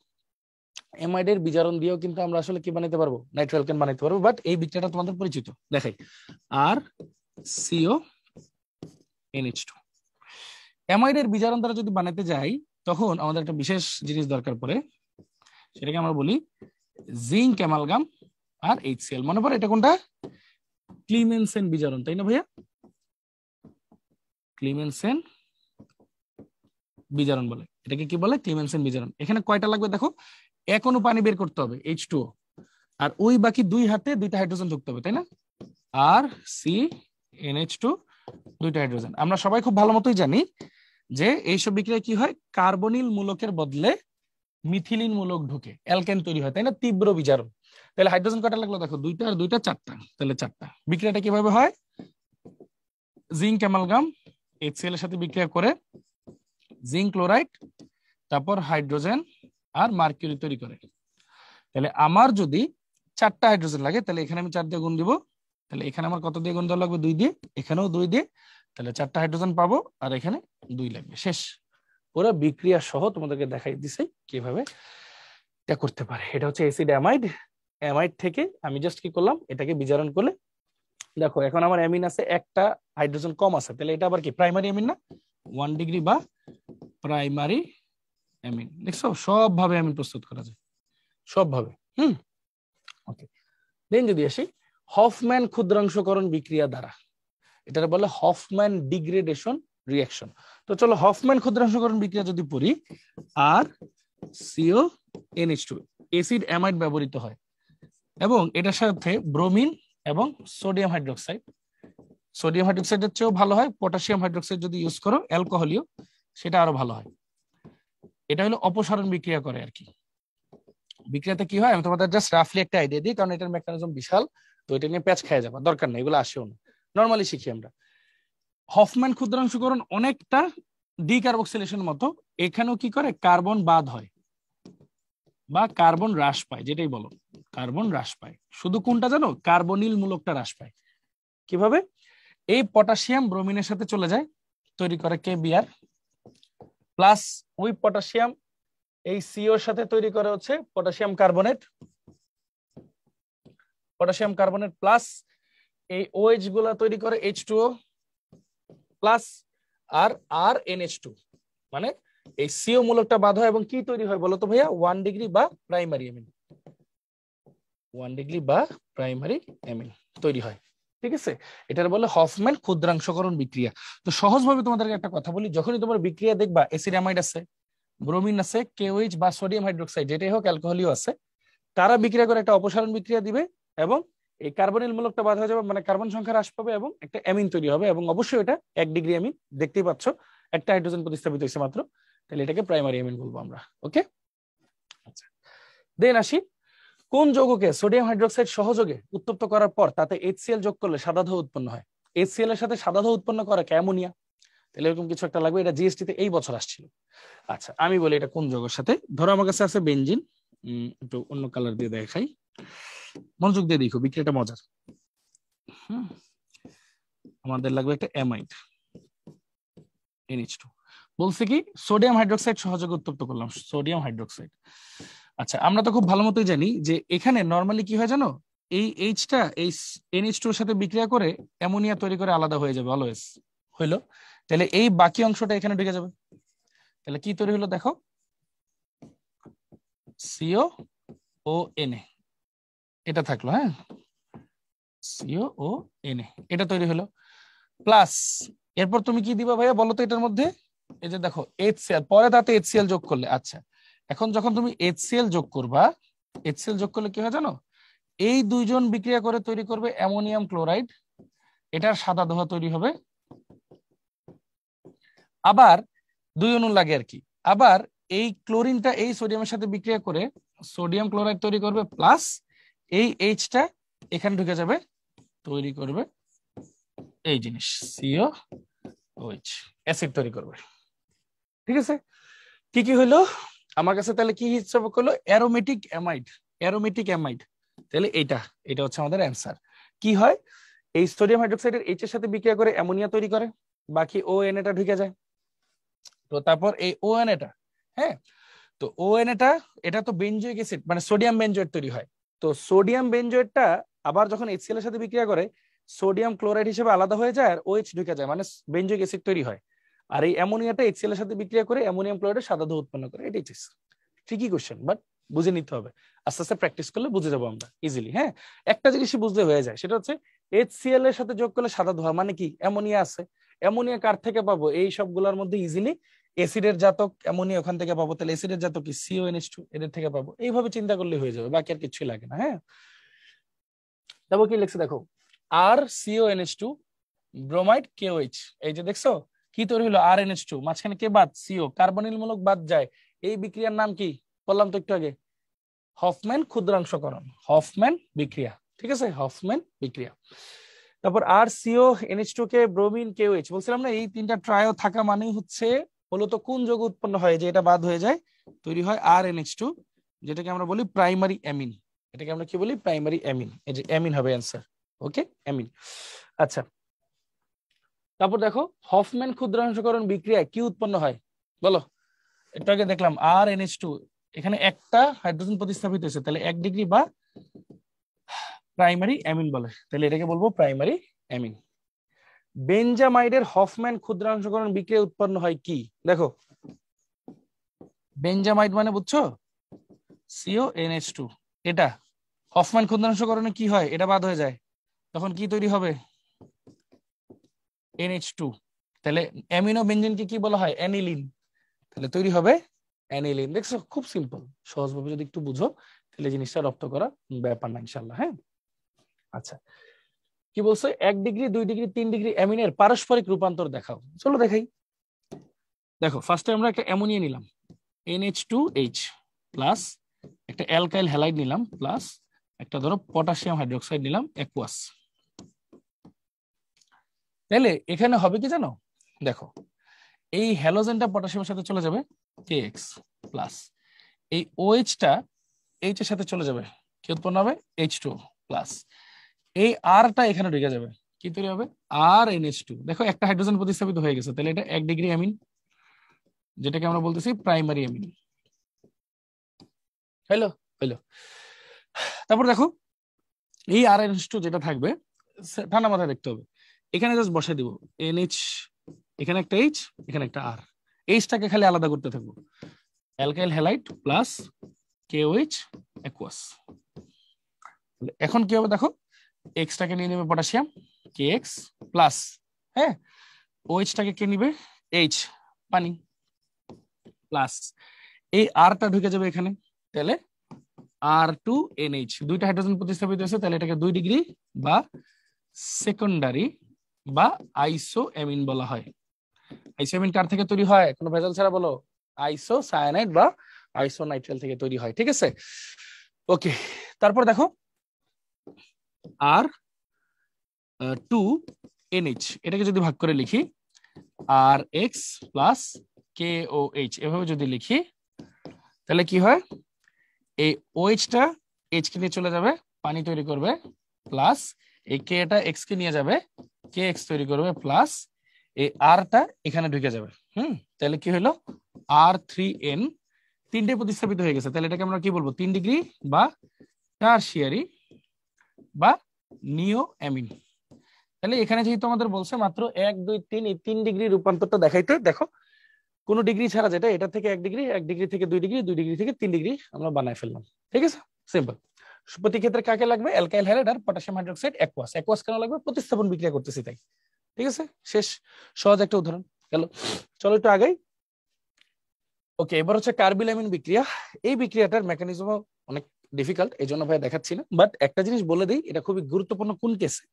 Speaker 1: অ্যামাইডের বিজারণ দিয়েও কিন্তু আমরা আসলে কি বানাইতে পারবো, নাইট্রো অ্যালকেন বানাইতে পারবো, বাট এই বিক্রিয়াটা তোমাদের পরিচিত, দেখাই, আর CO NH2। অ্যামাইডের বিজারণ দ্বারা যদি বানাইতে যাই তখন আমাদের একটা বিশেষ জিনিস দরকার পড়ে, সেটাকে আমরা বলি জিঙ্ক অ্যামালগাম আর HCl। মনে পড়ে এটা কোনটা, ক্লিমেনসেন বিজারণ, তাই না ভাইয়া, ক্লিমেনসেন বিজারণ বলে এটাকে, কি বলে, ক্লিমেনসেন বিজারণ। এখানে কয়টা লাগবে দেখো, এক অণু পানি বের করতে হবে H2O, আর ওই বাকি 2 হাতে 2টা হাইড্রোজেন ঢুকতে হবে, তাই না, আর CNH2, 2টা হাইড্রোজেন। আমরা সবাই খুব ভালো মতোই জানি যে এইসব বিক্রিয়া কি হয়, কার্বনিল মূলকের বদলে মিথিলিন মূলক ঢুকে অ্যালকেন তৈরি হয়, তাই না, তীব্র বিজারণ। তাহলে হাইড্রোজেন কয়টা লাগলো দেখো, 2টা আর 2টা 4টা, তাহলে 4টা। বিক্রিয়াটা কিভাবে হয়, জিঙ্ক অ্যামালগাম HCl এর সাথে বিক্রিয়া করে জিঙ্ক ক্লোরাইড, তারপর হাইড্রোজেন আর মার্কিউরি তৈরি করে। তাহলে আমার যদি 4টা হাইড্রোজেন লাগে, তাহলে এখানে আমি 4 দিয়ে গুণ দিব, তাহলে এখানে আমার কত দিয়ে গুণ দেওয়া লাগবে, 2 দিয়ে, এখানেও 2 দিয়ে, তাহলে 4টা হাইড্রোজেন পাবো, আর এখানে 2 লাগবে, শেষ। পুরো বিক্রিয়া সহ তোমাদেরকে দেখাই দিছে কিভাবে এটা করতে পারে। এটা হচ্ছে অ্যাসিড অ্যামাইড। অ্যামাইড থেকে আমি জাস্ট কি করলাম, এটাকে বিজারণ করলে দেখো এখন আমার অ্যামিন আছে, একটা হাইড্রোজেন কম আছে, তাহলে এটা আবার কি প্রাইমারি অ্যামিন না, 1 ডিগ্রি বা প্রাইমারি অ্যামিন। দেখছো সব ভাবে অ্যামিন প্রস্তুত করা যায়, সব ভাবে। ওকে, দেন যদি আসি হফম্যান ক্ষুদ্রাংশকরণ বিক্রিয়া দ্বারা, এটা বলে হফম্যান ডিগ্রেডেশন রিঅ্যাকশন। তো চলো হফম্যান ক্ষুদ্রাংশকরণ বিক্রিয়া যদি পড়ি, আর CO NH2 অ্যাসিড অ্যামাইড ব্যবহৃত হয়, এবং এটার সাথে ব্রোমিন এবং সোডিয়াম হাইড্রোক্সাইড, সোডিয়াম হাইড্রোক্সাইডের চেয়েও ভালো হয়, পটাশিয়াম হাইড্রোক্সাইড যদি ইউজ করো অ্যালকোহলীয়, সেটা আরো ভালো হয়। এটা হলো অপসারণ বিক্রিয়া করে আর কি। বিক্রিয়াতে কি হয় আমি তোমাদের জাস্ট রাফলি একটা আইডিয়া দিই, কারণ এটার মেকানিজম বিশাল, তো এটা নিয়ে প্যাচ খেয়ে যাবা, দরকার নেই, এগুলো আসেও না, নর্মালি শিখি আমরা। হফম্যান ক্ষুদ্রাংশকরণ অনেকটা ডিকার্বক্সিলেশন মতো, এখানেও কি করে, কার্বন বাদ হয় বা কার্বন হ্রাস পায়, যেটাই বলো কার্বন হ্রাস পায়। শুধু কোনটা জানো, কার্বনিল মূলকটা হ্রাস পায়। কিভাবে, এই পটাশিয়াম ব্রোমিনের সাথে চলে যায়, তৈরি করে KBr প্লাস, ওই পটাশিয়াম এই সিওর সাথে তৈরি করে হচ্ছে potassium carbonate, potassium carbonate plus এই OH গুলা তৈরি করে H2O প্লাস আর আর NH2 মানে এই সিও মূলকটা বাদ হয় এবং কি তৈরি হয় বলতো ভাইয়া 1 ডিগ্রি বা প্রাইমারি অ্যামিন, 1 ডিগ্রি বা প্রাইমারি অ্যামিন তৈরি হয়। ঠিক আছে, এটার বলে হফম্যান ক্ষুদ্রাংশকরণ বিক্রিয়া। তো সহজভাবে তোমাদেরকে একটা কথা বলি, যখনই তোমার বিক্রিয়া দেখবা অ্যাসিড অ্যামাইড আছে, ব্রোমিন আছে, কেওএইচ বা সোডিয়াম হাইড্রোক্সাইড যেটাই হোক, অ্যালকোহলিও আছে, তারা বিক্রিয়া করে একটা অপসারণ বিক্রিয়া দিবে এবং এই কার্বনিল মূলকটা বাদ হয়ে যাবে, মানে কার্বন সংখ্যা হ্রাস পাবে এবং একটা অ্যামিন তৈরি হবে এবং অবশ্যই এটা 1 ডিগ্রি অ্যামিন, দেখতেই পাচ্ছ একটা হাইড্রোজেন প্রতিস্থাপিত হয়েছে মাত্র, তাহলে এটাকে প্রাইমারি অ্যামিন বলবো আমরা। ওকে, আচ্ছা দেন আসি, কোন যৌগকে সোডিয়াম হাইড্রোক্সাইড সহযোগে উত্তপ্ত করার পর তাতে HCl যোগ করলে সাদা ধোঁয়া উৎপন্ন হয়? HCl এর সাথে সাদা ধোঁয়া উৎপন্ন করে কে? অ্যামোনিয়া। তাহলে এরকম কিছু একটা লাগবে, এটা জিএসটি তে এই বছর আসছিল। আচ্ছা আমি বলি এটা কোন যৌগের সাথে, ধরো আমার কাছে আছে বেনজিন, একটু অন্য কালার দিয়ে দেখাই, মনোযোগ দিয়ে দেখো বিক্রিয়াটা মজার। আমাদের লাগবে একটা অ্যামাইড NH2, বলছে কি সোডিয়াম হাইড্রোক্সাইড সহযোগে উত্তপ্ত করলাম, সোডিয়াম হাইড্রোক্সাইড। আচ্ছা আমরা তো খুব ভালো মতোই জানি যে এখানে নরমালি কি হয় জানো, এই এইচটা এই NH2 এর সাথে বিক্রিয়া করে অ্যামোনিয়া তৈরি করে আলাদা হয়ে যাবে অলওয়েজ, হইলো? তাহলে এই বাকি অংশটা এখানে ঢুকে যাবে, তাহলে কি তৈরি হলো দেখো, COONA, এটা থাকলো, হ্যাঁ COONA, এটা তৈরি হলো প্লাস, এরপর তুমি কি দিবা ভাইয়া বলো তো এটার মধ্যে, এই যে দেখো HCl, পরে তাতে HCl যোগ করলে, আচ্ছা এখন যখন তুমি HCl যোগ করবা, HCl যোগ করলে কি হয় জানো, এই দুইজন বিক্রিয়া করে তৈরি করবে অ্যামোনিয়াম ক্লোরাইড, এটার সাদা ধোঁয়া তৈরি হবে। আবার দুই অণু লাগে আর কি, আবার এই ক্লোরিনটা এই সোডিয়ামের সাথে বিক্রিয়া করে সোডিয়াম ক্লোরাইড তৈরি করবে, প্লাস এই এইচটা এখানে ঢুকে যাবে, তৈরি করবে এই জিনিস COOH, অ্যাসিড তৈরি করবে। ঠিক আছে, কি কি হলো আমার কাছে, তাহলে কি হিসাব করলো, অ্যারোমেটিক অ্যামাইড, অ্যারোমেটিক অ্যামাইড, তাহলে এটা হচ্ছে আমাদের অ্যান্সার। কি হয়, এই সোডিয়াম হাইড্রোক্সাইডের এইচ এর সাথে বিক্রিয়া করে অ্যামোনিয়া তৈরি করে, বাকি ON এটা ঢুকে যায়, তো তারপর এই ON এটা, হ্যাঁ তো ON এটা তো বেনজোইক অ্যাসিড মানে সোডিয়াম বেনজোয়েট তৈরি হয়, তো সোডিয়াম বেনজোয়েটটা আবার যখন HCl এর সাথে বিক্রিয়া করে সোডিয়াম ক্লোরাইড হিসেবে আলাদা হয়ে যায় আর OH ঢুকে যায়, মানে বেনজোইক অ্যাসিড তৈরি হয়, আর এই অ্যামোনিয়াটা HCl এর সাথে বিক্রিয়া করে অ্যামোনিয়াম ক্লোরাইডের সাদা ধোঁয়া উৎপন্ন করে। এটাই ঠিকই কোশ্চেন, বাট বুঝে নিতে হবে, আস্তে আস্তে প্র্যাকটিস করলে বুঝে যাবো আমরা ইজিলি। হ্যাঁ একটা জিনিসই বুঝতে হয়ে যায়, সেটা হচ্ছে HCl এর সাথে যোগ করলে সাদা ধোঁয়া মানে কি, অ্যামোনিয়া আছে, অ্যামোনিয়া কার থেকে পাবো, এই সবগুলোর মধ্যে ইজিলি অ্যাসিডের জাতক অ্যামোনিয়া ওখান থেকে পাবো, তাহলে অ্যাসিডের জাতক কি CONH2 এদের থেকে পাবো, এইভাবে চিন্তা করলে হয়ে যাবে, বাকি আর কিছুই লাগে না। হ্যাঁ তারপর কি লিখছে দেখো, আর CONH2 ব্রোমাইড KOH, এই যে দেখছো কি তৈরি হলো, RNH2, মাঝখানে কে বাদ, CO, কার্বনিল মূলক বাদ যায়, এই বিক্রিয়ার নাম কি বললাম তো একটু আগে, হফম্যান ক্ষুদ্রাংশকরণ, হফম্যান বিক্রিয়া। ঠিক আছে, হফম্যান বিক্রিয়া। তারপর RCONH2 কে ব্রোমিন KOH, বলছিলাম না এই তিনটা ট্রায়ো থাকা মানেই হচ্ছে মূলত কোন যৌগ উৎপন্ন হয়, যে এটা বাদ হয়ে যায় তৈরি হয় RNH2, যেটাকে আমরা বলি প্রাইমারি অ্যামিন, এটাকে আমরা কি বলি, প্রাইমারি অ্যামিন, এই যে অ্যামিন হবে অ্যান্সার। ওকে অ্যামিন। আচ্ছা তারপর দেখো হফম্যান ক্ষুদ্রাংশকরণ বিক্রিয়ায় কি উৎপন্ন হয় বলো, একটু আগে দেখলাম RNH2, এখানে একটা হাইড্রোজেন প্রতিস্থাপিত হয়েছে, তাহলে 1 ডিগ্রি বা প্রাইমারি অ্যামিন বলে, তাহলে এটাকে বলবো প্রাইমারি অ্যামিন। বেনজামাইডের হফম্যান ক্ষুদ্রাংশকরণ বিক্রিয়া উৎপন্ন হয় কি, দেখো বেনজামাইড মানে বুঝছো CONH2, এটা হফম্যান ক্ষুদ্রাংশকরণে কি হয়, এটা বাদ হয়ে যায়, তখন কি তৈরি হবে NH2, তাহলে অ্যামিনো বেনজিনকে কি বলা হয়, অ্যানিলিন, তাহলে তৈরি হবে অ্যানিলিন। দেখছো খুব সিম্পল, সহজভাবে যদি একটু বুঝো তাহলে জিনিসটা রপ্ত করা ব্যাপার না ইনশাআল্লাহ। হ্যাঁ আচ্ছা কি বলছো, 1 ডিগ্রি 2 ডিগ্রি 3 ডিগ্রি অ্যামিনের পারস্পরিক রূপান্তর দেখাও, চলো দেখাই। দেখো ফার্স্টে আমরা একটা অ্যামোনিয়া নিলাম NH2H প্লাস, একটা অ্যালকাইল হ্যালাইড নিলাম প্লাস, একটা ধরো পটাশিয়াম হাইড্রোক্সাইড নিলাম অ্যাকুয়াস, তাহলে এখানে হবে কি জানো, দেখো এই হ্যালোজেনটা পটাশিয়ামের সাথে চলে যাবে KX প্লাস, এই OH-টা H এর সাথে চলে যাবে, কি উৎপন্ন হবে H2 প্লাস, এই Rটা এখানে ঢুকে যাবে, কি তৈরি হবে RNH2, দেখো একটা হাইড্রোজেন প্রতিস্থাপিত হয়ে গেছে, তাহলে এটা 1 ডিগ্রি অ্যামিন, যেটাকে আমরা বলতেছি প্রাইমারি অ্যামিন। হ্যালো হ্যালো, তারপর দেখো এই RNH2 যেটা থাকবে ঠান্ডা মাথায় দেখতে হবে, এখানে জাস্ট বসাই দিব NH এখানে একটা এইচ, এখানে একটা আর। এইচটাকে খালি আলাদা করতে থাকবো। Alkyl halide plus KOH aqueous. এখন কি হবে দেখো, এক্সটাকে নিয়ে নেবে পটাশিয়াম কে এক্স প্লাস, হ্যাঁ, ওএইচটাকে কে নিবে এইচ পানি প্লাস, এই আরটা ঢুকে যাবে এখানে, তাহলে R2NH, দুইটা হাইড্রোজেন প্রতিস্থাপিত হয়েছে, তাহলে এটাকে 2 ডিগ্রি বা সেকেন্ডারি বা আইসোঅ্যামিন বলা হয়। আইসোঅ্যামিন কার থেকে তৈরি হয়, কোনো ভেজাল ছাড়া বলো, আইসোসায়ানাইড বা আইসোনাইট্রাইল থেকে তৈরি হয়, ঠিক আছে। ওকে, তারপর দেখো R2NH, এটাকে যদি ভাগ করে লিখি RX প্লাস KOH, এভাবে যদি লিখি তাহলে কি হয়, এই OH-টা H কে নিয়ে চলে যাবে, পানি তৈরি করবে, প্লাস এই K-টা X কে নিয়ে যাবে, KX তৈরি করবে, প্লাস এই R-টা এখানে ঢুকে যাবে। তাহলে কি হলো, R3N, তিনটে প্রতিস্থাপিত হয়ে গেছে, তাহলে এটাকে আমরা কি বলবো, 3 ডিগ্রি বা টারশিয়ারি বা নিও অ্যামিন। তাহলে এখানে যেহেতু আমাদের বলছে মাত্র 1 2 3, এই 3 ডিগ্রি রূপান্তরটা দেখাইতে, দেখো কোন ডিগ্রি ছাড়া, যেটা এটা থেকে 1 ডিগ্রি, 1 ডিগ্রি থেকে 2 ডিগ্রি, 2 ডিগ্রি থেকে 3 ডিগ্রি আমরা বানায় ফেললাম, ঠিক আছে, সিম্পল। প্রতি ক্ষেত্রে কাকে লাগবে, অ্যালকাইল হ্যালাইড আর পটাশিয়াম হাইড্রোক্সাইড অ্যাকুয়াস। অ্যাকুয়াস কেন লাগবে, প্রতিস্থাপন বিক্রিয়া করতেছি তাই, ঠিক আছে, শেষ, সহজ একটা উদাহরণ গেল। চলো একটু আগাই। ওকে, এবার হচ্ছে কার্বিলামিন বিক্রিয়া। এই বিক্রিয়াটার মেকানিজম অনেক ডিফিকাল্ট, এই জন্য ভাই দেখাচ্ছি না, বাট একটা জিনিস বলে দিই, এটা খুবই গুরুত্বপূর্ণ কোন কেসে,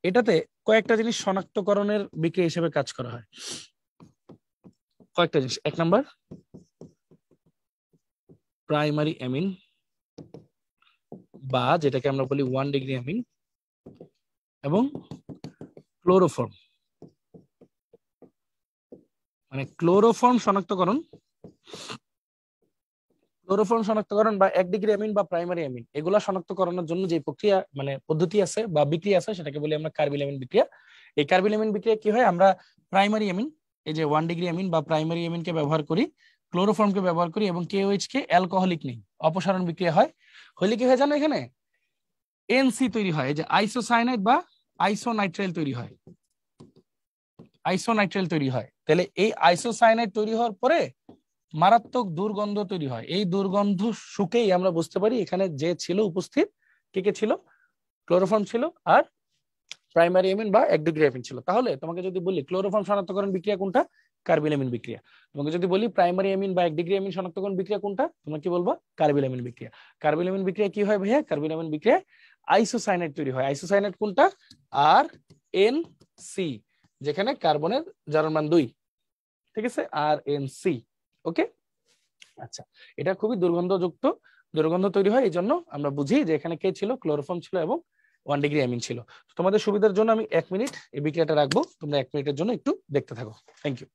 Speaker 1: এটাতে কয়েকটা জিনিস শনাক্তকরণের বিক্রিয়া হিসেবে কাজ করা হয়। কয়েকটা জিনিস, 1 নাম্বার প্রাইমারি অ্যামিন, বা যেটাকে আমরা বলি 1 ডিগ্রি অ্যামিন, এবং ক্লোরোফর্ম, মানে ক্লোরোফর্ম শনাক্তকরণ, ক্লোরোফর্ম শনাক্তকরণ বা 1 ডিগ্রি অ্যামিন বা প্রাইমারি অ্যামিন, এগুলা শনাক্তকরণের জন্য যে প্রক্রিয়া মানে পদ্ধতি আছে বা বিক্রিয়া আছে, সেটাকে বলি আমরা কার্বিলামিন বিক্রিয়া। এই কার্বিলামিন বিক্রিয়া কি হয়, আমরা প্রাইমারি অ্যামিন, এই যে 1 ডিগ্রি অ্যামিন বা প্রাইমারি অ্যামিনকে ব্যবহার করি, ক্লোরোফর্মকে ব্যবহার করি, এবং কেওএইচ কে অ্যালকোহলিক নেই, অপসারণ বিক্রিয়া হয়, হলে কি হয় জানো, এখানে এনসি তৈরি হয়, এই যে আইসোসায়ানাইড বা আইসোনাইট্রাইল তৈরি হয়, আইসোনাইট্রাইল তৈরি হয়। তাহলে এই আইসোসায়ানাইড তৈরি হওয়ার পরে মারাত্মক দুর্গন্ধ তৈরি হয়, এই দুর্গন্ধ শুকেই আমরা বুঝতে পারি এখানে যে ছিল উপস্থিত, কে কে ছিল, ক্লোরোফর্ম ছিল আর প্রাইমারি অ্যামিন বা 1 ডিগ্রি অ্যামিন ছিল। তাহলে তোমাকে যদি বলি ক্লোরোফর্ম শনাক্তকরণ বিক্রিয়া কোনটা, কার্বিলামিন বিক্রিয়া। তোমাকে যদি বলি প্রাইমারি অ্যামিন বা 1 ডিগ্রি অ্যামিন শনাক্তকরণ বিক্রিয়া কোনটা, তোমরা কি বলবো, কার্বিলামিন বিক্রিয়া। কার্বিলামিন বিক্রিয়া কি হয় ভাইয়া, কার্বিলামিন বিক্রিয়া আইসোসায়ানাইড তৈরি হয়। আইসোসায়ানাইড কোনটা, আর এন সি, যেখানে কার্বনের জারণ মান 2, ঠিক আছে, আর এন সি। ওকে, আচ্ছা, এটা খুবই দুর্গন্ধযুক্ত, দুর্গন্ধ তৈরি হয়, এই জন্য আমরা বুঝি যে এখানে কে ছিল, ক্লোরোফর্ম ছিল এবং 1 ডিগ্রি অ্যামিন ছিল। তোমাদের সুবিধার জন্য আমি 1 মিনিট এই বিক্রিয়াটা রাখবো, তোমরা 1 মিনিটের জন্য একটু দেখতে থাকো। Thank you.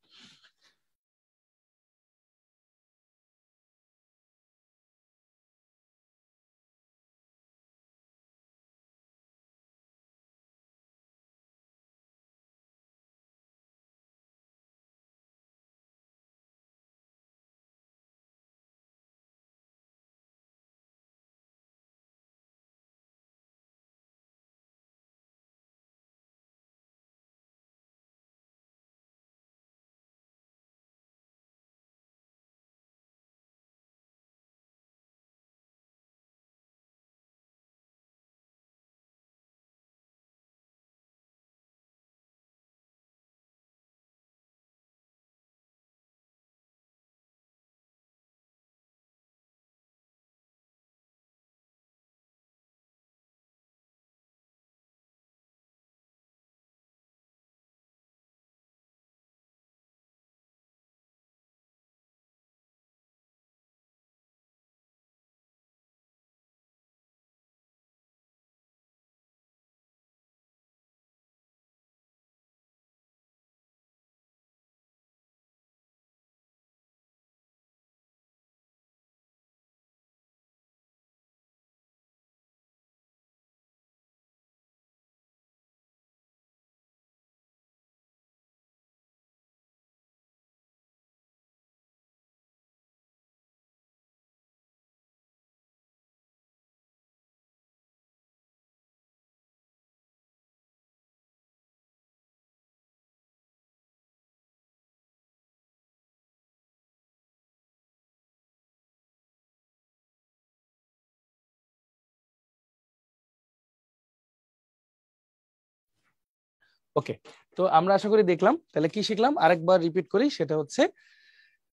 Speaker 1: ওকে, তো আমরা আশা করি দেখলাম। তাহলে কি শিখলাম আরেকবার রিপিট করি, সেটা হচ্ছে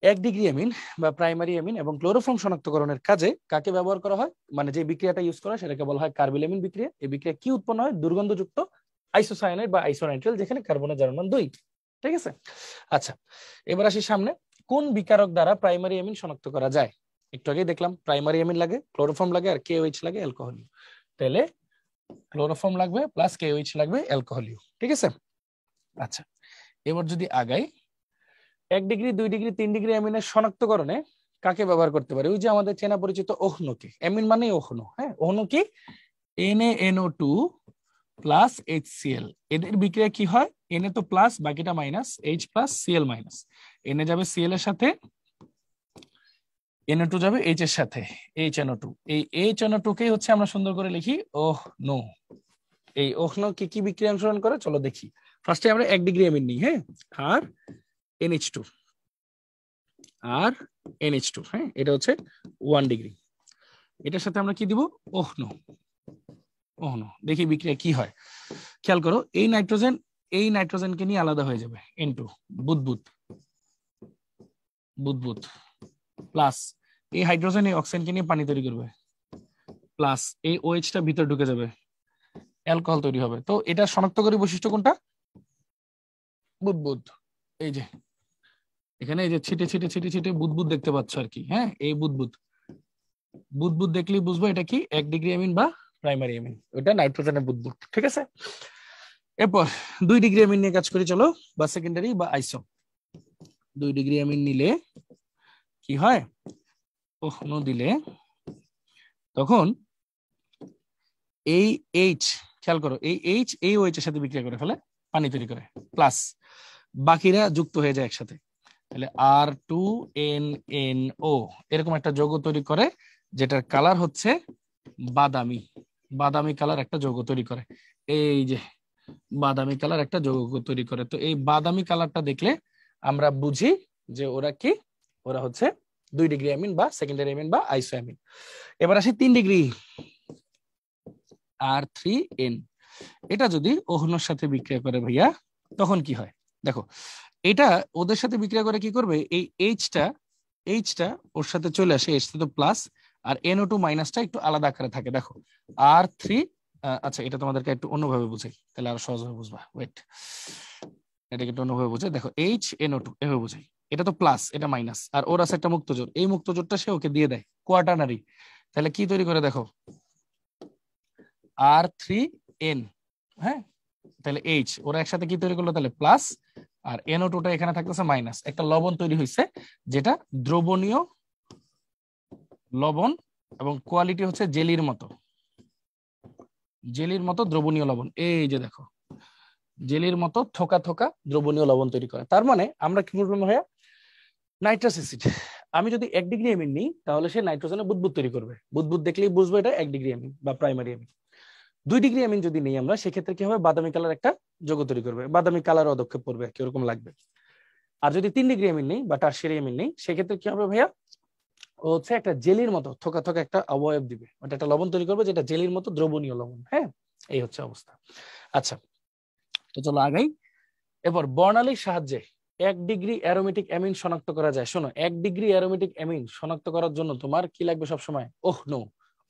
Speaker 1: 1 ডিগ্রি অ্যামিন বা প্রাইমারি অ্যামিন এবং ক্লোরোফর্ম শনাক্তকরণের কাজে কাকে ব্যবহার করা হয়, মানে যে বিক্রিয়াটা ইউজ করা হয় সেটাকে বলা হয় কার্বিল-অ্যামিন বিক্রিয়া। এই বিক্রিয়া কি উৎপন্ন হয়? দুর্গন্ধযুক্ত আইসোসায়ানাইড বা আইসোনাইট্রিল, যেখানে কার্বনের জারণ 2। ঠিক আছে, আচ্ছা এবার আসি সামনে, কোন বিকারক দ্বারা প্রাইমারি অ্যামিন শনাক্ত করা যায়? একটু আগেই দেখলাম প্রাইমারি অ্যামিন লাগে, ক্লোরোফর্ম লাগে, আর KOH লাগে অ্যালকোহলীয়। তাহলে ক্লোরোফর্ম লাগবে প্লাস KOH লাগবে অ্যালকোহলীয়। ঠিক আছে, আচ্ছা এবার যদি আগাই, 1 ডিগ্রি 2 ডিগ্রি 3 ডিগ্রি অ্যামিনের শনাক্তকরণে কাকে ব্যবহার করতে পারে? ওই যে আমাদের চেনা পরিচিত ওহনোকে। অ্যামিন মানে ওহনো, হ্যাঁ ওহনো কি? NaNO2 প্লাস HCl, এদের বিক্রিয়া কি হয়? Na তো প্লাস, বাকিটা minus, H plus Cl minus, Na যাবে Cl এর সাথে, NO2 যাবে H এর সাথে, HNO2। এই HNO2 কেই হচ্ছে আমরা সুন্দর করে লিখি ওহনো। এই ওহনো কি বিক্রিয়া অংশগ্রহণ করে চলো দেখি। ফার্স্টে আমরা 1 ডিগ্রি অ্যামিন নিই, হ্যাঁ, আর NH2 আর NH2, হ্যাঁ এটা হচ্ছে 1 ডিগ্রি। এটার সাথে আমরা কি দিব? ওহনো। ওহনো, দেখি বিক্রিয়া কি হয়। খেয়াল করো, এই নাইট্রোজেনকে নিয়ে আলাদা হয়ে যাবে N2, বুদবুদ বুদবুদ, প্লাস এই হাইড্রোজেন এই অক্সিজেনকে নিয়ে পানি তৈরি করবে, প্লাস এই OH-টা ভিতরে ঢুকে যাবে, অ্যালকোহল তৈরি হবে। তো এটা শনাক্তকারী বৈশিষ্ট্য কোনটা? বুদবুদ। এই যে এখানে এই যে ছিটে ছিটে ছিটে ছিটে বুদবুদ দেখতে পাচ্ছ আর কি, হ্যাঁ এই বুদবুদ বুদবুদ দেখলেই বুঝবো এটা কি 1 ডিগ্রি অ্যামিন বা প্রাইমারি অ্যামিন, ওটা নাইট্রোজেনের বুদবুদ। ঠিক আছে, এরপর 2 ডিগ্রি অ্যামিন নিয়ে কাজ করি চলো, বা সেকেন্ডারি বা আইসো। 2 ডিগ্রি অ্যামিন নিলে কি হয়? ওহনো দিলে তখন এই H, খেয়াল করো এই H এই OH এর সাথে বিক্রিয়া করে ফেলে, পানি তৈরি করে, প্লাস বাকিরা যুক্ত হয়ে যায় একসাথে, তাহলে R2NNO এরকম একটা যৌগ তৈরি করে, যেটার কালার হচ্ছে বাদামি। বাদামি কালার একটা যৌগ তৈরি করে, এই যে বাদামি কালার একটা যৌগ তৈরি করে। তো এই বাদামি কালারটা দেখলে আমরা বুঝি যে ওরা কি, ওরা হচ্ছে 2 ডিগ্রি অ্যামিন বা সেকেন্ডারি অ্যামিন বা আইসো অ্যামিন। এবার আসি 3 ডিগ্রি, R3N। এটা যদি ওহনোর সাথে বিক্রিয়া করে ভাইয়া, তখন কি হয়? দেখো এটা ওদের সাথে বিক্রিয়া করে কি করবে, এই এইচটা ওর সাথে চলে আসে, H তো প্লাস, আর NO2 মাইনাসটা একটু আলাদা আকারে থাকে। দেখো R3, আচ্ছা এটা তোমাদেরকে একটু অন্যভাবে বুঝাই, তাহলে আরো সহজভাবে বুঝবা। ওয়েট, এটাকে একটু অন্যভাবে বুঝাই। দেখো HNO2 এভাবে বুঝাই, এটা তো প্লাস এটা মাইনাস, আর ওর আছে একটা মুক্তজোড়, এই মুক্তজোড়টা সে ওকে দিয়ে দেয় কোয়াটারনারি। তাহলে কি তৈরি করে দেখো, R3N, হ্যাঁ তাহলে H ওরা একসাথে কি তৈরি করলো, তাহলে প্লাস, আর NO2টা এখানে থাকতেছে মাইনাস, একটা লবণ তৈরি হয়েছে যেটা দ্রবণীয় লবণ এবং কোয়ালিটি হচ্ছে জেলির মতো, জেলির মতো দ্রবণীয় লবণ। এই যে দেখো জেলির মতো থোকা থোকা দ্রবণীয় লবণ তৈরি করে। তার মানে আমরা কি বলবো ভাইয়া, নাইট্রাস অ্যাসিড। আমি যদি 1 ডিগ্রি অ্যামিন নিই তাহলে সে নাইট্রোজেনের বুদবুদ তৈরি করবে, বুদবুদ দেখলেই বুঝবো এটা 1 ডিগ্রি অ্যামিন বা প্রাইমারি অ্যামিন। 2 ডিগ্রি অ্যামিন যদি নেই আমরা, সেক্ষেত্রে কি হবে, বাদামি কালার একটা যৌগ তৈরি করবে, বাদামি কালার অদক্ষেপ পড়বে আর কি, ওরকম লাগবে। আর যদি 3 ডিগ্রি অ্যামিন নেই বা টারশিয়ারি অ্যামিন নেই, সেক্ষেত্রে কি হবে ভাইয়া, ও হচ্ছে একটা জেলির মতো থোকা থোকা একটা অবয়ব দিবে, ওটা একটা লবণ তৈরি করবে যেটা জেলির মতো দ্রবণীয় লবণ। হ্যাঁ এই হচ্ছে অবস্থা। আচ্ছা তো চলো আগাই। এবার বর্ণালীর সাহায্যে 1 ডিগ্রি অ্যারোমেটিক অ্যামিন শনাক্ত করা যায়। শোনো, 1 ডিগ্রি অ্যারোমেটিক অ্যামিন শনাক্ত করার জন্য তোমার কি লাগবে সবসময়? ওহনো।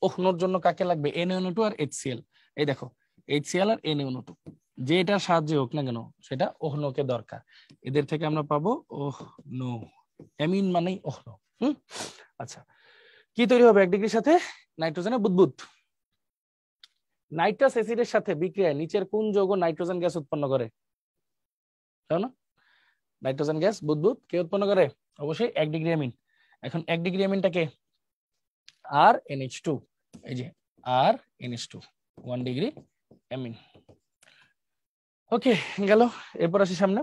Speaker 1: ওহনোর জন্য কাকে লাগবে? NaNO2 আর HCl। এই দেখো HCl আর NaNO2, যেটার সাহায্যে হোক না কেন সেটা ওহনোকে দরকার। এদের থেকে আমরা পাবো ওহনো, অ্যামিন মানেই ওহনো। আচ্ছা কি তৈরি হবে 1 ডিগ্রির সাথে? নাইট্রোজেনের বুদবুদ। নাইট্রাস অ্যাসিডের সাথে বিক্রিয়ায় নিচের কোন যৌগ নাইট্রোজেন গ্যাস উৎপন্ন করে? তাই না, নাইট্রোজেন গ্যাস বুদবুদ কে উৎপন্ন করে? অবশ্যই 1 ডিগ্রি অ্যামিন। এখন 1 ডিগ্রি অ্যামিনটাকে RNH2, এই যে RNH2 1 ডিগ্রি অ্যামিন। ওকে গেল। এরপর আসি সামনে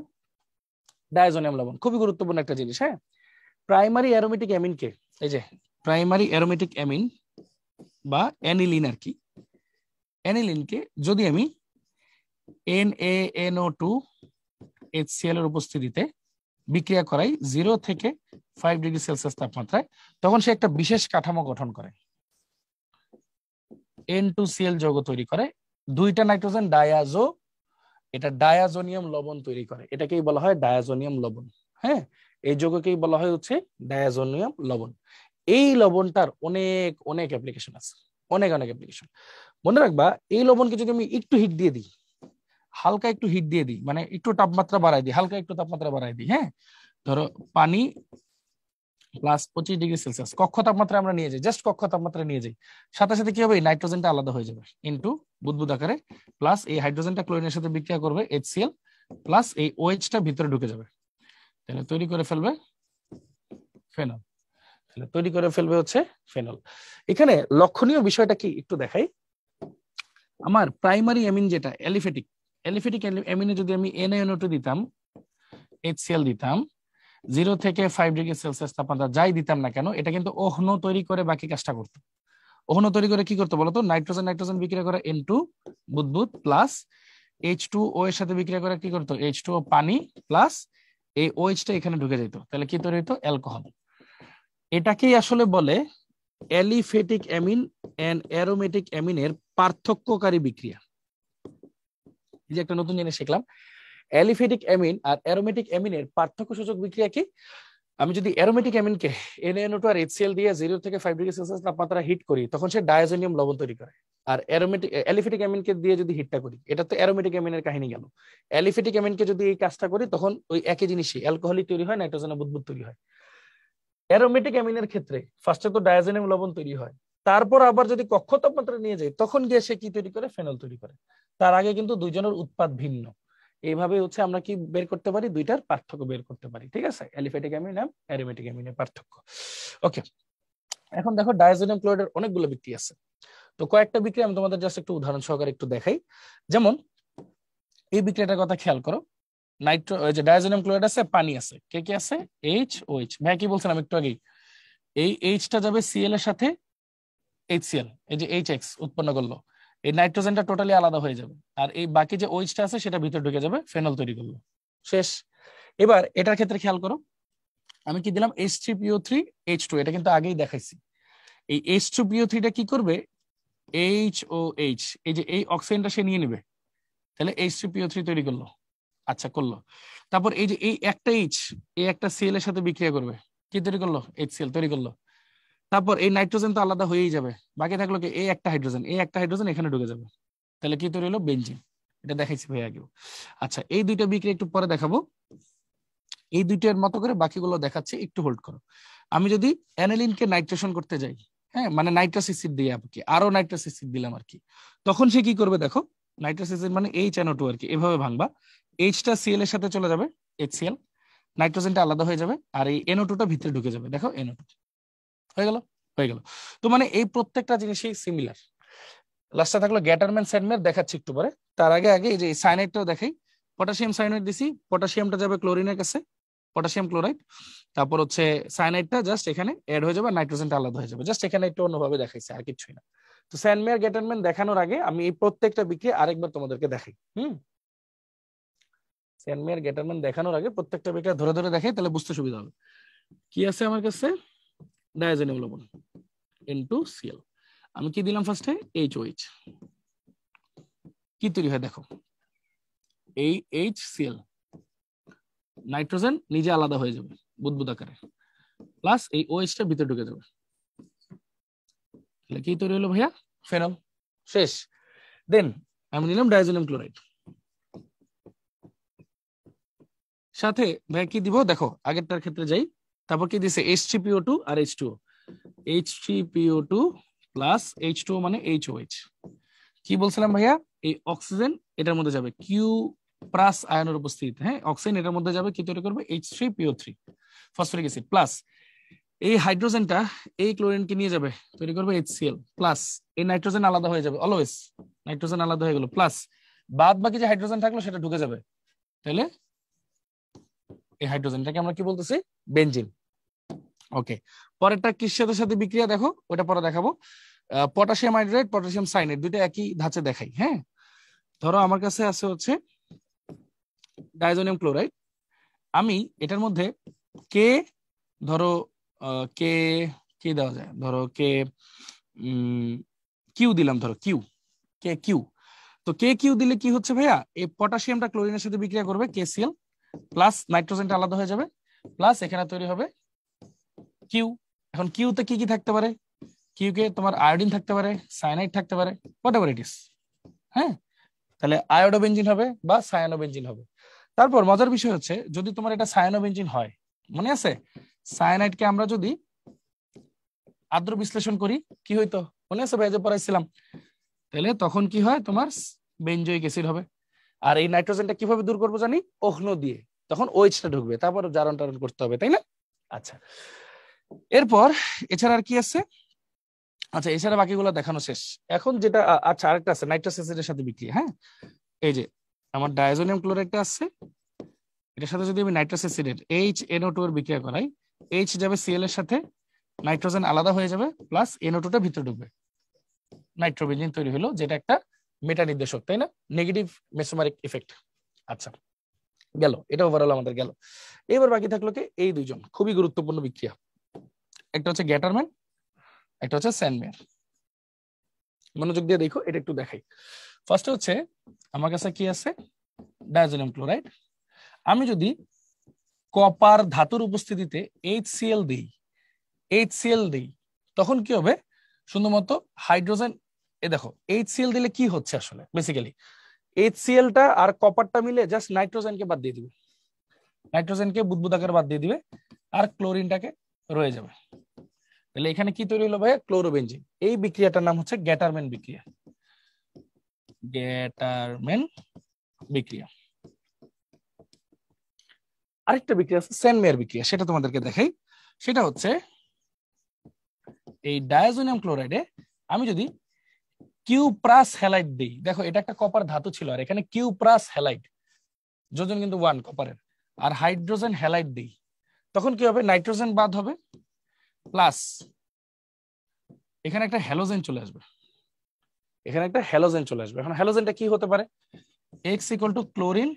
Speaker 1: ডায়াজোনিয়াম লবণ, খুবই গুরুত্বপূর্ণ একটা জিনিস। হ্যাঁ প্রাইমারি অ্যারোমেটিক অ্যামিনকে, এই যে প্রাইমারি অ্যারোমেটিক অ্যামিন বা অ্যানিলিন আর কি, অ্যানিলিনকে যদি আমি NaNO2 HCl এর উপস্থিতিতে বিক্রিয়া করাই 0 থেকে 5 ডিগ্রি সেলসিয়াস তাপমাত্রায়, তখন সে একটা বিশেষ কাঠামো গঠন করে, N2Cl যৌগ তৈরি করে, দুইটা নাইট্রোজেন ডায়াজো এটা ডায়াজোনিয়াম লবণ তৈরি করে, এটাকেই বলা হয় ডায়াজোনিয়াম লবণ। হ্যাঁ, এই যৌগকেই বলা হয় হচ্ছে ডায়াজোনিয়াম লবণ। এই লবণটার অনেক অনেক অ্যাপ্লিকেশন আছে, অনেক অনেক অ্যাপ্লিকেশন। মনে রাখবা এই লবণকে যদি আমি একটু হিট দিয়ে দিই, হালকা একটু হিট দিয়ে দিই, মানে একটু তাপমাত্রা বাড়াই দিই, হালকা একটু তাপমাত্রা বাড়াই দিই, হ্যাঁ, ধরো পানি +25°C কক্ষ তাপমাত্রা আমরা নিয়ে যাই, জাস্ট কক্ষ তাপমাত্রা নিয়ে যাই, সাথে সাথে কি হবে, নাইট্রোজেনটা আলাদা হয়ে যাবে ইনটু বুদবুদ আকারে, প্লাস এই হাইড্রোজেনটা ক্লোরিনের সাথে বিক্রিয়া করবে HCl, প্লাস এই OH-টা ভিতরে ঢুকে যাবে, তাহলে তৈরি করে ফেলবে ফেনল। তাহলে তৈরি করে ফেলবে হচ্ছে ফেনল। এখানে লক্ষণীয় বিষয়টা কি একটু দেখাই। আমার প্রাইমারি অ্যামিন যেটা অ্যালিফেটিক অ্যামিনে যদি আমি NaNO2 দিতাম, HCl দিতাম, 0 থেকে 5°C তাপমাত্রা যাই দিতাম না কেন, এটা কিন্তু OH তৈরি করে বাকি কাজটা করতো। OH তৈরি করে কি করতো বলতো, নাইট্রোজেন নাইট্রোজেন বিক্রিয়া করে N2 বুদবুদ, প্লাস H2O এর সাথে বিক্রিয়া করে কি করতো, H2O পানি, প্লাস এই OH-টা এখানে ঢুকে যেত, তাহলে কি তৈরি হতো, অ্যালকোহল। এটাকেই আসলে বলে অ্যালিফেটিক অ্যামিন এন্ড অ্যারোমেটিক অ্যামিনের পার্থক্যকারী বিক্রিয়া। এই যে একটা নতুন জিনিস শিখলাম, অ্যালিফেটিক অ্যামিন আর অ্যারোমেটিক অ্যামিনের পার্থক্যসূচক বিক্রিয়া কি। আমি যদি অ্যারোমেটিক অ্যামিনকে NaNO2 আর HCl দিয়ে 0 থেকে 5°C তাপমাত্রা হিট করি, তখন সে ডায়াজোনিয়াম লবণ তৈরি করে। আর অ্যালিফেটিক অ্যামিনকে দিয়ে যদি হিটটা করি, এটা তো অ্যারোমেটিক অ্যামিনের কাহিনী গেল। অ্যালিফেটিক অ্যামিনকে যদি এই কাজটা করি, তখন ওই একই জিনিসই অ্যালকোহলিক তৈরি হয়, নাইট্রোজেনের বুদবুদ তৈরি হয়। অ্যারোমেটিক অ্যামিনের ক্ষেত্রে ফার্স্টে তো ডায়াজোনিয়াম লবণ তৈরি হয়, তারপর আবার যদি কক্ষ তাপমাত্রা নিয়ে যায়, তখন গিয়ে সে কি তৈরি করে, ফেনল তৈরি করে। তার আগে কিন্তু দুইজনের উৎপাদ ভিন্ন। এইভাবে হচ্ছে আমরা কি বের করতে পারি, দুইটার পার্থক্য বের করতে পারি, ঠিক আছে, অ্যালিফেটিক অ্যামিন আর অ্যারোমেটিক অ্যামিনের পার্থক্য। ওকে, এখন দেখো ডায়াজোনিয়াম ক্লোরাইডের অনেকগুলো বিক্রিয়া আছে, তো কয়েকটা বিক্রিয়া আমি তোমাদের জাস্ট একটু উদাহরণ সহকারে একটু দেখাই। যেমন এই বিক্রিয়াটার কথা খেয়াল করো, যে ডায়াজোনিয়াম ক্লোরাইড আছে, পানি আছে, কে কে আছে, HOH। ভাই কি বলছিলাম একটু আগেই, এই H-টা যাবে Cl এর সাথে HCl, এই যে HX উৎপন্ন করলো, এই নাইট্রোজেনটা টোটালি আলাদা হয়ে যাবে, আর এই বাকি যে OH-টা আছে সেটা ভিতরে ঢুকে যাবে, ফেনল তৈরি করলো, শেষ। এবার এটার ক্ষেত্রে খেয়াল করো, আমি কি দিলাম, H3PO3H2, এটা কিন্তু আগেই দেখাইছি। এই H2PO3টা কি করবে, HOH, এই যে এই অক্সিজেনটা সে নিয়ে নেবে, তাহলে H3PO3 তৈরি করলো, আচ্ছা করলো। তারপর এই যে এই একটা H, এই একটা Cl এর সাথে বিক্রিয়া করবে, কি তৈরি করলো, HCl তৈরি করলো। তারপর এই নাইট্রোজেন তো আলাদা হয়েই যাবে, বাকি থাকলো কি, এই একটা হাইড্রোজেন এখানে ঢুকে যাবে, তাহলে কি তৈরি হলো, বেনজিন। এটা দেখাইছি ভাই আগেও। আচ্ছা, এই দুইটা বিক্রিয়া একটু পরে দেখাবো, এই দুইটার মতো করে বাকিগুলো দেখাচ্ছি, একটু হোল্ড করো। আমি যদি অ্যানিলিনকে নাইট্রেশন করতে যাই, হ্যাঁ, মানে নাইট্রাস অ্যাসিড দিয়ে আর কি, আরো নাইট্রাস অ্যাসিড দিলাম আর কি, তখন সে কি করবে দেখো, নাইট্রাস অ্যাসিড মানে HNO2 আর কি, এভাবে ভাঙবা, H-টা Cl এর সাথে চলে যাবে, HCl, নাইট্রোজেনটা আলাদা হয়ে যাবে, আর এই NO2টা ভিতরে ঢুকে যাবে, দেখো NO2 হয়ে গেল, হয়ে গেল। তো মানে এই প্রত্যেকটা জিনিসই সিমিলার। লাস্টে থাকলো গ্যাটারম্যান স্যান্ডম্যান, দেখাচ্ছি একটু পরে। তার আগে আগে এই যে সায়ানাইডটাও দেখাই, পটাশিয়াম সায়ানাইড দিছি, পটাশিয়ামটা যাবে ক্লোরিনের কাছে, পটাশিয়াম ক্লোরাইড, তারপর হচ্ছে সায়ানাইডটা জাস্ট এখানে অ্যাড হয়ে যাবে, নাইট্রোজেনটা আলাদা হয়ে যাবে, জাস্ট এখানে একটু অন্যভাবে দেখাইছে, আর কিছুই না। তো স্যান্ডম্যান গ্যাটারম্যান দেখানোর আগে আমি এই প্রত্যেকটা বিক্রিয়া আরেকবার তোমাদেরকে দেখাই। স্যান্ডম্যান গ্যাটারম্যান দেখানোর আগে প্রত্যেকটা বিক্রিয়া ধরে ধরে দেখাই, তাহলে বুঝতে সুবিধা হবে। কি আছে আমার কাছে, ডায়াজোনিয়াম লবণ N2Cl, আমি কি দিলাম ফার্স্টে, HOH, কি তৈরি হয় দেখো, এই HCl, নাইট্রোজেন নিজে আলাদা হয়ে যাবে বুদবুদ আকারে, প্লাস এই OH-টা ভিতরে ঢুকে যাবে, তাহলে কি তৈরি হলো ভাইয়া, ফেনল, শেষ। দেন আমি নিলাম ডায়াজোনিয়াম ক্লোরাইড, সাথে ভাইয়া কি দিব দেখো, আগেরটার ক্ষেত্রে যাই, তারপর কি দিছে, H3PO2 আর H2O, H3PO2 প্লাস H2O মানে HOH। কি বলছিলাম ভাইয়া, এই অক্সিজেন এটার মধ্যে যাবে, কিউ প্লাস আয়নের উপস্থিতিতে, হ্যাঁ, অক্সিজেন এটার মধ্যে যাবে, কি তৈরি করবে, H3PO3 ফসফরিক অ্যাসিড, প্লাস এই হাইড্রোজেনটা এই ক্লোরিনকে নিয়ে যাবে, তৈরি করবে HCl, প্লাস এই নাইট্রোজেন আলাদা হয়ে যাবে, অলওয়েজ নাইট্রোজেন আলাদা হয়ে গেল, প্লাস বাদ বাকি যে হাইড্রোজেন থাকলো সেটা ঢুকে যাবে, তাহলে এই হাইড্রোজেনটাকে আমরা কি বলতেছি, বেনজিন। ওকে, পরেরটা কিসের সাথে বিক্রিয়া দেখো, ওটা পরে দেখাবো। পটাশিয়াম হাইড্রেট, পটাশিয়াম সাইনাইড, দুইটা একই ধাঁচে দেখাই। হ্যাঁ, ধরো আমার কাছে আছে হচ্ছে ডায়াজোনিয়াম ক্লোরাইড, আমি এটার মধ্যে কে, ধরো কে কি দেওয়া যায়, ধরো কে কিউ দিলাম, ধরো কিউ, কে কিউ, তো কে কিউ দিলে কি হচ্ছে ভাইয়া, এই পটাশিয়ামটা ক্লোরিনের সাথে বিক্রিয়া করবে KCl প্লাস নাইট্রোজেনটা আলাদা হয়ে যাবে, প্লাস এখানে তৈরি হবে কিউ। এখন কিউতে কি কি থাকতে পারে, কিউ কে তোমার আয়োডিন থাকতে পারে, সায়ানাইড থাকতে পারে, হোয়াটএভার ইট ইজ। হ্যাঁ, তাহলে আয়োডোবেনজিন হবে বা সায়ানোবেনজিন হবে। তারপর মজার বিষয় হচ্ছে যদি তোমার এটা সায়ানোবেনজিন হয়, মনে আছে সায়ানাইডকে আমরা যদি আদ্র বিশ্লেষণ করি কি হইতো, মনে আছে ভাই যে পড়াইছিলাম, তাহলে তখন কি হয় তোমার বেনজোইক অ্যাসিড হবে। আর এই নাইট্রোজেনটা কিভাবে দূর করবো জানি, অগ্ন দিয়ে, তখন ওইচটা ঢুকবে, তারপর জারণ টারণ করতে হবে, তাই না? আচ্ছা, এরপর এছাড়া আর কি আছে, আচ্ছা এছাড়া বাকিগুলো দেখানো শেষ। এখন যেটা আচ্ছা আরেকটা আছে নাইট্রাস অ্যাসিডের সাথে বিক্রিয়া। হ্যাঁ, এই যে আমার ডায়াজোনিয়াম ক্লোরাইডটা আছে, এটার সাথে যদি আমি নাইট্রাস অ্যাসিডের HNO2 এর বিক্রিয়া করাই, H যাবে Cl এর সাথে, নাইট্রোজেন আলাদা হয়ে যাবে, প্লাস NO2টা ভিতরে ঢুকবে, নাইট্রোবেনজিন তৈরি হলো, যেটা একটা মেটা নির্দেশক, তাই না? Negative mesomeric effect. আচ্ছা গেল, এটা ওভারঅল আমাদের গেল। এবার বাকি থাকলো কি এই দুইজন খুবই গুরুত্বপূর্ণ বিক্রিয়া, একটা হচ্ছে গ্যাটারম্যান, একটা হচ্ছে স্যান্ডমেয়ার। মনোযোগ দিয়ে দেখো, এটা একটু দেখাই। ফার্স্ট হচ্ছে আমার কাছে কি আছে, ডায়াজোনিয়াম ক্লোরাইড। আমি যদি কপার ধাতুর উপস্থিতিতে HCl দিই, তখন কি হবে, শুধুমাত্র হাইড্রোজেন, এ দেখো HCl দিলে কি হচ্ছে আসলে বেসিক্যালি, HClটা আর কপারটা মিলে জাস্ট নাইট্রোজেনকে বাদ দিয়ে দিবে, নাইট্রোজেনকে বুদবুদাকারে বাদ দিয়ে দিবে, আর ক্লোরিনটাকে রয়ে যাবে। তাহলে এখানে কি তৈরি হলো ভাই, ক্লোরোবেনজিন। এই বিক্রিয়াটার নাম হচ্ছে গ্যাটারম্যান বিক্রিয়া, গ্যাটারম্যান বিক্রিয়া। আরেকটা বিক্রিয়া আছে স্যান্ডমেয়ার বিক্রিয়া, সেটা তোমাদেরকে দেখাই। সেটা হচ্ছে এই ডায়াজোনিয়াম ক্লোরাইডে আমি যদি কিউপ্রাস হ্যালাইড দিই, দেখো এটা একটা কপার ধাতু ছিল, আর এখানে কিউপ্রাস হ্যালাইড, যোজন কিন্তু 1 কপারের, আর হাইড্রোজেন হ্যালাইড দিই, তখন কি হবে, নাইট্রোজেন বাদ হবে, প্লাস এখানে একটা হ্যালোজেন চলে আসবে, এখানে একটা হ্যালোজেন চলে আসবে। এখন হ্যালোজেনটা কি হতে পারে, X = ক্লোরিন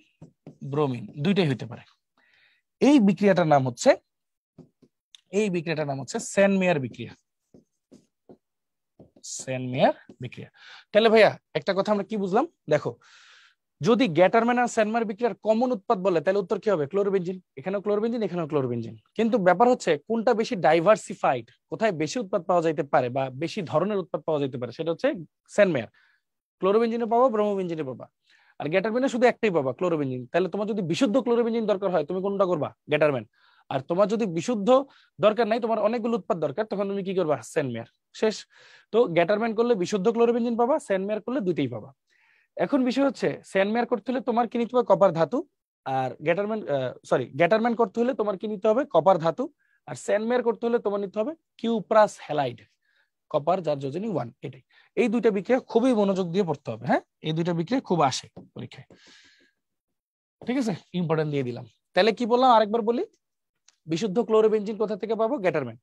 Speaker 1: ব্রোমিন, দুইটাই হইতে পারে। এই বিক্রিয়াটার নাম হচ্ছে স্যান্ডমেয়ার বিক্রিয়া, স্যান্ডমেয়ার বিক্রিয়া। তাহলে ভাইয়া একটা কথা আমরা কি বুঝলাম, দেখো যদি গ্যাটারম্যান আর স্যান্ডমেয়ার বিক্রিয়ার কমন উৎপাদ বলে তাহলে উত্তর কি হবে, ক্লোরোবেনজিন। এখানেও ক্লোরোবেনজিন, এখানেও ক্লোরোবেনজিন। কিন্তু ব্যাপার হচ্ছে কোনটা বেশি ডাইভার্সিফাইড, কোথায় বেশি উৎপাদ পাওয়া যাইতে পারে বা বেশি ধরনের উৎপাদ পাওয়া যেতে পারে, সেটা হচ্ছে স্যান্ডমেয়ার। ক্লোরোবেনজিনে পাবো, ব্রোমোবেনজিনে পাবা, আর গ্যাটারম্যানে শুধু একটাই পাবা, ক্লোরোবেনজিন। তাহলে তোমার যদি বিশুদ্ধ ক্লোরোবেনজিন দরকার হয় তুমি কোনটা করবা, গ্যাটারম্যান। আর তোমার যদি বিশুদ্ধ দরকার নাই, তোমার অনেকগুলো উৎপাদ দরকার, তখন তুমি কি করবা, স্যান্ডমেয়ার। শেষ। তো গ্যাটারম্যান করলে বিশুদ্ধ ক্লোরোবেনজিন পাবা, স্যান্ডমেয়ার করলে দুইটাই পাবা। এখন বিষয় হচ্ছে স্যান্ডমেয়ার করতে হলে তোমার কি নিতে হবে, কপার ধাতু। আর গ্যাটারম্যান করতে হলে তোমার কি নিতে হবে, কপার ধাতু। আর স্যান্ডমেয়ার করতে হলে তোমার নিতে হবে কিউপ্রাস হ্যালাইড, কপার যার যোজনী 1। এটাই, এই দুইটা বিক্রিয়া খুবই মনোযোগ দিয়ে পড়তে হবে। হ্যাঁ, এই দুইটা বিক্রিয়া খুব আসে পরীক্ষায়, ঠিক আছে, ইম্পর্টেন্ট দিয়ে দিলাম। তাহলে কি বললাম আরেকবার বলি, বিশুদ্ধ ক্লোরোবেনজিন কোথা থেকে পাবো, গ্যাটারম্যান,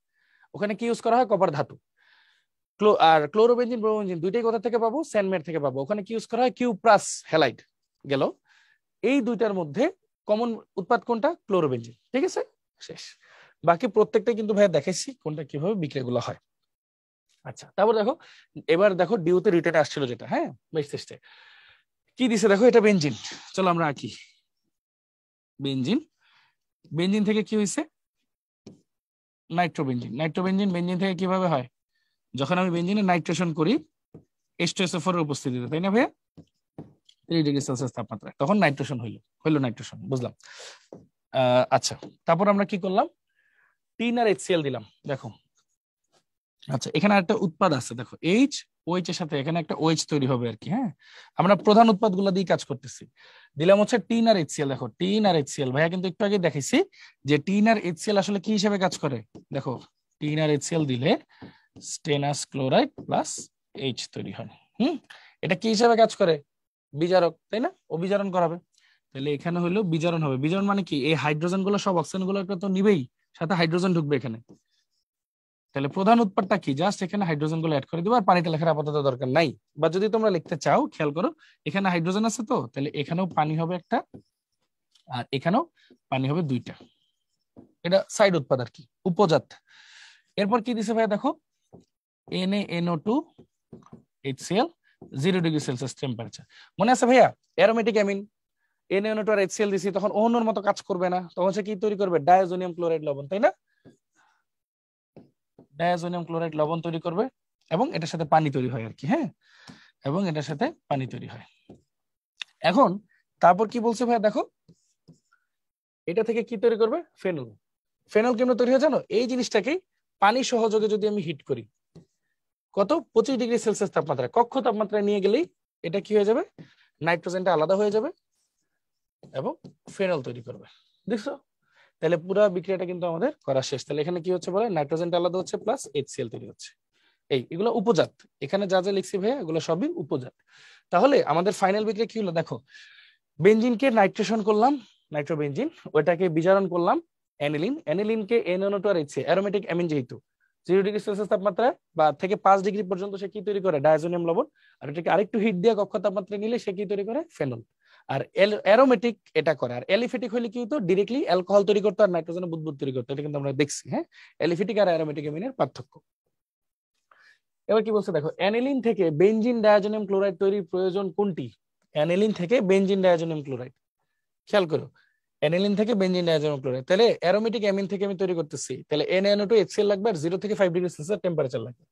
Speaker 1: ওখানে কি ইউজ করা হয়, কপার ধাতু। আর ক্লোরোবেনজিন ব্রোমোবেনজিন দুইটাই কোথা থেকে পাবো, স্যান্ডমেয়ার থেকে পাবো, ওখানে কি ইউজ করা হয়, কিউপ্রাস হ্যালাইড। গেল, এই দুইটার মধ্যে কমন উৎপাদ কোনটা, ক্লোরোবেনজিন। ঠিক আছে, শেষ। বাকি প্রত্যেকটা কিন্তু ভাই দেখাইছি কোনটা কিভাবে বিক্রিয়াগুলো হয়। আচ্ছা, তারপর দেখো, এবার দেখো ডিউতে রিটার্ন আসছিল যেটা, হ্যাঁ বেশ চেষ্টা কি দিছে দেখো, এটা বেনজিন। চলো আমরা আঁকি বেনজিন। বেনজিন থেকে কি হয়েছে, নাইট্রোবেনজিন। বেনজিন থেকে কিভাবে হয়, যখন আমি বেনজিনে নাইট্রেশন করি H2SO4 এর উপস্থিতিতে, তাই না ভাইয়া, 3°C তাপমাত্রায়, তখন নাইট্রেশন হইলো নাইট্রেশন, বুঝলাম। আচ্ছা, তারপর আমরা কি করলাম, টিন আর HCl দিলাম, দেখো। আচ্ছা, এখানে একটা উৎপাদ আছে, দেখো OH এর সাথে এখানে একটা OH তৈরি হবে আর কি। হ্যাঁ, আমরা প্রধান উৎপাদগুলো দিয়ে কাজ করতেছি। দিলাম হচ্ছে টিন আর HCl, দেখো টিন আর HCl, ভাইয়া কিন্তু একটু আগে দেখাইছি যে টিন আর HCl আসলে কি হিসেবে কাজ করে। দেখো টিন আর HCl দিলে স্টেনাস ক্লোরাইড প্লাস H তৈরি হয়। এটা কি হিসেবে কাজ করে, বিজারক, তাই না, অভিজারণ করাবে। তাহলে এখানে হলো বিজারণ হবে। বিজারণ মানে কি, এই হাইড্রোজেন গুলো সব অক্সিজেন গুলো তো নিবেই, সাথে হাইড্রোজেন ঢুকবে এখানে। তাহলে প্রধান উৎপাদটা কি, জাস্ট এখানে হাইড্রোজেন গুলো অ্যাড করে দিবো, আর পানিটা লেখার আপাতত দরকার নাই। বা যদি তোমরা লিখতে চাও, খেয়াল করো, এখানে হাইড্রোজেন আছে তো, তাহলে এখানেও পানি হবে একটা, আর এখানেও পানি হবে দুইটা। এটা সাইড উৎপাদ আর কি, উপজাত। এরপর কি দিছে ভাই দেখো, NaNO2 HCl 0°C টেম্পারেচার। মনে আছে ভাইয়া অ্যারোমেটিক অ্যামিন NaNO2 আর HCl দিছি, তখন অন্যর মতো কাজ করবে না, তখন সে কি তৈরি করবে? ডায়াজোনিয়াম ক্লোরাইড লবণ, তাই না? ডায়াজোনিয়াম ক্লোরাইড লবণ তৈরি করবে এবং এটার সাথে পানি তৈরি হয় আর কি। হ্যাঁ, এবং এটার সাথে পানি তৈরি হয়। এখন তারপর কি বলছে ভাইয়া দেখো, এটা থেকে কি তৈরি করবে? ফেনল। ফেনল কেমন তৈরি হয় জানো? এই জিনিসটাকেই পানি সহযোগে যদি আমি হিট করি, কত 25°C তাপমাত্রা, কক্ষ তাপমাত্রায় নিয়ে গেলেই এটা কি হয়ে যাবে? নাইট্রোজেনটা আলাদা হয়ে যাবে এবং ফেনল তৈরি করবে। দেখছো? তাহলে পুরো বিক্রিয়াটা কিন্তু আমাদের করা শেষ। তাহলে এখানে কি হচ্ছে বলে, নাইট্রোজেনটা আলাদা হচ্ছে প্লাস HCl তৈরি হচ্ছে। এগুলো উপজাত, এখানে যা যা লিখছি ভাইয়া এগুলো সবই উপজাত। তাহলে আমাদের ফাইনাল বিক্রিয়া কি হলো দেখো, বেনজিনকে নাইট্রেশন করলাম, নাইট্রোবেনজিন, ওইটাকে বিজারণ করলাম অ্যানিলিন, অ্যানিলিনকে NaNO2 আর HCl, অ্যারোমেটিক অ্যামিন যেহেতু 0°C তাপমাত্রায় বা থেকে 5° পর্যন্ত সে কি তৈরি করে? ডায়াজোনিয়াম লবণ। আর এটাকে আরেকটু হিট দিয়ে কক্ষ তাপমাত্রায় নিলে সে কি তৈরি করে? ফেনল। আর অ্যারোমেটিক এটা করে। আর অ্যালিফেটিক হলে কি হতো? ডিরেক্টলি অ্যালকোহল তৈরি করতো আর নাইট্রোজেনের বুদবুদ তৈরি করতো। এটা কিন্তু আমরা দেখছি। হ্যাঁ, অ্যালিফেটিক আর অ্যারোমেটিক অ্যামিনের পার্থক্য। এবার কি বলছে দেখো, অ্যানিলিন থেকে বেনজিন ডায়াজোনিয়াম ক্লোরাইড তৈরির প্রয়োজন কোনটি? অ্যানিলিন থেকে বেনজিন ডায়াজোনিয়াম ক্লোরাইড, খেয়াল করো, অ্যানিলিন থেকে বেনজিন ডায়াজোনিয়াম ক্লোরাইড। তাহলে অ্যারোমেটিক অ্যামিন থেকে আমি তৈরি করতেছি, তাহলে NaNO2 HCl লাগবে আর 0 থেকে 5°C টেম্পারেচার লাগবে।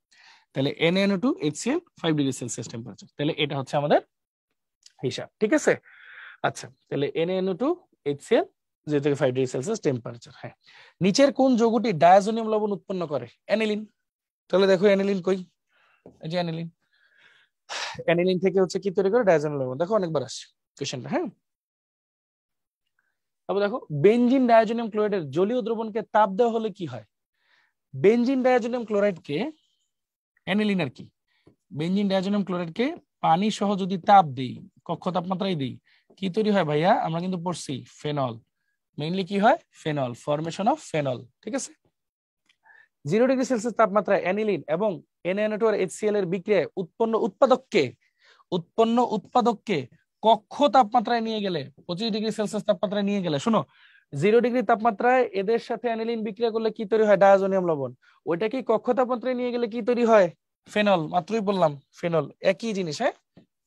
Speaker 1: তাহলে NaNO2 HCl 5°C টেম্পারেচার, তাহলে এটা হচ্ছে আমাদের হিসাব। ঠিক আছে? আচ্ছা, তাহলে NaNO2 HCl 0 থেকে 5°C টেম্পারেচার। হ্যাঁ, নিচের কোন যৌগটি ডায়াজোনিয়াম লবণ উৎপন্ন করে? অ্যানিলিন। তাহলে দেখো অ্যানিলিন কই? এই যে অ্যানিলিন, অ্যানিলিন থেকে হচ্ছে কি তৈরি করে? ডায়াজোনিয়াম লবণ। দেখো অনেকবার আসছে কোশ্চেনটা। হ্যাঁ, তারপর দেখো বেনজিন ডায়াজোনিয়াম ক্লোরাইডের জলীয় দ্রবণকে তাপ দেওয়া হলে কি হয়? বেনজিন ডায়াজোনিয়াম ক্লোরাইডকে, অ্যানিলিন আর কি, বেনজিন ডায়াজোনিয়াম ক্লোরাইডকে পানি সহ যদি তাপ দিই, কক্ষ তাপমাত্রায় দিই, কি তৈরি হয় ভাইয়া? আমরা কিন্তু পড়ছি ফেনল। মেইনলি কি হয়? Phenol, formation of phenol. ঠিক আছে? 0°C তাপমাত্রায় অ্যানিলিন এবং NaNO2 আর HCl এর বিক্রিয়ায় উৎপন্ন উৎপাদককে কক্ষ তাপমাত্রায় নিয়ে গেলে, 25°C তাপমাত্রায় নিয়ে গেলে, শোনো, 0° তাপমাত্রায় এদের সাথে অ্যানিলিন বিক্রিয়া করলে কি তৈরি হয়? ডায়াজোনিয়াম লবণ। ওইটা কি কক্ষ তাপমাত্রায় নিয়ে গেলে কি তৈরি হয়? ফেনল। মাত্রই বললাম ফেনল, একই জিনিস। হ্যাঁ,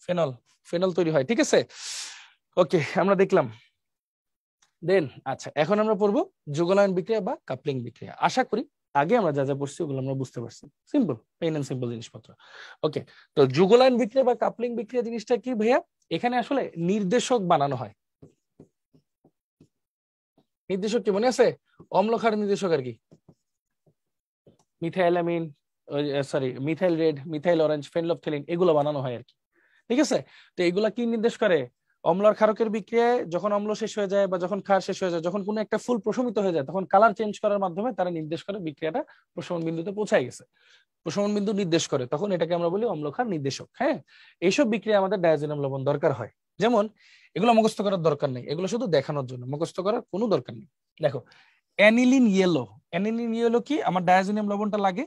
Speaker 1: ফেনল, ফেনল তৈরি হয়। ঠিক আছে? ওকে, আমরা দেখলাম। দেন আচ্ছা, এখন আমরা পড়বো যুগলায়ন বিক্রিয়া বা কাপলিং বিক্রিয়া। আশা করি আগে আমরা যা যা পড়ছি ওগুলো আমরা বুঝতে পারছি। সিম্পল, পেইন এন্ড সিম্পল জিনিসপত্র। ওকে, তো যুগলায়ন বিক্রিয়া বা কাপলিং বিক্রিয়া জিনিসটা কি ভাইয়া? এখানে আসলে নির্দেশক বানানো হয়। নির্দেশক কি মনে আছে? অম্ল ক্ষার নির্দেশক আর কি, methylamine, sorry methyl red, methyl orange, phenolphthalein, এগুলো বানানো হয় আর কি। ঠিক আছে? তো এগুলা কি নির্দেশ করে? অম্ল আর ক্ষারকের বিক্রিয়ায় যখন অম্ল শেষ হয়ে যায় বা যখন ক্ষার শেষ হয়ে যায়, যখন কোনো একটা ফুল প্রশমিত হয়ে যায়, তখন কালার চেঞ্জ করার মাধ্যমে তারা নির্দেশ করে বিক্রিয়াটা প্রশমন বিন্দুতে পৌঁছায় গেছে। প্রশমন বিন্দু নির্দেশ করে, তখন এটাকে আমরা বলি অম্ল ক্ষার নির্দেশক। হ্যাঁ, এইসব বিক্রিয়া আমাদের ডায়াজোনিয়াম লবণ দরকার হয়। যেমন এগুলো মুখস্থ করার দরকার নেই, এগুলো শুধু দেখানোর জন্য, মুখস্থ করার কোনো দরকার নেই। দেখো অ্যানিলিন ইয়েলো, অ্যানিলিন ইয়েলো কি? আমার ডায়াজোনিয়াম লবণটা লাগে।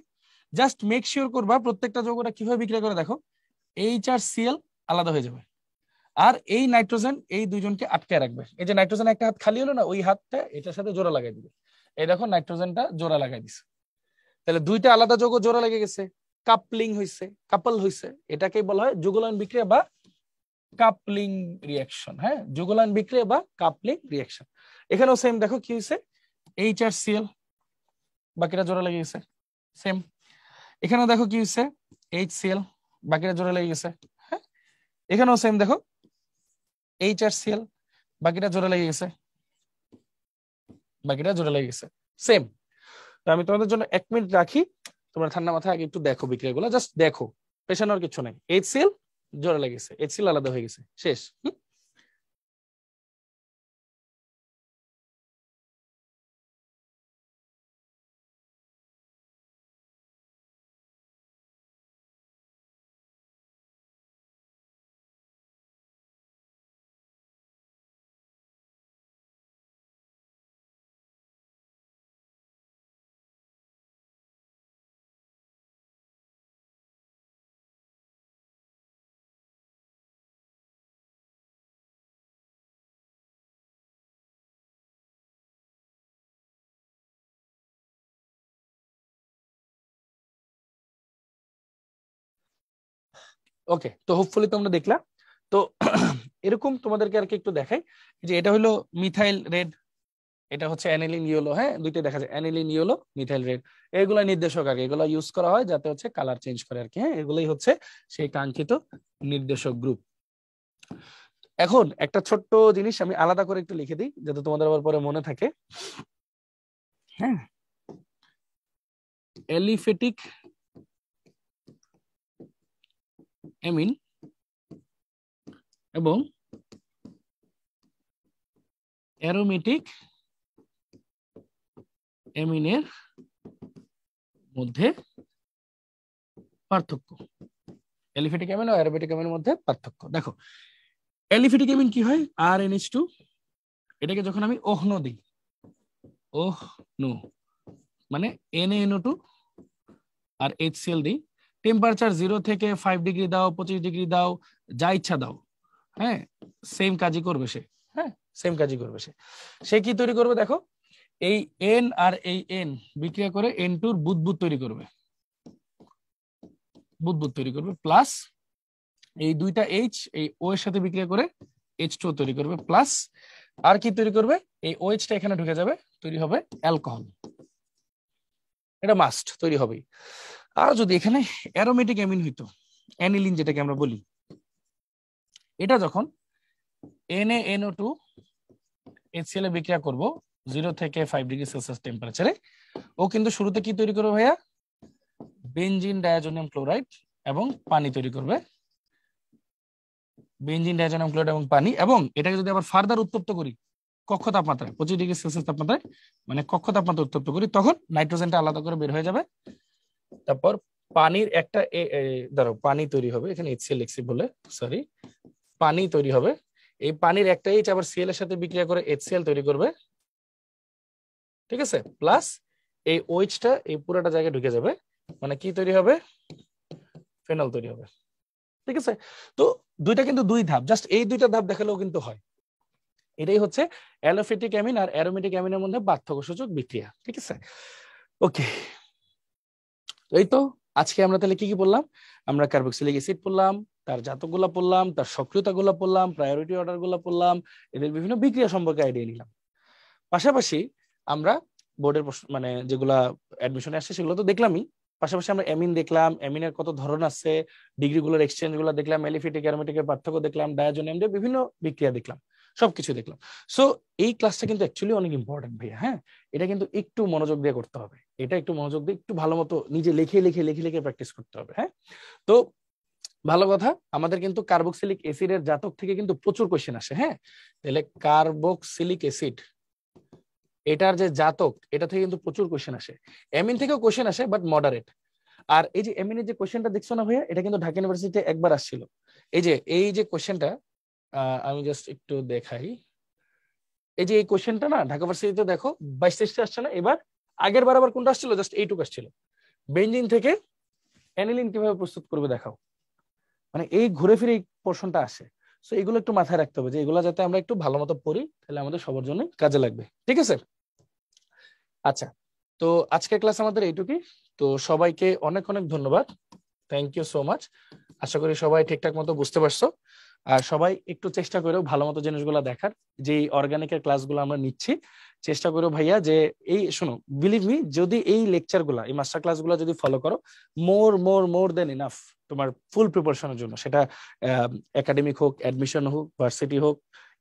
Speaker 1: জাস্ট মেক শিওর করবা প্রত্যেকটা যৌগটা কিভাবে বিক্রিয়া করে। দেখো এইচ আর সিএল আলাদা হয়ে যাবে, আর এই নাইট্রোজেন এই দুইজনকে আটকে রাখবে। এই যে নাইট্রোজেন একটা হাত খালি হলো না, ওই হাতটা এটার সাথে জোড়া লাগাই দিবে। এই দেখো নাইট্রোজেনটা জোড়া লাগাই দিছে, তাহলে দুইটা আলাদা যৌগ জোড়া লেগে গেছে, কাপলিং হইছে, কাপল হইছে। এটাকে বলা হয় যুগলায়ন বিক্রিয়া বা কাপলিং রিঅ্যাকশন। হ্যাঁ, যুগলায়ন বিক্রিয়া বা কাপলিং রিঅ্যাকশন। এখানেও সেম, দেখো কি হইছে? এইচ আর সিএল, বাকিটা জোড়া লেগে গেছে। সেম এখানেও দেখো কি হইছে? HCl, বাকিটা জোড়া লেগে গেছে। হ্যাঁ, এখানেও সেম, দেখো এইচ আর সিএল, বাকিটা জোড়া লেগে গেছে, বাকিটা জোড়া লেগে গেছে। সেম। তো আমি তোমাদের জন্য 1 মিনিট রাখি, তোমরা ঠান্ডা মাথায় আগে একটু দেখো বিক্রিয়াগুলো, জাস্ট দেখো, পেছানোর কিছু নাই। HCl জোড়া লেগে গেছে, HCl আলাদা হয়ে গেছে, শেষ। ওকে, তো হোপফুলি তোমরা দেখলা। তো এরকম তোমাদেরকে আর কি একটু দেখাই যে এটা হলো মিথাইল রেড, এটা হচ্ছে অ্যানিলিন ইয়েলো। হ্যাঁ, দুইটাই দেখা যায়, অ্যানিলিন ইয়েলো, মিথাইল রেড। এগুলা নির্দেশক আগে, এগুলা ইউজ করা হয় যাতে হচ্ছে কালার চেঞ্জ করে আর কি। হ্যাঁ, এগুলাই হচ্ছে সেই কাঙ্ক্ষিত নির্দেশক গ্রুপ। এখন একটা ছোট্ট জিনিস আমি আলাদা করে একটু লিখে দিই যাতে তোমাদের আবার পরে মনে থাকে। হ্যাঁ, অ্যালিফেটিক অ্যামিন এবং অ্যারোমেটিক অ্যামিনের মধ্যে পার্থক্য। অ্যালিফেটিক অ্যামিন ও অ্যারোমেটিক অ্যামিনের মধ্যে পার্থক্য দেখো। অ্যালিফেটিক অ্যামিন কি হয়, RNH2, এটাকে যখন আমি OH দিই, OH মানে NaNO2 আর HCl দিই, টেম্পারেচার 0 থেকে 5 ডিগ্রি দাও, 25 ডিগ্রি দাও, যা ইচ্ছা দাও, হ্যাঁ সেম কাজই করবে সে। হ্যাঁ, সেম কাজই করবে সে। সে কি তৈরি করবে দেখো, এই N আর এই N বিক্রিয়া করে N2 এর বুদবুদ তৈরি করবে, বুদবুদ তৈরি করবে, প্লাস এই দুইটা H এই O এর সাথে বিক্রিয়া করে H2 তৈরি করবে, প্লাস আর কি তৈরি করবে, এই OH টা এখানে ঢুকে যাবে, তৈরি হবে অ্যালকোহল। এটা মাস্ট তৈরি হবেই। আর যদি এখানে অ্যারোমেটিক অ্যামিন হইতো, অ্যানিলিন যেটাকে আমরা বলি, এটা যখন NaNO2 HCl এ বিক্রিয়া করব 0 থেকে 5 ডিগ্রি সেলসিয়াস টেম্পারেচারে, ও কিন্তু শুরুতে কি তৈরি করবে ভাইয়া, বেনজিন ডায়াজোনিয়াম ক্লোরাইড এবং পানি তৈরি করবে, বেনজিন ডায়াজোনিয়াম ক্লোরাইড এবং পানি। এবং এটাকে যদি আবার ফার্দার উত্তপ্ত করি কক্ষ তাপমাত্রায়, 25 ডিগ্রি সেলসিয়াস তাপমাত্রায়, মানে কক্ষ তাপমাত্রা উত্তপ্ত করি, তখন নাইট্রোজেনটা আলাদা করে বের হয়ে যাবে। তারপর পানির একটা ধরো পানি তৈরি হবে, এখানে HCl লিখছি বলে সরি, পানি তৈরি হবে। এই পানির একটা H আবার Cl এর সাথে বিক্রিয়া করে HCl তৈরি করবে, ঠিক আছে, প্লাস এই OH টা এই পুরোটা জায়গায় ঢুকে যাবে, মানে কি তৈরি হবে, ফেনল তৈরি হবে। ঠিক আছে, তো দুইটা কিন্তু দুই ধাপ, জাস্ট এই দুইটা ধাপ দেখালেও কিন্তু হয়। এটাই হচ্ছে অ্যালোফেটিক অ্যামিন আর অ্যারোমেটিক অ্যামিনের মধ্যে পার্থক্যসূচক বিক্রিয়া। ঠিক আছে, ওকে। এই তো আজকে আমরা তাহলে কি কি বললাম, আমরা কার্বক্সিলিক অ্যাসিড পড়লাম, তার জাতকগুলা পড়লাম, তার সক্রিয়তাগুলা পড়লাম, প্রায়োরিটি অর্ডার গুলা পড়লাম, এদের বিভিন্ন বিক্রিয়া সম্পর্কে আইডিয়া নিলাম। পাশাপাশি আমরা বোর্ডের মানে যেগুলা অ্যাডমিশনে আসছে সেগুলো তো দেখলামই, পাশাপাশি আমরা অ্যামিন দেখলাম, অ্যামিনের কত ধরন আছে, ডিগ্রিগুলোর এক্সচেঞ্জ গুলো দেখলাম, অ্যালিফেটিক অ্যারোমেটিকের পার্থক্য দেখলাম, ডায়াজোনিয়াম দিয়ে বিভিন্ন বিক্রিয়া দেখলাম, সবকিছু দেখলাম। সো এই ক্লাসটা কিন্তু অ্যাকচুয়ালি অনেক ইম্পর্টেন্ট ভাইয়া। হ্যাঁ, এটা কিন্তু একটু মনোযোগ দিয়ে করতে হবে, এটা একটু মনোযোগ দিয়ে একটু ভালো মতো নিজে লিখে লিখে লিখে লিখে প্র্যাকটিস করতে হবে। হ্যাঁ, তো ভালো কথা, আমাদের কিন্তু কার্বক্সিলিক অ্যাসিডের জাতক থেকে কিন্তু প্রচুর কোশ্চেন আসে। হ্যাঁ, তাহলে কার্বক্সিলিক অ্যাসিড এটার যে জাতক, এটা থেকে কিন্তু প্রচুর কোশ্চেন আসে, অ্যামিন থেকেও কোশ্চেন আসে বাট মডারেট। আর এই যে অ্যামিনের যে কোশ্চেনটা দেখছো না ভাইয়া, এটা কিন্তু ঢাকা ইউনিভার্সিটিতে একবার আসছিল। এই যে কোশ্চেনটা আমি জাস্ট একটু দেখাই, এই যে এই কোশ্চেনটা না ঢাকা ইউনিভার্সিটিতে দেখো 22-23 আসছে না এবার, আগের বার আবার কোনটা আসছিল, জাস্ট এইটুকু আসছিল, বেনজিন থেকে অ্যানিলিন কিভাবে প্রস্তুত করবে দেখাও, মানে এই ঘুরে ফিরে এই পোর্শনটা আসে। সো এগুলো একটু মাথায় রাখতে হবে যে এগুলো যাতে আমরা একটু ভালো মতো পড়ি, তাহলে আমাদের সবার জন্য কাজে লাগবে। ঠিক আছে, আচ্ছা, তো আজকের ক্লাস আমাদের এইটুকুই। তো সবাইকে অনেক অনেক ধন্যবাদ, থ্যাংক ইউ সো মাচ। আশা করি সবাই ঠিকঠাক মতো বুঝতে পারছো, আর সবাই একটু চেষ্টা করো ভালো মতো জিনিসগুলো দেখার, যে অর্গানিকের ক্লাসগুলো আমরা নিচ্ছি, চেষ্টা করো ভাইয়া যে এই শোনো, বিলিভ মি, যদি এই লেকচারগুলো, এই মাস্টার ক্লাসগুলো যদি ফলো করো, মোর মোর মোর দেন ইনাফ তোমার ফুল প্রিপারেশনের জন্য, সেটা একাডেমিক হোক, অ্যাডমিশন হোক, ভার্সিটি হোক,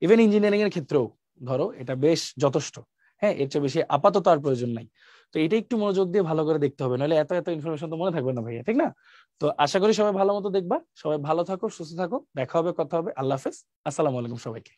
Speaker 1: ইভেন ইঞ্জিনিয়ারিং এর ক্ষেত্রেও ধরো, এটা বেশ যথেষ্ট। হ্যাঁ, এর চেয়ে বেশি আপাতত আর প্রয়োজন নাই। তো এটা একটু মনোযোগ দিয়ে ভালো করে দেখতে হবে, নাহলে এত এত ইনফরমেশন তো মনে থাকবে না ভাইয়া, ঠিক না? তো আশা করি সবাই ভালো মতো দেখবা, সবাই ভালো থাকো, সুস্থ থাকো, দেখা হবে, কথা হবে, আল্লাহ হাফেজ, আসসালামু আলাইকুম সবাইকে।